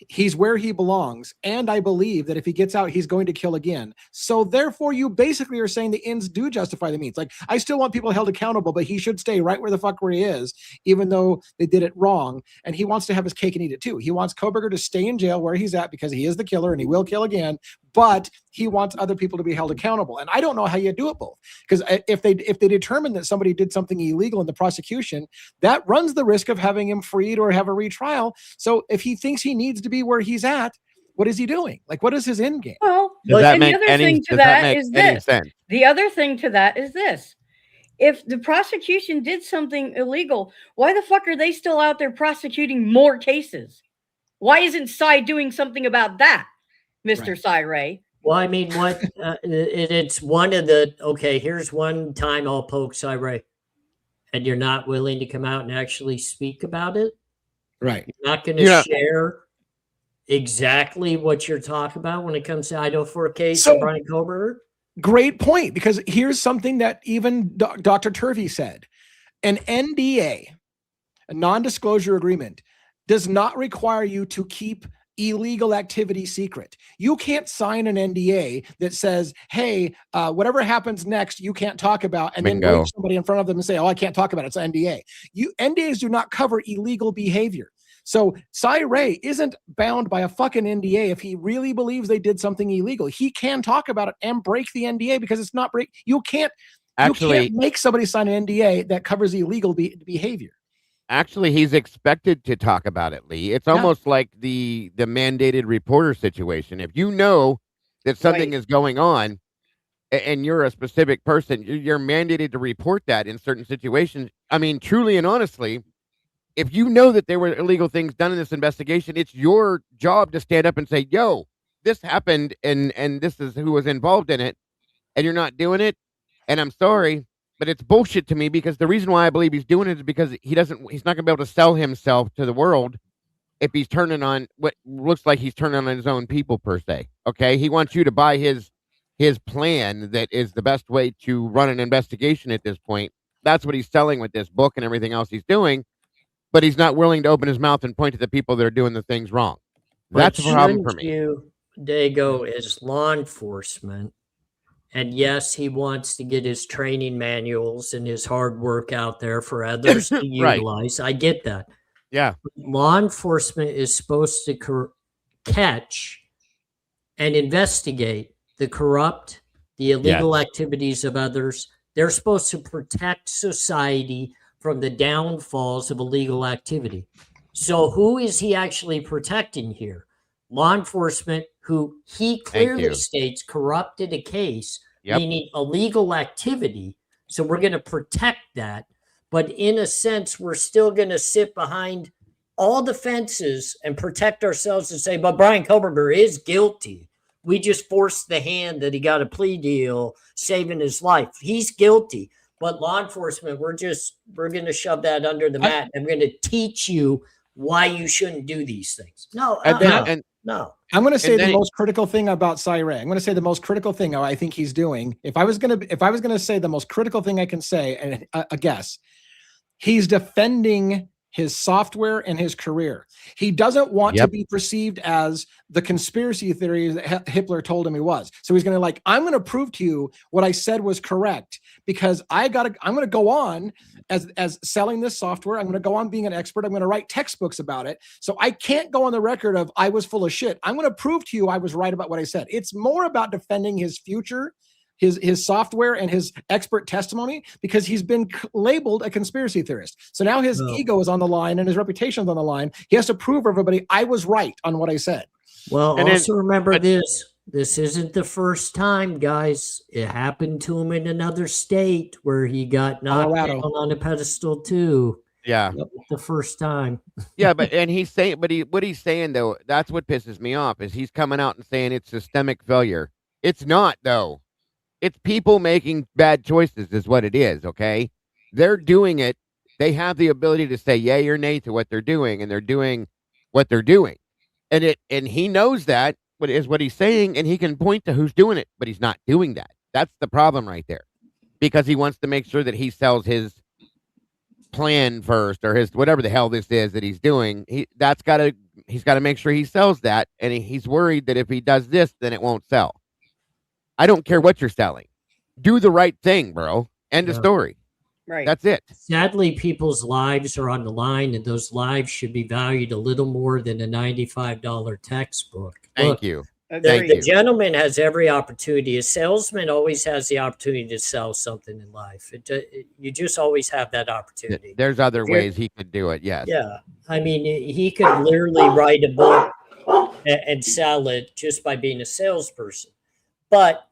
He's where he belongs. And I believe that if he gets out, he's going to kill again. So therefore, you basically are saying the ends do justify the means. Like, I still want people held accountable, but he should stay right where the fuck where he is, even though they did it wrong. And he wants to have his cake and eat it too. He wants Kohberger to stay in jail where he's at because he is the killer and he will kill again. But he wants other people to be held accountable. And I don't know how you do it both. Because if they determine that somebody did something illegal in the prosecution, that runs the risk of having him freed or have a retrial. So if he thinks he needs to be where he's at, what is he doing? Like, what is his end game? Well, Does that and make the other any- thing does to that that make is any this. sense? The other thing to that is this. If the prosecution did something illegal, why the fuck are they still out there prosecuting more cases? Why isn't Cy doing something about that, Mr. Cy Ray? Well, I mean, it's one of the, okay, here's one time I'll poke Cy Ray, and you're not willing to come out and actually speak about it? Right. You're not going to share exactly what you're talking about when it comes to Idaho for a case of Brian Kohberger? Great point, because here's something that even Dr. Turvey said. An NDA, a non-disclosure agreement, does not require you to keep illegal activity secret. You can't sign an NDA that says, hey, whatever happens next, you can't talk about, and then wait somebody in front of them and say, oh, I can't talk about it. It's an NDA. NDAs do not cover illegal behavior. So Cy Ray isn't bound by a fucking NDA if he really believes they did something illegal. He can talk about it and break the NDA because it's not break. You can't make somebody sign an NDA that covers illegal behavior. Actually, he's expected to talk about it, Lee. It's almost like the mandated reporter situation. If you know that something is going on and you're a specific person, you're mandated to report that in certain situations. I mean, truly and honestly, if you know that there were illegal things done in this investigation, it's your job to stand up and say, yo, this happened and this is who was involved in it, and you're not doing it. And I'm sorry, but it's bullshit to me, because the reason why I believe he's doing it is because he's not going to be able to sell himself to the world if he's turning on what looks like he's turning on his own people, per se. Okay. He wants you to buy his plan that is the best way to run an investigation at this point. That's what he's selling with this book and everything else he's doing. but he's not willing to open his mouth and point to the people that are doing the things wrong. That's a problem for me. You, Dago, as law enforcement, and yes, he wants to get his training manuals and his hard work out there for others to Right. utilize. I get that. Yeah. Law enforcement is supposed to catch and investigate the corrupt, the illegal activities of others. They're supposed to protect society from the downfalls of illegal activity. So who is he actually protecting here? Law enforcement, who he clearly states corrupted a case, meaning illegal activity. So we're going to protect that. But in a sense, we're still going to sit behind all the fences and protect ourselves and say, but Brian Kohberger is guilty. We just forced the hand that he got a plea deal, saving his life. He's guilty. But law enforcement, we're going to shove that under the mat and we're going to teach you why you shouldn't do these things. No, no. I'm going to say the most critical thing about Cyril. I'm going to say the most critical thing I think he's doing. If I was going to say the most critical thing I can say, and a guess, he's defending his software and his career. He doesn't want to be perceived as the conspiracy theory that Hitler told him he was. So he's going to I'm going to prove to you what I said was correct because I'm going to go on as selling this software. I'm going to go on being an expert. I'm going to write textbooks about it. So I can't go on the record of I was full of shit. I'm going to prove to you I was right about what I said. It's more about defending his future, his software and his expert testimony, because he's been labeled a conspiracy theorist. So now his ego is on the line and his reputation is on the line. He has to prove everybody I was right on what I said. Well, and also remember this. This isn't the first time, guys. It happened to him in another state where he got knocked down on a pedestal too. Yeah. The first time. Yeah, but what he's saying though, that's what pisses me off, is he's coming out and saying it's systemic failure. It's not though. It's people making bad choices is what it is, okay? They're doing it. They have the ability to say yay or nay to what they're doing, and they're doing what they're doing. And he knows that, what he's saying, and he can point to who's doing it, but he's not doing that. That's the problem right there. Because he wants to make sure that he sells his plan first, or his whatever the hell this is that he's doing. He's got to make sure he sells that, and he's worried that if he does this, then it won't sell. I don't care what you're selling. Do the right thing, bro. End of story. Right. That's it. Sadly, people's lives are on the line, and those lives should be valued a little more than a $95 textbook. Thank you. The gentleman has every opportunity. A salesman always has the opportunity to sell something in life. You just always have that opportunity. There's other ways he could do it, yes. Yeah. I mean, he could literally write a book and sell it just by being a salesperson. But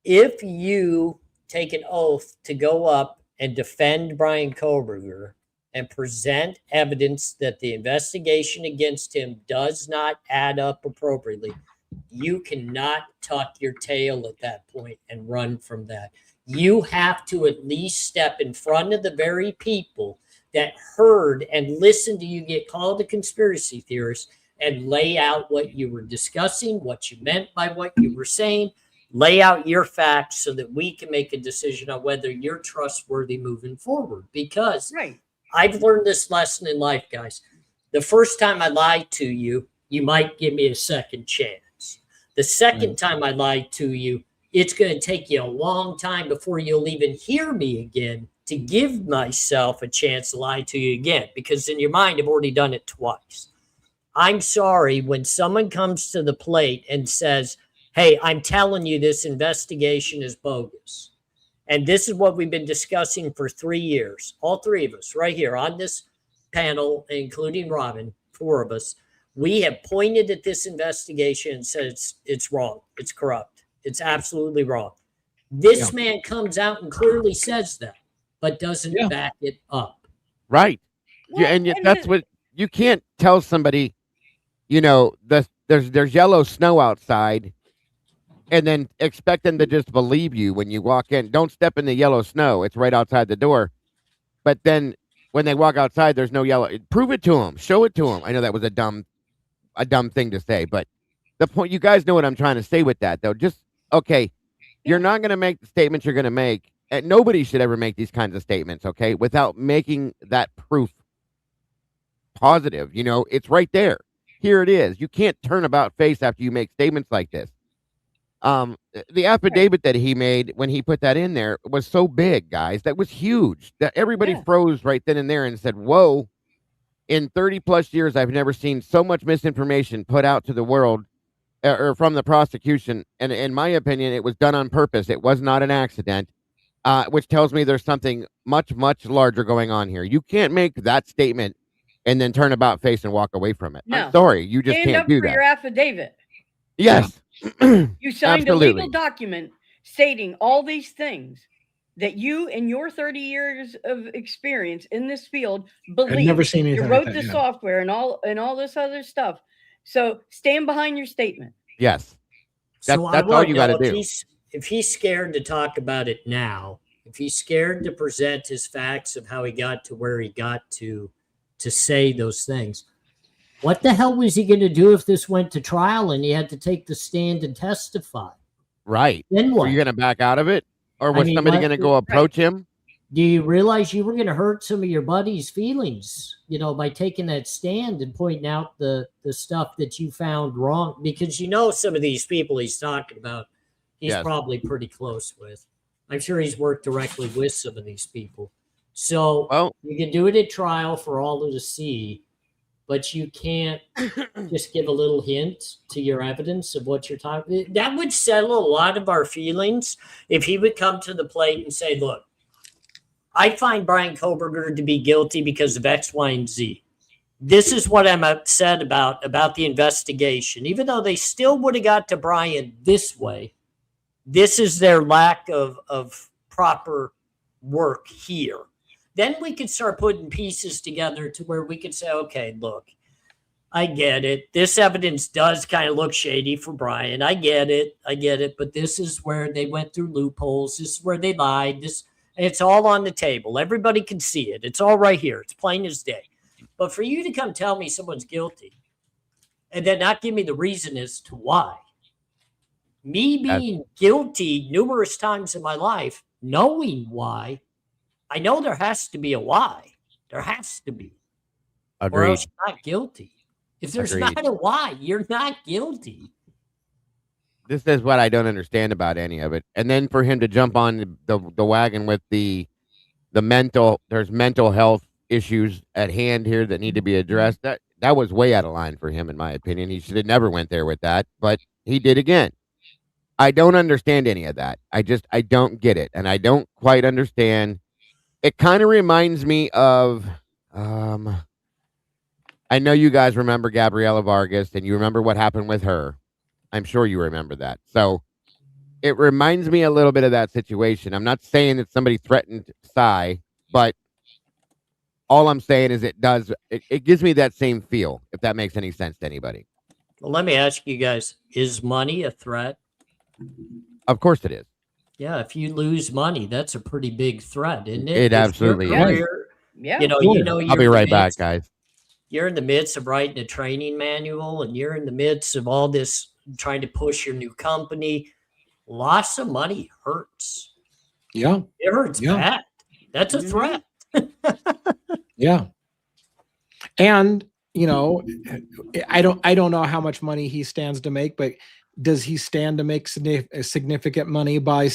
if you take an oath to go up and defend Brian Kohberger and present evidence that the investigation against him does not add up appropriately, you cannot tuck your tail at that point and run from that. You have to at least step in front of the very people that heard and listened to you get called a conspiracy theorist and lay out what you were discussing, what you meant by what you were saying. Lay out your facts so that we can make a decision on whether you're trustworthy moving forward. Because I've learned this lesson in life, guys. The first time I lied to you, you might give me a second chance. The second time I lied to you, it's going to take you a long time before you'll even hear me again to give myself a chance to lie to you again. Because in your mind, I've already done it twice. I'm sorry when someone comes to the plate and says, hey, I'm telling you this investigation is bogus. And this is what we've been discussing for 3 years. All three of us right here on this panel, including Robin, 4 of us, we have pointed at this investigation and said it's wrong. It's corrupt. It's absolutely wrong. This man comes out and clearly says that, but doesn't back it up. Right. That's what you can't tell somebody, there's yellow snow outside, and then expect them to just believe you when you walk in. Don't step in the yellow snow. It's right outside the door. But then when they walk outside, there's no yellow. Prove it to them. Show it to them. I know that was a dumb thing to say, but the point, you guys know what I'm trying to say with that, though. Just, okay, you're not going to make the statements you're going to make. And nobody should ever make these kinds of statements, okay, without making that proof positive. You know, it's right there. Here it is. You can't turn about face after you make statements like this. The affidavit that he made when he put that in there was so big, guys. That was huge. That everybody froze right then and there and said, "Whoa." In 30 plus years, I've never seen so much misinformation put out to the world or from the prosecution. And in my opinion, it was done on purpose. It was not an accident, which tells me there's something much, much larger going on here. You can't make that statement and then turn about face and walk away from it. No. I'm sorry. You just Stand can't up do for that. your affidavit. Yes. You signed Absolutely. a legal document stating all these things that you, in your 30 years of experience in this field, believe. I've never seen anything You wrote like that, the yeah. software and all this other stuff. So stand behind your statement. Yes. That's I all wanna you got to know do. if he's scared to talk about it now, if he's scared to present his facts of how he got to where he got to say those things, what the hell was he going to do if this went to trial and he had to take the stand and testify? Right. Then what? Were you going to back out of it? Or was somebody going to go approach him? Do you realize you were going to hurt some of your buddies' feelings, you know, by taking that stand and pointing out the stuff that you found wrong? Because you know some of these people he's talking about, he's probably pretty close with. I'm sure he's worked directly with some of these people. So you can do it at trial for all to see, but you can't just give a little hint to your evidence of what you're talking about. That would settle a lot of our feelings if he would come to the plate and say, look, I find Brian Kohberger to be guilty because of X, Y, and Z. This is what I'm upset about the investigation. Even though they still would have got to Brian this way, this is their lack of proper work here. Then we could start putting pieces together to where we could say, okay, look, I get it. This evidence does kind of look shady for Brian. I get it. But this is where they went through loopholes. This is where they lied. It's all on the table. Everybody can see it. It's all right here. It's plain as day. But for you to come tell me someone's guilty and then not give me the reason as to why, me being guilty numerous times in my life, knowing why, I know there has to be a why. There has to be. Agreed. Or else you're not guilty. If there's not a why, you're not guilty. This is what I don't understand about any of it. And then for him to jump on the wagon with there's mental health issues at hand here that need to be addressed. That was way out of line for him, in my opinion. He should have never went there with that, but he did again. I don't understand any of that. I don't get it. And I don't quite understand. It kind of reminds me of, I know you guys remember Gabriela Vargas and you remember what happened with her. I'm sure you remember that. So it reminds me a little bit of that situation. I'm not saying that somebody threatened Cy, but all I'm saying is it gives me that same feel, if that makes any sense to anybody. Well, let me ask you guys, is money a threat? Of course it is. Yeah, if you lose money, that's a pretty big threat, isn't it? It absolutely is. You know, I'll be right back, guys. You're in the midst of writing a training manual and you're in the midst of all this trying to push your new company. Loss of money hurts. Yeah. It hurts bad. That's a threat. Yeah. And, you know, I don't know how much money he stands to make, but does he stand to make significant money by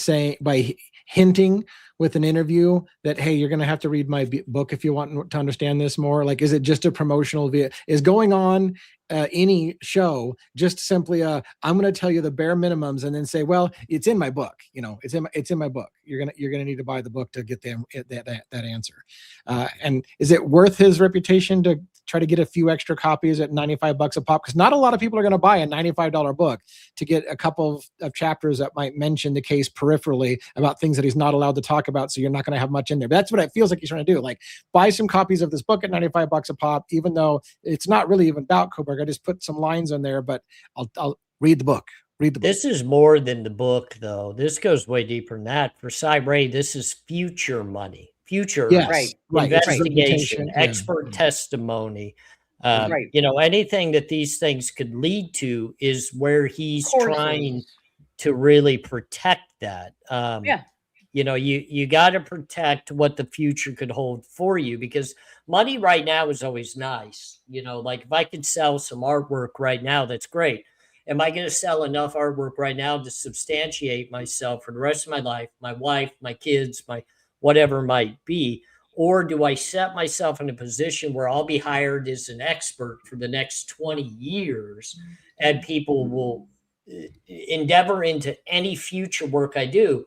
hinting with an interview that, hey, you're going to have to read my book if you want to understand this more? Like, is it just a promotional is going on any show just simply I'm going to tell you the bare minimums and then say, well, it's in my book. You know, it's in my book. You're gonna need to buy the book to get that answer. And is it worth his reputation to try to get a few extra copies at $95 a pop? Because not a lot of people are going to buy a $95 book to get a couple of chapters that might mention the case peripherally about things that he's not allowed to talk about. So you're not going to have much in there. But that's what it feels like he's trying to do. Like, buy some copies of this book at $95 a pop, even though it's not really even about Kohberger. I just put some lines in there, but I'll read the book. This is more than the book, though. This goes way deeper than that. For Cy Ray, this is future money. Future investigation, expert testimony. You know, anything that these things could lead to is where he's trying to really protect that. You know, you got to protect what the future could hold for you, because money right now is always nice. Like if I could sell some artwork right now, that's great. Am I going to sell enough artwork right now to substantiate myself for the rest of my life, my wife, my kids, my whatever might be? Or do I set myself in a position where I'll be hired as an expert for the next 20 years and people will endeavor into any future work I do?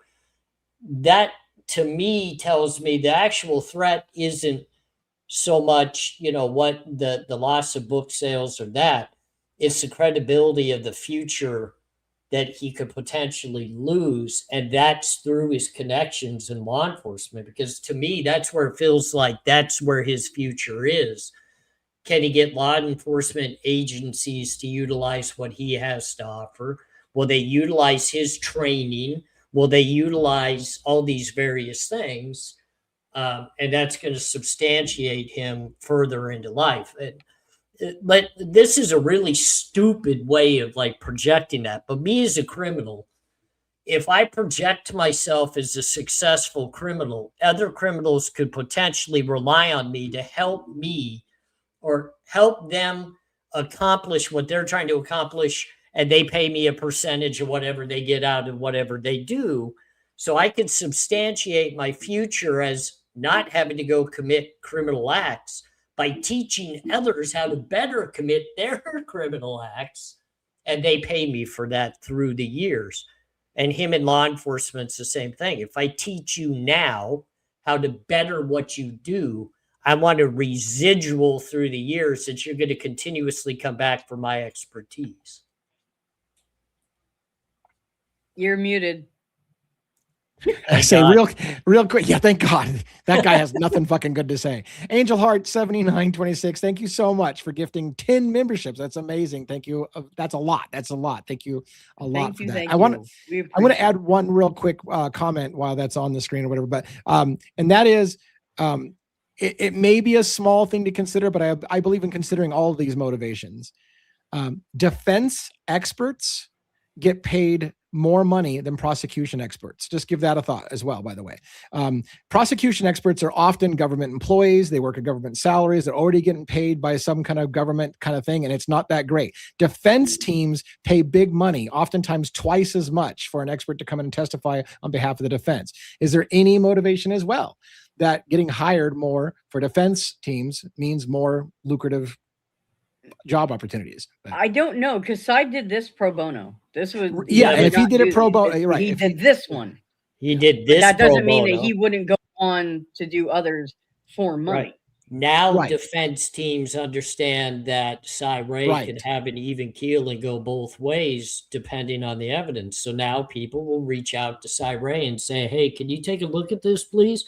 That to me tells me the actual threat isn't so much, what the loss of book sales or that. It's the credibility of the future that he could potentially lose. And that's through his connections in law enforcement, because to me, that's where it feels like that's where his future is. Can he get law enforcement agencies to utilize what he has to offer? Will they utilize his training? Will they utilize all these various things? And that's going to substantiate him further into life. But this is a really stupid way of like projecting that. But me as a criminal, if I project myself as a successful criminal, other criminals could potentially rely on me to help me or help them accomplish what they're trying to accomplish. And they pay me a percentage of whatever they get out of whatever they do. So I could substantiate my future as not having to go commit criminal acts by teaching others how to better commit their criminal acts. And they pay me for that through the years. And him in law enforcement's the same thing. If I teach you now how to better what you do, I want a residual through the years that you're going to continuously come back for my expertise. You're muted. I say real quick. Yeah, thank God. That guy has nothing fucking good to say. Angel Heart 7926. Thank you so much for gifting 10 memberships. That's amazing. Thank you. That's a lot. Thank you a lot for that. I want to add one real quick comment while that's on the screen or whatever. But and that is it may be a small thing to consider, but I believe in considering all of these motivations. Defense experts get paid more money than prosecution experts. Just give that a thought as well, by the way. Prosecution experts are often government employees. They work at government salaries. They're already getting paid by some kind of government kind of thing, and it's not that great. Defense teams pay big money, oftentimes twice as much for an expert to come in and testify on behalf of the defense. Is there any motivation as well that getting hired more for defense teams means more lucrative job opportunities? I don't know, because I did this pro bono. This was and if he did it pro bono, right? He did this one. He did this. That doesn't mean that he wouldn't go on to do others for money. Right. Now, defense teams understand that Cy Ray can have an even keel and go both ways depending on the evidence. So now people will reach out to Cy Ray and say, "Hey, can you take a look at this, please?"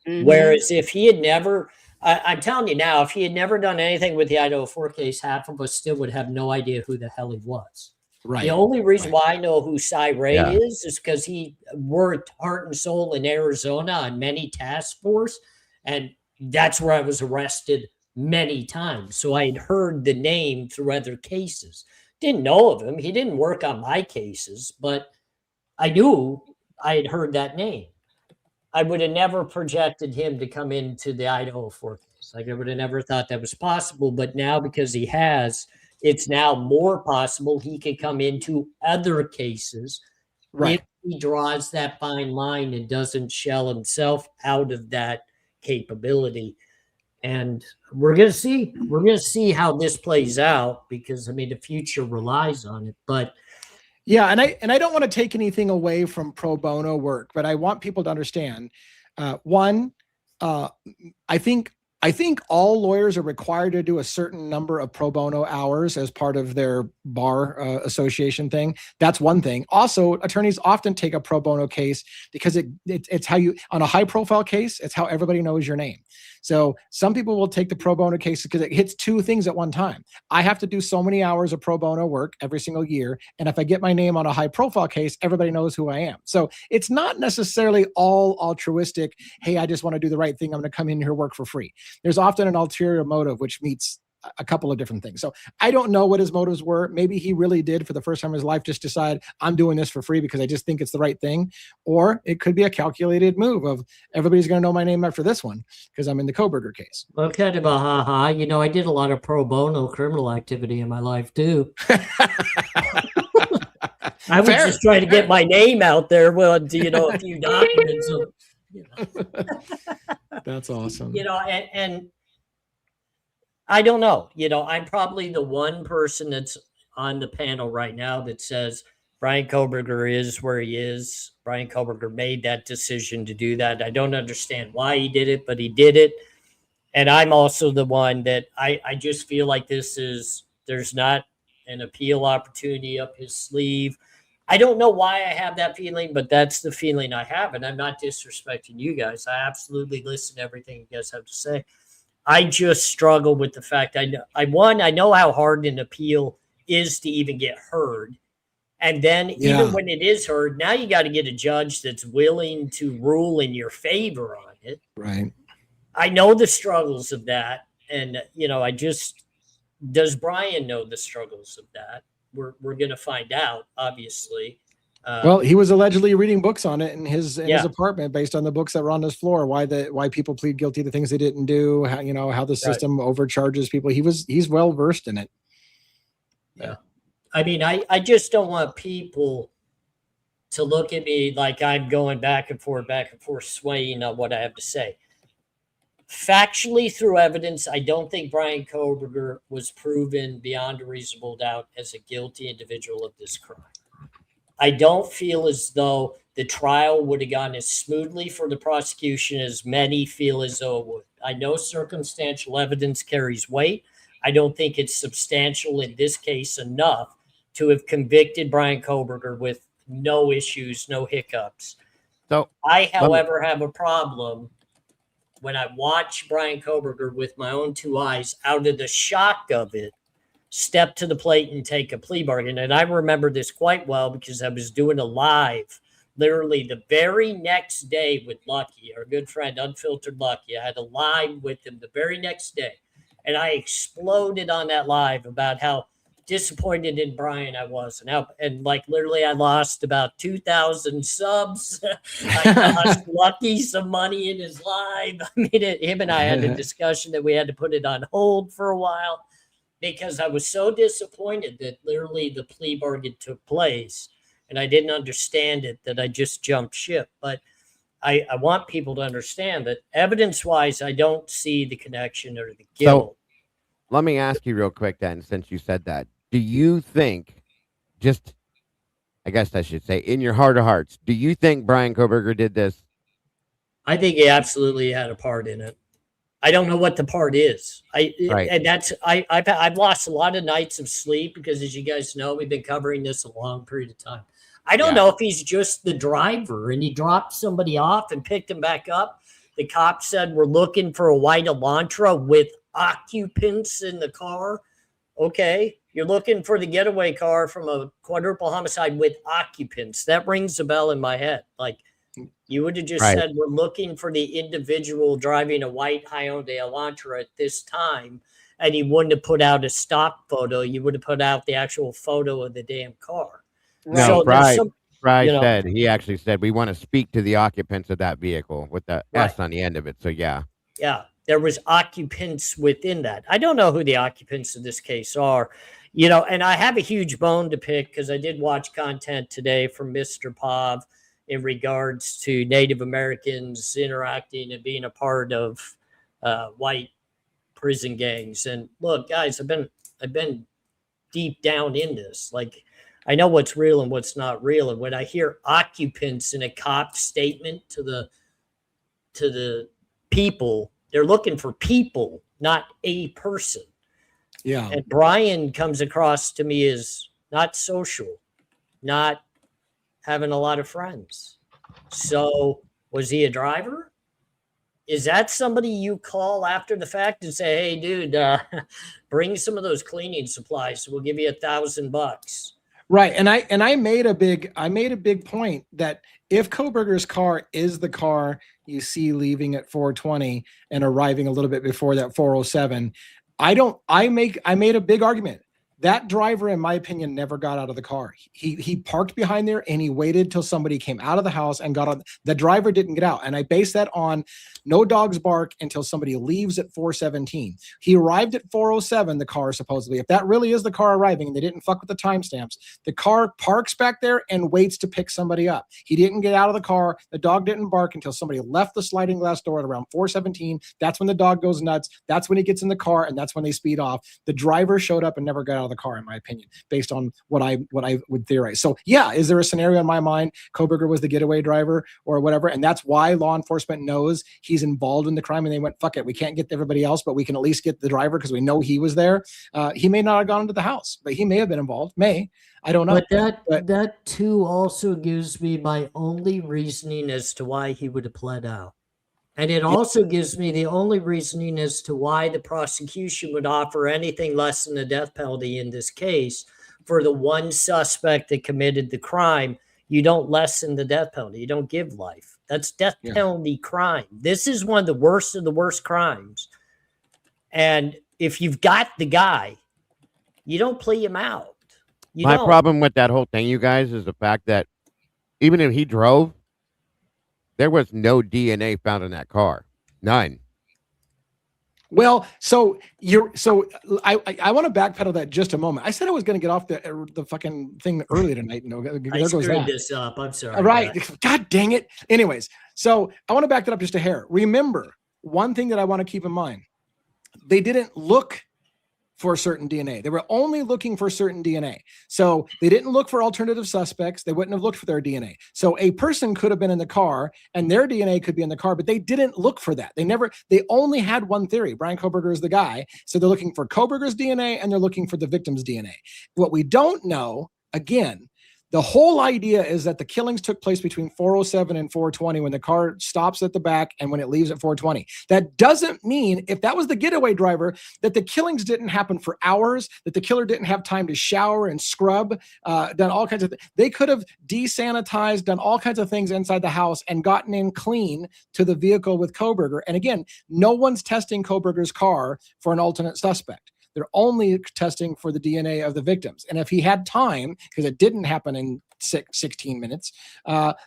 Mm-hmm. Whereas if he had never, I'm telling you now, if he had never done anything with the Idaho 4 case, half of us still would have no idea who the hell he was. Right. The only reason why I know who Cy Ray is because he worked heart and soul in Arizona on many task force, and that's where I was arrested many times. So I had heard the name through other cases. Didn't know of him. He didn't work on my cases, but I knew I had heard that name. I would have never projected him to come into the Idaho 4 case. Like I would have never thought that was possible. But now because he has, it's now more possible he can come into other cases if he draws that fine line and doesn't shell himself out of that capability. And we're going to see how this plays out, because I mean the future relies on it. But yeah, and I don't want to take anything away from pro bono work, but I want people to understand. I think all lawyers are required to do a certain number of pro bono hours as part of their bar association thing. That's one thing. Also, attorneys often take a pro bono case because it's how you, on a high profile case, it's how everybody knows your name. So some people will take the pro bono case because it hits two things at one time. I have to do so many hours of pro bono work every single year. And if I get my name on a high profile case, everybody knows who I am. So it's not necessarily all altruistic. Hey, I just want to do the right thing. I'm going to come in here, work for free. There's often an ulterior motive, which meets a couple of different things. So I don't know what his motives were. Maybe he really did, for the first time in his life, just decide, I'm doing this for free because I just think it's the right thing. Or it could be a calculated move of, everybody's going to know my name after this one because I'm in the Kohberger case. Well, kind of a ha-ha. I did a lot of pro bono criminal activity in my life too. I was just trying to get my name out there with, a few documents. That's awesome. And I don't know. I'm probably the one person that's on the panel right now that says Brian Kohberger is where he is. Brian Kohberger made that decision to do that. I don't understand why he did it, but he did it. And I'm also the one that I just feel like there's not an appeal opportunity up his sleeve. I don't know why I have that feeling, but that's the feeling I have. And I'm not disrespecting you guys. I absolutely listen to everything you guys have to say. I just struggle with the fact I know how hard an appeal is to even get heard. And then even when it is heard, now you got to get a judge that's willing to rule in your favor on it. Right. I know the struggles of that. And, does Brian know the struggles of that? We're going to find out, obviously. Well, he was allegedly reading books on it in his apartment based on the books that were on his floor. Why people plead guilty to things they didn't do. How the system overcharges people. He's well versed in it. Yeah. I mean, I just don't want people to look at me like I'm going back and forth, swaying on what I have to say. Factually, through evidence, I don't think Brian Kohberger was proven beyond a reasonable doubt as a guilty individual of this crime. I don't feel as though the trial would have gone as smoothly for the prosecution as many feel as though it would. I know circumstantial evidence carries weight. I don't think it's substantial in this case enough to have convicted Brian Kohberger with no issues, no hiccups. So I, however, have a problem when I watch Brian Kohberger with my own two eyes, out of the shock of it, step to the plate and take a plea bargain. And I remember this quite well because I was doing a live literally the very next day with Lucky, our good friend, Unfiltered Lucky. I had a live with him the very next day. And I exploded on that live about how disappointed in Brian I was. And literally I lost about 2,000 subs. I lost Lucky some money in his live. I mean, him and I had a discussion that we had to put it on hold for a while because I was so disappointed that literally the plea bargain took place and I didn't understand it, that I just jumped ship. But I want people to understand that evidence-wise, I don't see the connection or the guilt. So let me ask you real quick then, since you said that. Do you think, I guess I should say, in your heart of hearts, do you think Brian Kohberger did this? I think he absolutely had a part in it. I don't know what the part is. And that's I've lost a lot of nights of sleep because, as you guys know, we've been covering this a long period of time. I don't know if he's just the driver and he dropped somebody off and picked him back up. The cop said, we're looking for a white Elantra with occupants in the car. Okay. You're looking for the getaway car from a quadruple homicide with occupants. That rings a bell in my head. Like, you would have just said, we're looking for the individual driving a white Hyundai Elantra at this time. And you wouldn't have put out a stock photo. You would have put out the actual photo of the damn car. No, he actually said, we want to speak to the occupants of that vehicle with the S on the end of it. So, yeah. Yeah. There was occupants within that. I don't know who the occupants of this case are, and I have a huge bone to pick because I did watch content today from Mr. Pav in regards to Native Americans interacting and being a part of white prison gangs. And look, guys, I've been deep down in this. Like, I know what's real and what's not real. And when I hear occupants in a cop statement to the people, they're looking for people, not a person. Yeah. And Brian comes across to me as not social, not having a lot of friends. So was he a driver? Is that somebody you call after the fact and say, hey, dude, bring some of those cleaning supplies. We'll give you $1,000. Right. And I made a big point that if Kohberger's car is the car you see leaving at 4:20 and arriving a little bit before that 4:07, I made a big argument. That driver, in my opinion, never got out of the car. He parked behind there and he waited till somebody came out of the house and got on. The driver didn't get out. And I base that on no dogs bark until somebody leaves at 4:17. He arrived at 4:07, the car supposedly. If that really is the car arriving and they didn't fuck with the timestamps, the car parks back there and waits to pick somebody up. He didn't get out of the car. The dog didn't bark until somebody left the sliding glass door at around 4:17. That's when the dog goes nuts. That's when he gets in the car and that's when they speed off. The driver showed up and never got out of the car, in my opinion, based on what I would theorize. So yeah, is there a scenario in my mind Kohberger was the getaway driver or whatever, and that's why law enforcement knows he's involved in the crime and they went, fuck it, we can't get everybody else, but we can at least get the driver because we know he was there. He may not have gone into the house, but he may have been involved. I don't know. But that too also gives me my only reasoning as to why he would have pled out. And it also gives me the only reasoning as to why the prosecution would offer anything less than the death penalty in this case for the one suspect that committed the crime. You don't lessen the death penalty. You don't give life. That's death penalty crime. This is one of the worst crimes. And if you've got the guy, you don't plea him out. My problem with that whole thing, you guys, is the fact that even if he drove, there was no DNA found in that car. None. Well, so I want to backpedal that just a moment. I said I was going to get off the fucking thing early tonight. No, I screwed this up. I'm sorry. Right. God dang it. Anyways, so I want to back that up just a hair. Remember, one thing that I want to keep in mind, they didn't look for certain DNA. They were only looking for certain DNA. So they didn't look for alternative suspects. They wouldn't have looked for their DNA. So a person could have been in the car and their DNA could be in the car, but they didn't look for that. They only had one theory. Brian Kohberger is the guy. So they're looking for Kohberger's DNA and they're looking for the victim's DNA. What we don't know, again, the whole idea is that the killings took place between 4:07 and 4:20 when the car stops at the back and when it leaves at 4:20. That doesn't mean, if that was the getaway driver, that the killings didn't happen for hours, that the killer didn't have time to shower and scrub, done all kinds of things. They could have desanitized, done all kinds of things inside the house and gotten in clean to the vehicle with Kohberger. And again, no one's testing Kohberger's car for an alternate suspect. They're only testing for the DNA of the victims. And if he had time, because it didn't happen in 16 minutes,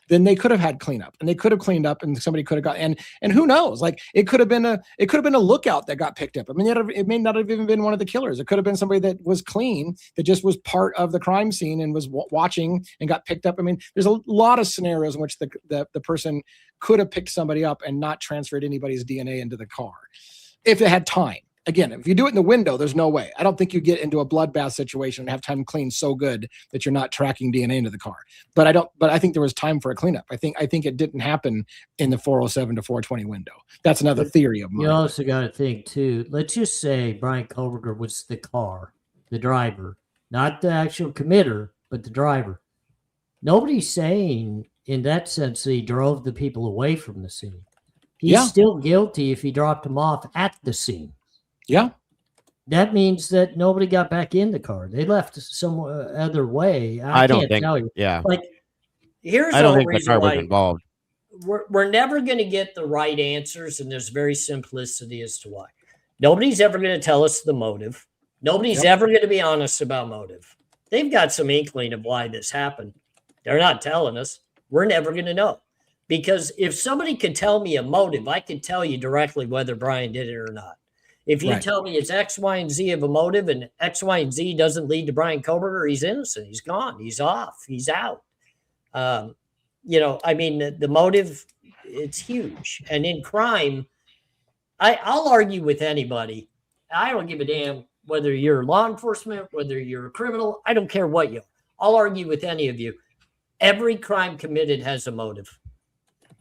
then they could have had cleanup and they could have cleaned up and somebody could have got, and who knows, like it could have been a lookout that got picked up. I mean, it may not have even been one of the killers. It could have been somebody that was clean, that just was part of the crime scene and was watching and got picked up. I mean, there's a lot of scenarios in which the person could have picked somebody up and not transferred anybody's DNA into the car if they had time. Again, if you do it in the window, there's no way. I don't think you get into a bloodbath situation and have time clean so good that you're not tracking DNA into the car. But I think there was time for a cleanup. I think it didn't happen in the 4:07 to 4:20 window. That's another theory of mine. You also got to think too. Let's just say Brian Kohberger was the car, the driver, not the actual committer, but the driver. Nobody's saying in that sense that he drove the people away from the scene. He's still guilty if he dropped them off at the scene. Yeah. That means that nobody got back in the car. They left some other way. I don't can't think. tell you. Yeah. Like, here's I don't the think the reason car was why involved. we're never going to get the right answers, and there's very simplicity as to why. Nobody's ever going to tell us the motive. Nobody's ever going to be honest about motive. They've got some inkling of why this happened. They're not telling us. We're never going to know. Because if somebody could tell me a motive, I could tell you directly whether Brian did it or not. If you tell me it's X, Y, and Z of a motive and X, Y, and Z doesn't lead to Brian Kohberger, he's innocent. He's gone. He's off. He's out. I mean, the motive, it's huge. And in crime, I'll argue with anybody. I don't give a damn whether you're law enforcement, whether you're a criminal. I don't care what you are. I'll argue with any of you. Every crime committed has a motive.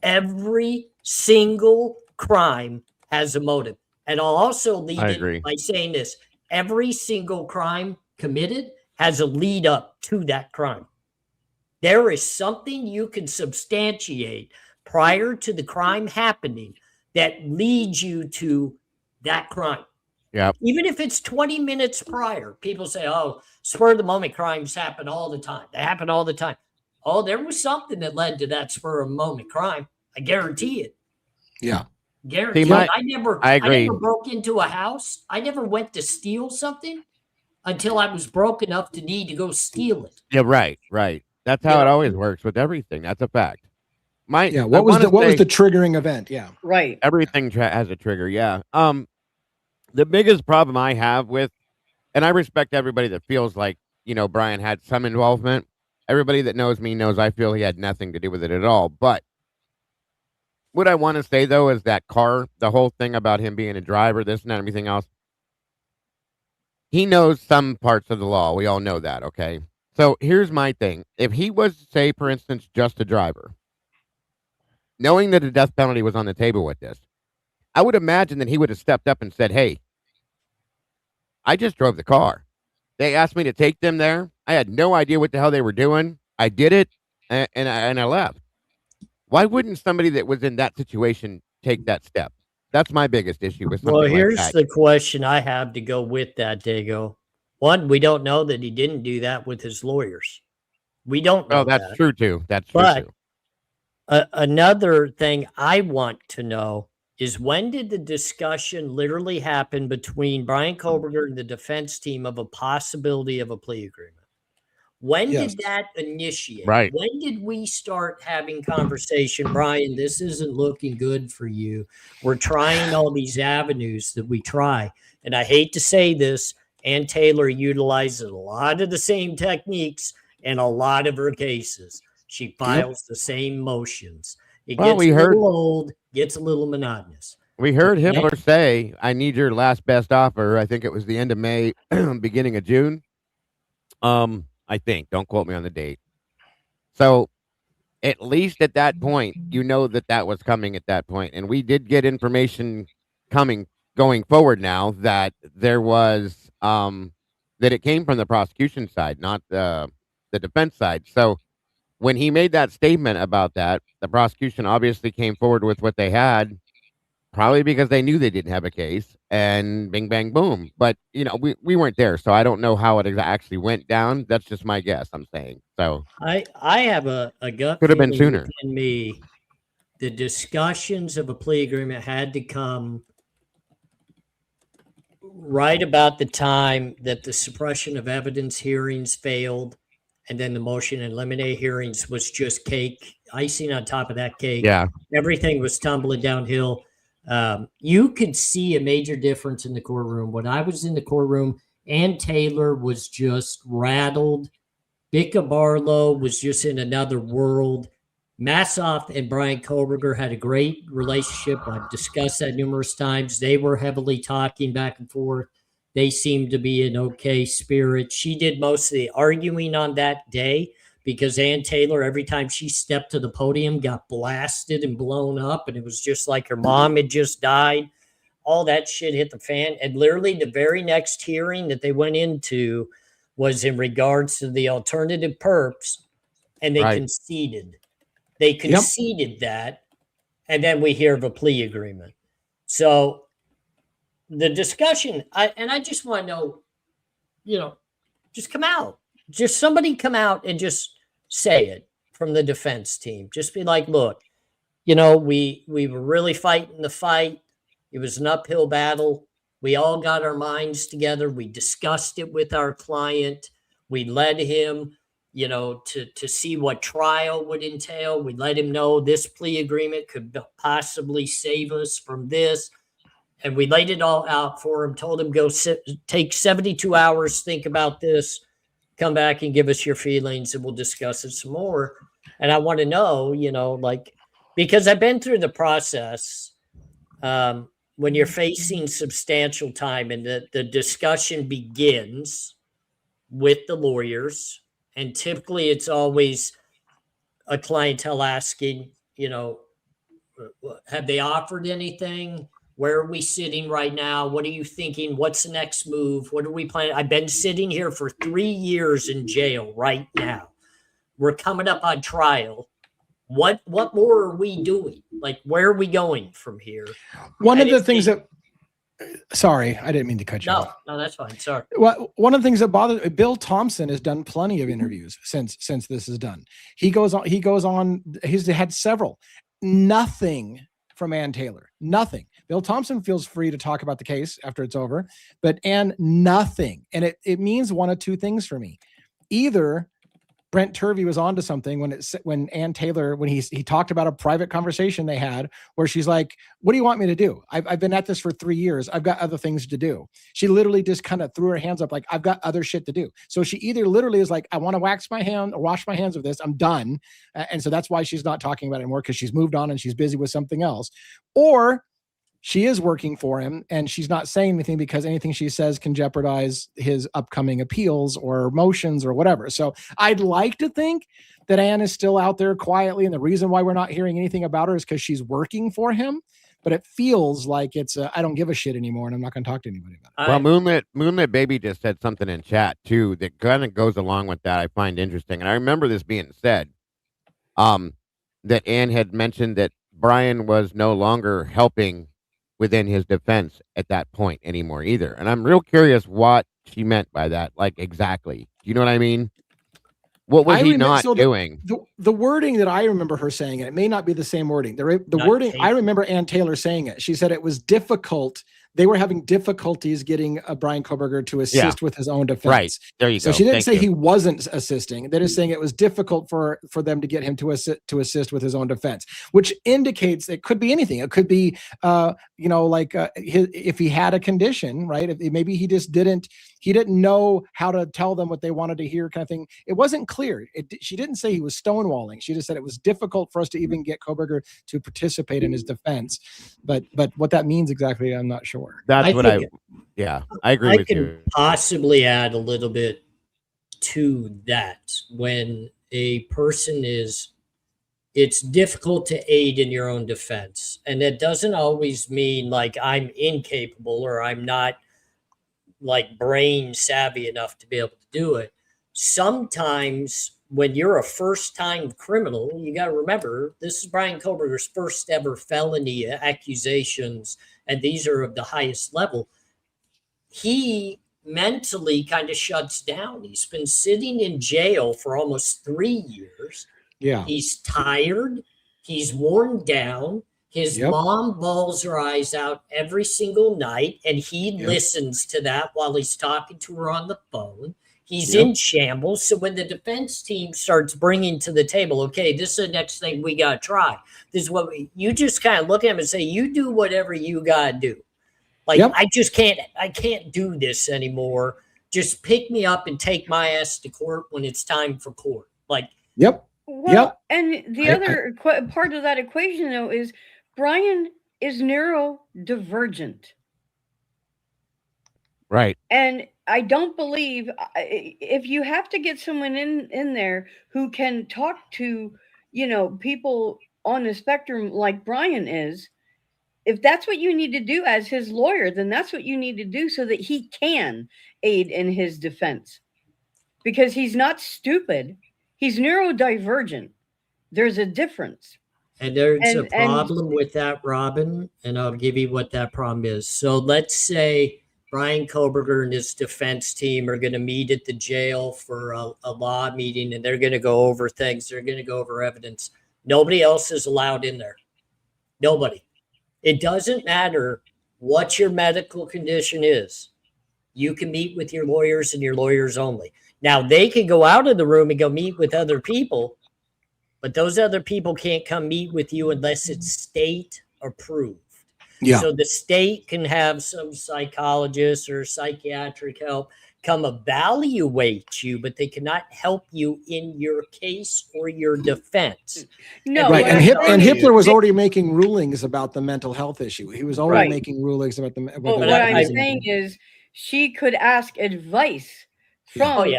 Every single crime has a motive. And I'll also lead it by saying this. Every single crime committed has a lead up to that crime. There is something you can substantiate prior to the crime happening that leads you to that crime. Yeah. Even if it's 20 minutes prior, people say, oh, spur of the moment crimes happen all the time. They happen all the time. Oh, there was something that led to that spur of the moment crime. I guarantee it. Yeah. Guaranteed. See, I agree. never broke into a house. I never went to steal something until I was broke enough to need to go steal it. Yeah, right. That's how it always works with everything. That's a fact. What was the triggering event? Yeah. Right. Everything has a trigger. Yeah. The biggest problem I have with, and I respect everybody that feels like, Brian had some involvement. Everybody that knows me knows I feel he had nothing to do with it at all. But what I want to say, though, is that car, the whole thing about him being a driver, this and that, everything else, he knows some parts of the law. We all know that, okay? So here's my thing. If he was, say, for instance, just a driver, knowing that a death penalty was on the table with this, I would imagine that he would have stepped up and said, hey, I just drove the car. They asked me to take them there. I had no idea what the hell they were doing. I did it, and I left. Why wouldn't somebody that was in that situation take that step? That's my biggest issue with something like that. Well, here's the question I have to go with that, Dago. One, we don't know that he didn't do that with his lawyers. We don't know. Oh, that's true, too. That's true, but too. Another thing I want to know is, when did the discussion literally happen between Brian Kohberger and the defense team of a possibility of a plea agreement? When did that initiate? Right. When did we start having conversation? Brian, this isn't looking good for you. We're trying all these avenues that we try. And I hate to say this, Ann Taylor utilizes a lot of the same techniques in a lot of her cases. She files the same motions. It gets a little old, gets a little monotonous. We heard Hitler say, I need your last best offer. I think it was the end of May, beginning of June. I think. Don't quote me on the date. So at least at that point, that was coming at that point. And we did get information going forward now that there was, that it came from the prosecution side, not the defense side. So when he made that statement about that, the prosecution obviously came forward with what they had, probably because they knew they didn't have a case, and bing, bang, boom. But, we weren't there, so I don't know how it actually went down. That's just my guess, I'm saying. So I have a gut could have been sooner. In me, the discussions of a plea agreement had to come right about the time that the suppression of evidence hearings failed, and then the motion in limine hearings was just cake, icing on top of that cake. Yeah. Everything was tumbling downhill. You could see a major difference in the courtroom. When I was in the courtroom, Ann Taylor was just rattled. Bicca Barlow was just in another world. Massoff and Brian Kohberger had a great relationship. I've discussed that numerous times. They were heavily talking back and forth. They seemed to be in okay spirit. She did most of the arguing on that day, because Ann Taylor, every time she stepped to the podium, got blasted and blown up, and it was just like her mom had just died. All that shit hit the fan. And literally the very next hearing that they went into was in regards to the alternative perps, and they conceded. They conceded that, and then we hear of a plea agreement. So the discussion, I just want to know, just come out. Just somebody come out and just say it from the defense team. Just be like, look, we were really fighting the fight. It was an uphill battle. We all got our minds together. We discussed it with our client. We led him, to see what trial would entail. We let him know this plea agreement could possibly save us from this. And we laid it all out for him, told him, go take 72 hours, think about this, come back and give us your feelings, and we'll discuss it some more. And I want to know, because I've been through the process, when you're facing substantial time and the discussion begins with the lawyers, and typically it's always a clientele asking, have they offered anything? Where are we sitting right now? What are you thinking? What's the next move? What are we planning? I've been sitting here for 3 years in jail right now. We're coming up on trial. What more are we doing? Where are we going from here? One of the things that, sorry, I didn't mean to cut you off. No, that's fine. Sorry. Well, one of the things that bothers Bill Thompson has done plenty of interviews since this is done. He goes on. He's had several. Nothing from Ann Taylor. Nothing. Bill Thompson feels free to talk about the case after it's over, but Ann, nothing. And it means one of two things for me. Either Brent Turvey was onto something when Ann Taylor, when he talked about a private conversation they had where she's like, what do you want me to do? I've been at this for 3 years. I've got other things to do. She literally just kind of threw her hands up like, I've got other shit to do. So she either literally is like, I want to wash my hands of this. I'm done. And so that's why she's not talking about it anymore, because she's moved on and she's busy with something else. Or she is working for him and she's not saying anything because anything she says can jeopardize his upcoming appeals or motions or whatever. So I'd like to think that Ann is still out there quietly. And the reason why we're not hearing anything about her is because she's working for him. But it feels like it's I don't give a shit anymore and I'm not going to talk to anybody about it. Well, Moonlit Baby just said something in chat too that kind of goes along with that. I find interesting. And I remember this being said, that Ann had mentioned that Brian was no longer helping within his defense at that point anymore either. And I'm real curious what she meant by that. Like, exactly. You know what I mean? What was he not doing? The wording that I remember her saying, and it may not be the same wording. The wording, I remember Ann Taylor saying it. She said it was difficult. They were having difficulties getting Brian Kohberger to assist with his own defense. Right. There you go. So she didn't say he wasn't assisting. They're just saying it was difficult for them to get him to assist with his own defense, which indicates it could be anything. It could be, if he had a condition, right? Maybe he just didn't know how to tell them what they wanted to hear, kind of thing. It wasn't clear. She didn't say he was stonewalling. She just said it was difficult for us to even get Kohberger to participate in his defense. But what that means exactly, I'm not sure. That's I agree with you. I can possibly add a little bit to that. When a person it's difficult to aid in your own defense. And it doesn't always mean like I'm incapable or I'm not like brain savvy enough to be able to do it. Sometimes when you're a first-time criminal, you got to remember, this is Brian Kohberger's first ever felony accusations, and these are of the highest level. He mentally kind of shuts down. He's been sitting in jail for almost 3 years. Yeah. He's tired. He's worn down. His mom bawls her eyes out every single night, and he listens to that while he's talking to her on the phone. He's in shambles. So when the defense team starts bringing to the table, okay, this is the next thing we got to try. This is what you just kind of look at him and say, you do whatever you got to do. Like, I can't do this anymore. Just pick me up and take my ass to court when it's time for court. Like, And the other part of that equation, though, is Brian is neurodivergent. Right. And I don't believe if you have to get someone in there who can talk to, people on the spectrum like Brian is, if that's what you need to do as his lawyer, then that's what you need to do so that he can aid in his defense. Because he's not stupid. He's neurodivergent. There's a difference. And there's a problem with that, Robin, and I'll give you what that problem is. So let's say Brian Kohberger and his defense team are going to meet at the jail for a law meeting, and they're going to go over things. They're going to go over evidence. Nobody else is allowed in there. Nobody. It doesn't matter what your medical condition is. You can meet with your lawyers and your lawyers only. Now, they can go out of the room and go meet with other people, but those other people can't come meet with you unless it's state approved. Yeah. So the state can have some psychologist or psychiatric help come evaluate you, but they cannot help you in your case or your defense. No, right. And Hitler was already making rulings about the mental health issue. He was already making rulings about the. Well, what I'm saying is, she could ask advice from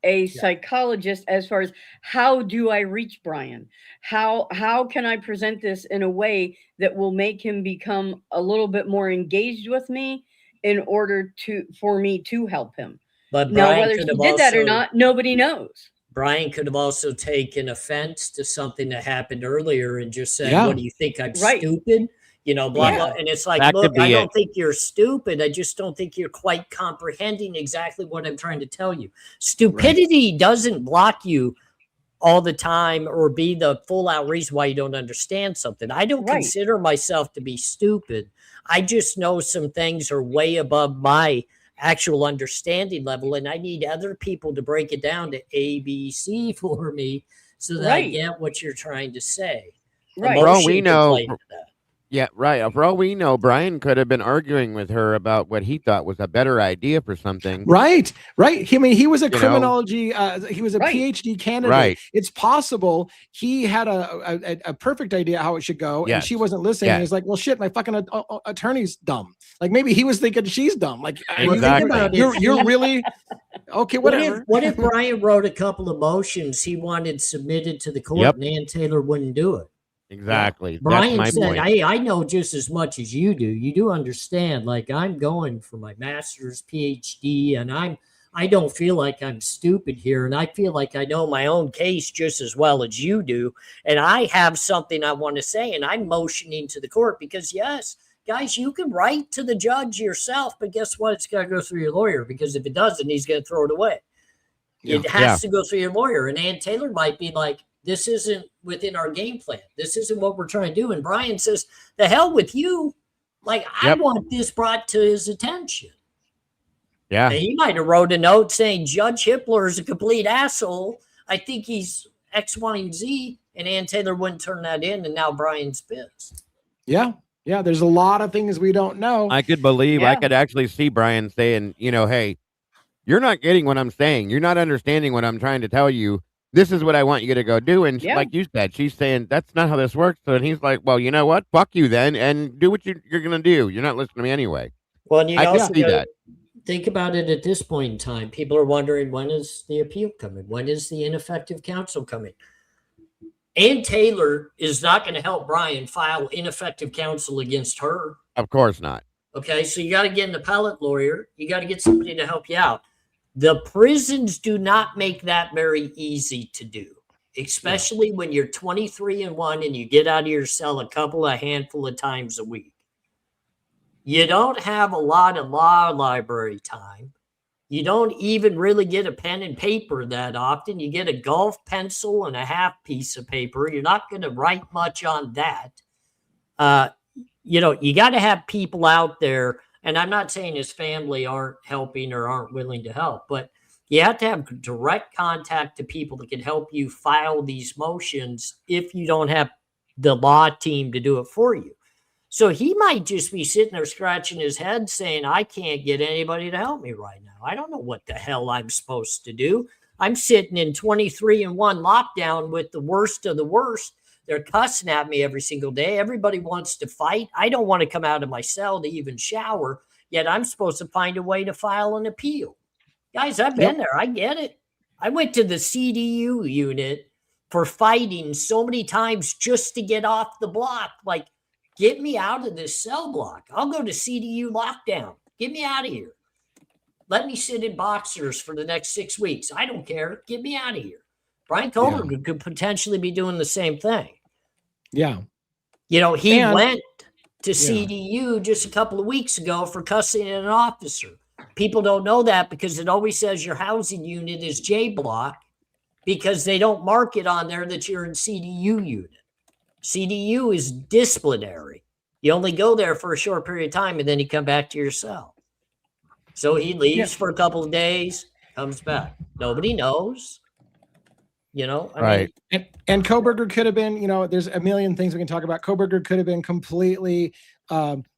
a psychologist as far as how do I reach Brian? How can I present this in a way that will make him become a little bit more engaged with me in order for me to help him? But now, whether he did that or not, nobody knows. Brian could have also taken offense to something that happened earlier and just said, what do you think? I'm stupid? Blah, blah. And it's like, look, I don't think you're stupid. I just don't think you're quite comprehending exactly what I'm trying to tell you. Stupidity doesn't block you all the time or be the full out reason why you don't understand something. I don't consider myself to be stupid. I just know some things are way above my actual understanding level, and I need other people to break it down to ABC for me so that I get what you're trying to say. Right. For all we know, yeah, right. For all we know, Brian could have been arguing with her about what he thought was a better idea for something. Right. I mean, he was a criminology, he was a PhD candidate. Right. It's possible he had a perfect idea how it should go, and she wasn't listening. Yes. He's like, well, shit, my fucking attorney's dumb. Like, maybe he was thinking she's dumb. Like, exactly. You're really okay. Whatever. What if Brian wrote a couple of motions he wanted submitted to the court, and Ann Taylor wouldn't do it? Exactly. Yeah. Brian said, hey, I know just as much as you do. You do understand, like, I'm going for my master's, PhD, and I don't feel like I'm stupid here. And I feel like I know my own case just as well as you do. And I have something I want to say, and I'm motioning to the court because, yes, guys, you can write to the judge yourself, but guess what? It's got to go through your lawyer, because if it doesn't, he's going to throw it away. It has to go through your lawyer. And Ann Taylor might be like, this isn't within our game plan. This isn't what we're trying to do. And Brian says, the hell with you. Like, I want this brought to his attention. Yeah. And he might have wrote a note saying, Judge Hippler is a complete asshole. I think he's X, Y, and Z. And Ann Taylor wouldn't turn that in. And now Brian's pissed. Yeah. Yeah. There's a lot of things we don't know. I could believe, I could actually see Brian saying, hey, you're not getting what I'm saying. You're not understanding what I'm trying to tell you. This is what I want you to go do. And like you said, she's saying, that's not how this works. So, and he's like, well, you know what? Fuck you then, and do what you're going to do. You're not listening to me anyway. Well, and you I also see that. Think about it at this point in time. People are wondering, when is the appeal coming? When is the ineffective counsel coming? Ann Taylor is not going to help Brian file ineffective counsel against her. Of course not. Okay, so you got to get an appellate lawyer. You got to get somebody to help you out. The prisons do not make that very easy to do, especially when you're 23-1 and you get out of your cell a handful of times a week. You don't have a lot of law library time. You don't even really get a pen and paper that often. You get a golf pencil and a half piece of paper. You're not going to write much on that. You got to have people out there. And I'm not saying his family aren't helping or aren't willing to help, but you have to have direct contact to people that can help you file these motions if you don't have the law team to do it for you. So he might just be sitting there scratching his head saying, I can't get anybody to help me right now. I don't know what the hell I'm supposed to do. I'm sitting in 23-1 lockdown with the worst of the worst. They're cussing at me every single day. Everybody wants to fight. I don't want to come out of my cell to even shower, yet I'm supposed to find a way to file an appeal. Guys, I've been there. I get it. I went to the CDU unit for fighting so many times just to get off the block. Like, get me out of this cell block. I'll go to CDU lockdown. Get me out of here. Let me sit in boxers for the next 6 weeks. I don't care. Get me out of here. Brian Kohberger could potentially be doing the same thing. Yeah. He went to CDU just a couple of weeks ago for cussing at an officer. People don't know that because it always says your housing unit is J block because they don't mark it on there that you're in CDU unit. CDU is disciplinary. You only go there for a short period of time and then you come back to your cell. So he leaves for a couple of days, comes back. Nobody knows. Right. And Kohberger could have been, there's a million things we can talk about. Kohberger could have been completely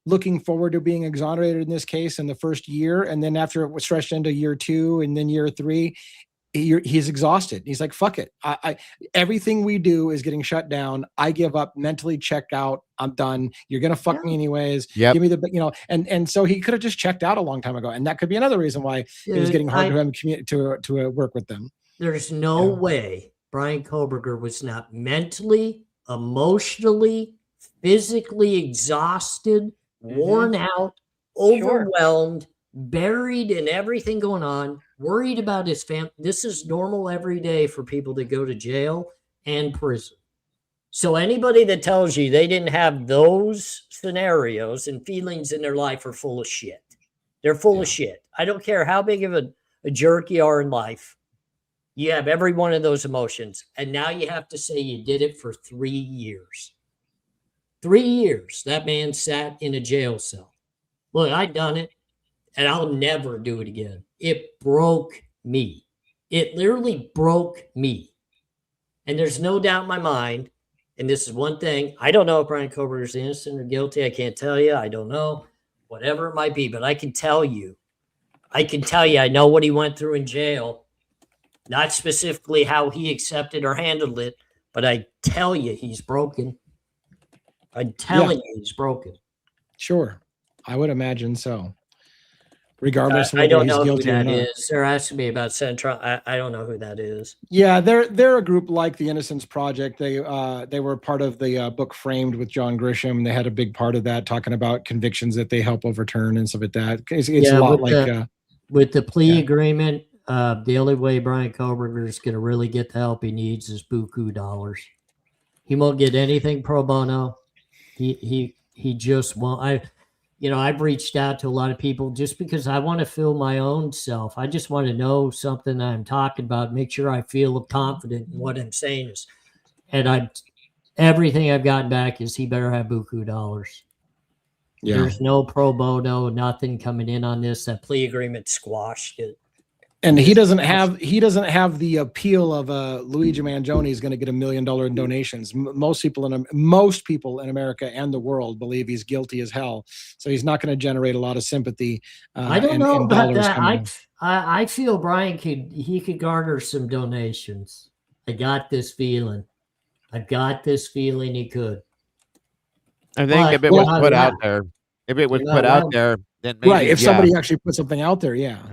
looking forward to being exonerated in this case in the first year. And then after it was stretched into year 2 and then year 3, he's exhausted. He's like, fuck it. Everything we do is getting shut down. I give up, mentally checked out. I'm done. You're going to fuck me anyways. Yep. Give me and so he could have just checked out a long time ago. And that could be another reason why it was getting hard for him to work with them. There's no way Brian Kohberger was not mentally, emotionally, physically exhausted, worn out, overwhelmed, buried in everything going on, worried about his family. This is normal every day for people that go to jail and prison. So anybody that tells you they didn't have those scenarios and feelings in their life are full of shit. They're full of shit. I don't care how big of a jerk you are in life. You have every one of those emotions. And now you have to say you did it for 3 years. 3 years. That man sat in a jail cell. Look, I done it, and I'll never do it again. It broke me. It literally broke me. And there's no doubt in my mind, and this is one thing, I don't know if Brian Kohberger is innocent or guilty. I can't tell you. I don't know. Whatever it might be, but I can tell you, I know what he went through in jail. Not specifically how he accepted or handled it, but I tell you, he's broken. I'm telling you, he's broken. Sure. I would imagine so. Regardless of I whether don't he's know who guilty or that not. is. They're asking me about Central. I don't know who that is. Yeah, they're a group like the Innocence Project. They were part of the book Framed with John Grisham. They had a big part of that, talking about convictions that they help overturn and stuff like that. It's a lot like with the plea agreement. The only way Brian Kohberger is going to really get the help he needs is buku dollars. He won't get anything pro bono. He just won't. I've reached out to a lot of people just because I want to feel my own self. I just want to know something I'm talking about, make sure I feel confident in what I'm saying is. And everything I've gotten back is he better have buku dollars. Yeah. There's no pro bono, nothing coming in on this. That plea agreement squashed it. And he doesn't have the appeal of Luigi Mangione is going to get $1 million in donations. Most people in America and the world believe he's guilty as hell, so he's not going to generate a lot of sympathy. I don't know about that. I feel Brian could garner some donations. I got this feeling. He could. I think if it was put out there, then maybe, right. If somebody actually put something out there, yeah.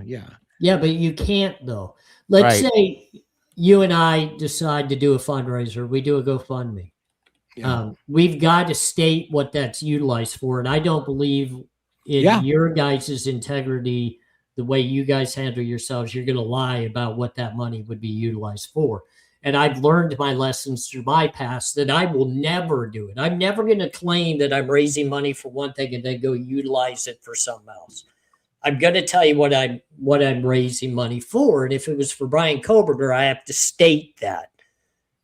Yeah, but you can't though. Let's say you and I decide to do a fundraiser. We do a GoFundMe. Yeah. We've got to state what that's utilized for. And I don't believe in your guys' integrity, the way you guys handle yourselves. You're going to lie about what that money would be utilized for. And I've learned my lessons through my past that I will never do it. I'm never going to claim that I'm raising money for one thing and then go utilize it for something else. I'm going to tell you what I'm raising money for. And if it was for Brian Kohberger, I have to state that.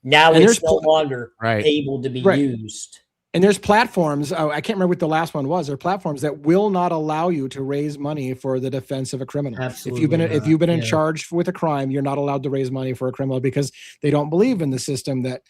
Now it's no longer able to be used. And there's platforms. I can't remember what the last one was. There are platforms that will not allow you to raise money for the defense of a criminal. Absolutely. If you've been in charge with a crime, you're not allowed to raise money for a criminal because they don't believe in the system that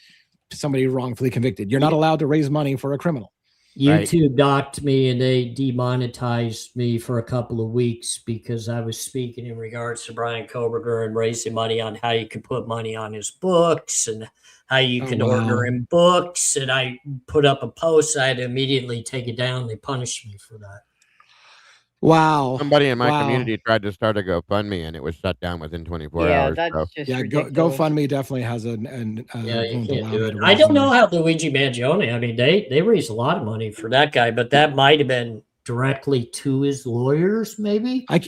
somebody wrongfully convicted. You're not allowed to raise money for a criminal. YouTube docked me and they demonetized me for a couple of weeks because I was speaking in regards to Brian Kohberger and raising money on how you can put money on his books and how you can order him books. And I put up a post. I had to immediately take it down. They punished me for that. Wow. Somebody in my community tried to start a GoFundMe and it was shut down within 24 hours. That's just ridiculous. GoFundMe definitely has you can't do it. I don't know how Luigi Mangione, I mean, they raised a lot of money for that guy, but that might have been directly to his lawyers, maybe. I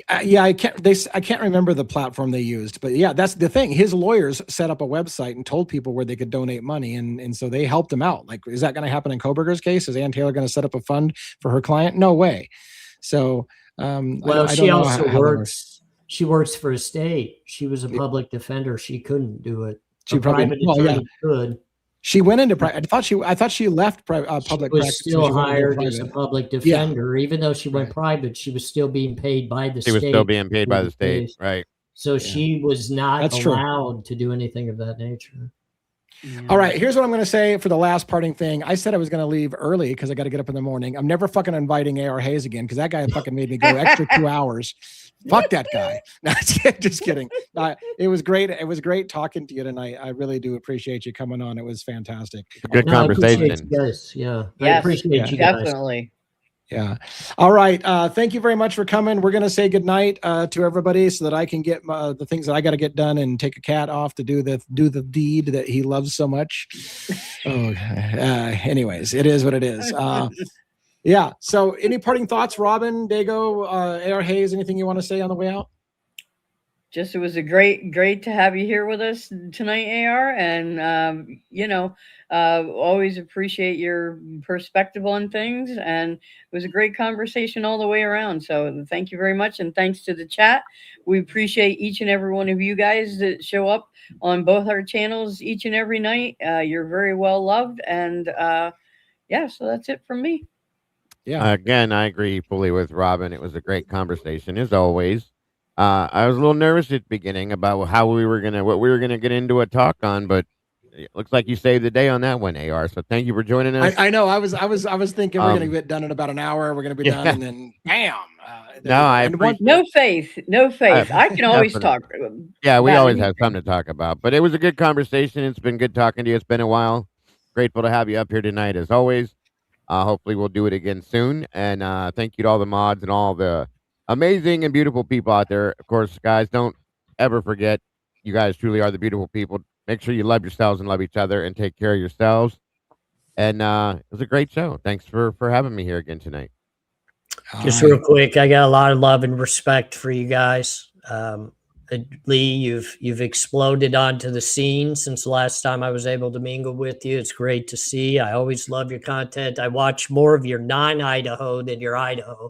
can't remember the platform they used, but yeah, that's the thing. His lawyers set up a website and told people where they could donate money, and so they helped him out. Like, is that going to happen in Kohberger's case? Is Ann Taylor going to set up a fund for her client? No way. So she also works. She works for a state. She was a public defender. She couldn't do it. She probably could. She went into private. I thought she left public practice. She was still hired as a public defender, even though she went private. She was still being paid by the state. She was still being paid by the state, right? So she was not allowed to do anything of that nature. Yeah. All right, here's what I'm going to say for the last parting thing. I said I was going to leave early because I got to get up in the morning. I'm never fucking inviting A.R. Hayes again because that guy fucking made me go extra 2 hours. Fuck that guy. No, just kidding. It was great. It was great talking to you tonight. I really do appreciate you coming on. It was fantastic. Good conversation. Yes, yeah. Yes, I appreciate you guys. Definitely. Yeah. All right. Thank you very much for coming. We're going to say goodnight to everybody so that I can get the things that I got to get done and take a cat off to do the deed that he loves so much. Anyways, it is what it is. Yeah. So any parting thoughts, Robin, Dago, A.R. Hayes, anything you want to say on the way out? it was a great to have you here with us tonight, AR. And always appreciate your perspective on things. And it was a great conversation all the way around. So thank you very much, and thanks to the chat. We appreciate each and every one of you guys that show up on both our channels each and every night. You're very well loved, and so that's it from me. Yeah. Again, I agree fully with Robin. It was a great conversation as always. I was a little nervous at the beginning about what we were gonna get into a talk on, but it looks like you saved the day on that one, AR. So thank you for joining us. I know. I was thinking we're gonna get done in about an hour. We're gonna be done, and then bam. No faith. I can always talk. Yeah, we always have something to talk about. But it was a good conversation. It's been good talking to you. It's been a while. Grateful to have you up here tonight, as always. Hopefully, we'll do it again soon. And thank you to all the mods and all the amazing and beautiful people out there. Of course, guys, don't ever forget, you guys truly are the beautiful people. Make sure you love yourselves and love each other and take care of yourselves. And it was a great show. Thanks for having me here again tonight. Just real quick, I got a lot of love and respect for you guys. Lee, you've exploded onto the scene since the last time I was able to mingle with you. It's great to see. I always love your content. I watch more of your non-Idaho than your Idaho.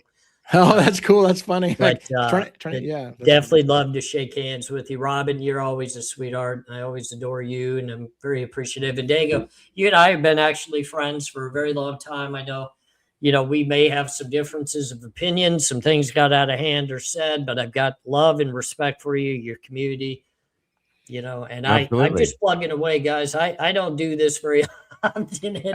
Oh, that's cool. That's funny. But definitely funny. love to shake hands with you, Robin. You're always a sweetheart. I always adore you, and I'm very appreciative. And Dago, you and I have been actually friends for a very long time. I know. We may have some differences of opinion. Some things got out of hand or said, but I've got love and respect for you, your community, and I'm just plugging away, guys. I don't do this very often anymore.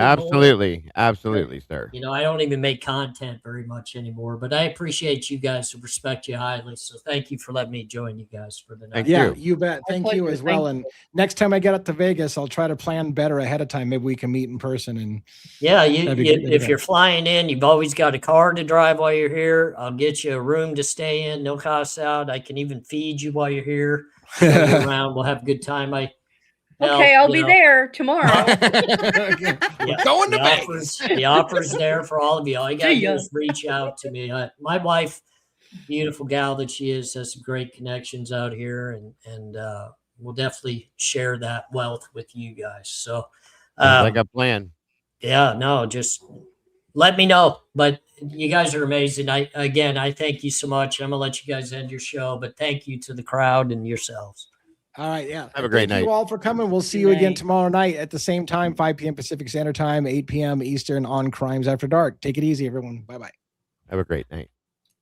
Absolutely, sir. I don't even make content very much anymore, but I appreciate you guys and respect you highly. So thank you for letting me join you guys for the night. Yeah, you bet. Thank you as well. And next time I get up to Vegas, I'll try to plan better ahead of time. Maybe we can meet in person. And if you're flying in, you've always got a car to drive while you're here. I'll get you a room to stay in, no cost out. I can even feed you while you're here. Around, we'll have a good time. I'll be there tomorrow. Going to Vegas. The offer's there for all of you. All you gotta do is reach out to me. My wife, beautiful gal that she is, has some great connections out here, and we'll definitely share that wealth with you guys. So, like a plan. Yeah, no, just let me know. But you guys are amazing. I thank you so much. I'm gonna let you guys end your show, but thank you to the crowd and yourselves. All right, yeah. Have a great night. Thank you all for coming. We'll see you again tomorrow night at the same time, 5 p.m. Pacific Standard Time, 8 p.m. Eastern on Crimes After Dark. Take it easy, everyone. Bye-bye. Have a great night.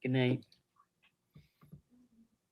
Good night.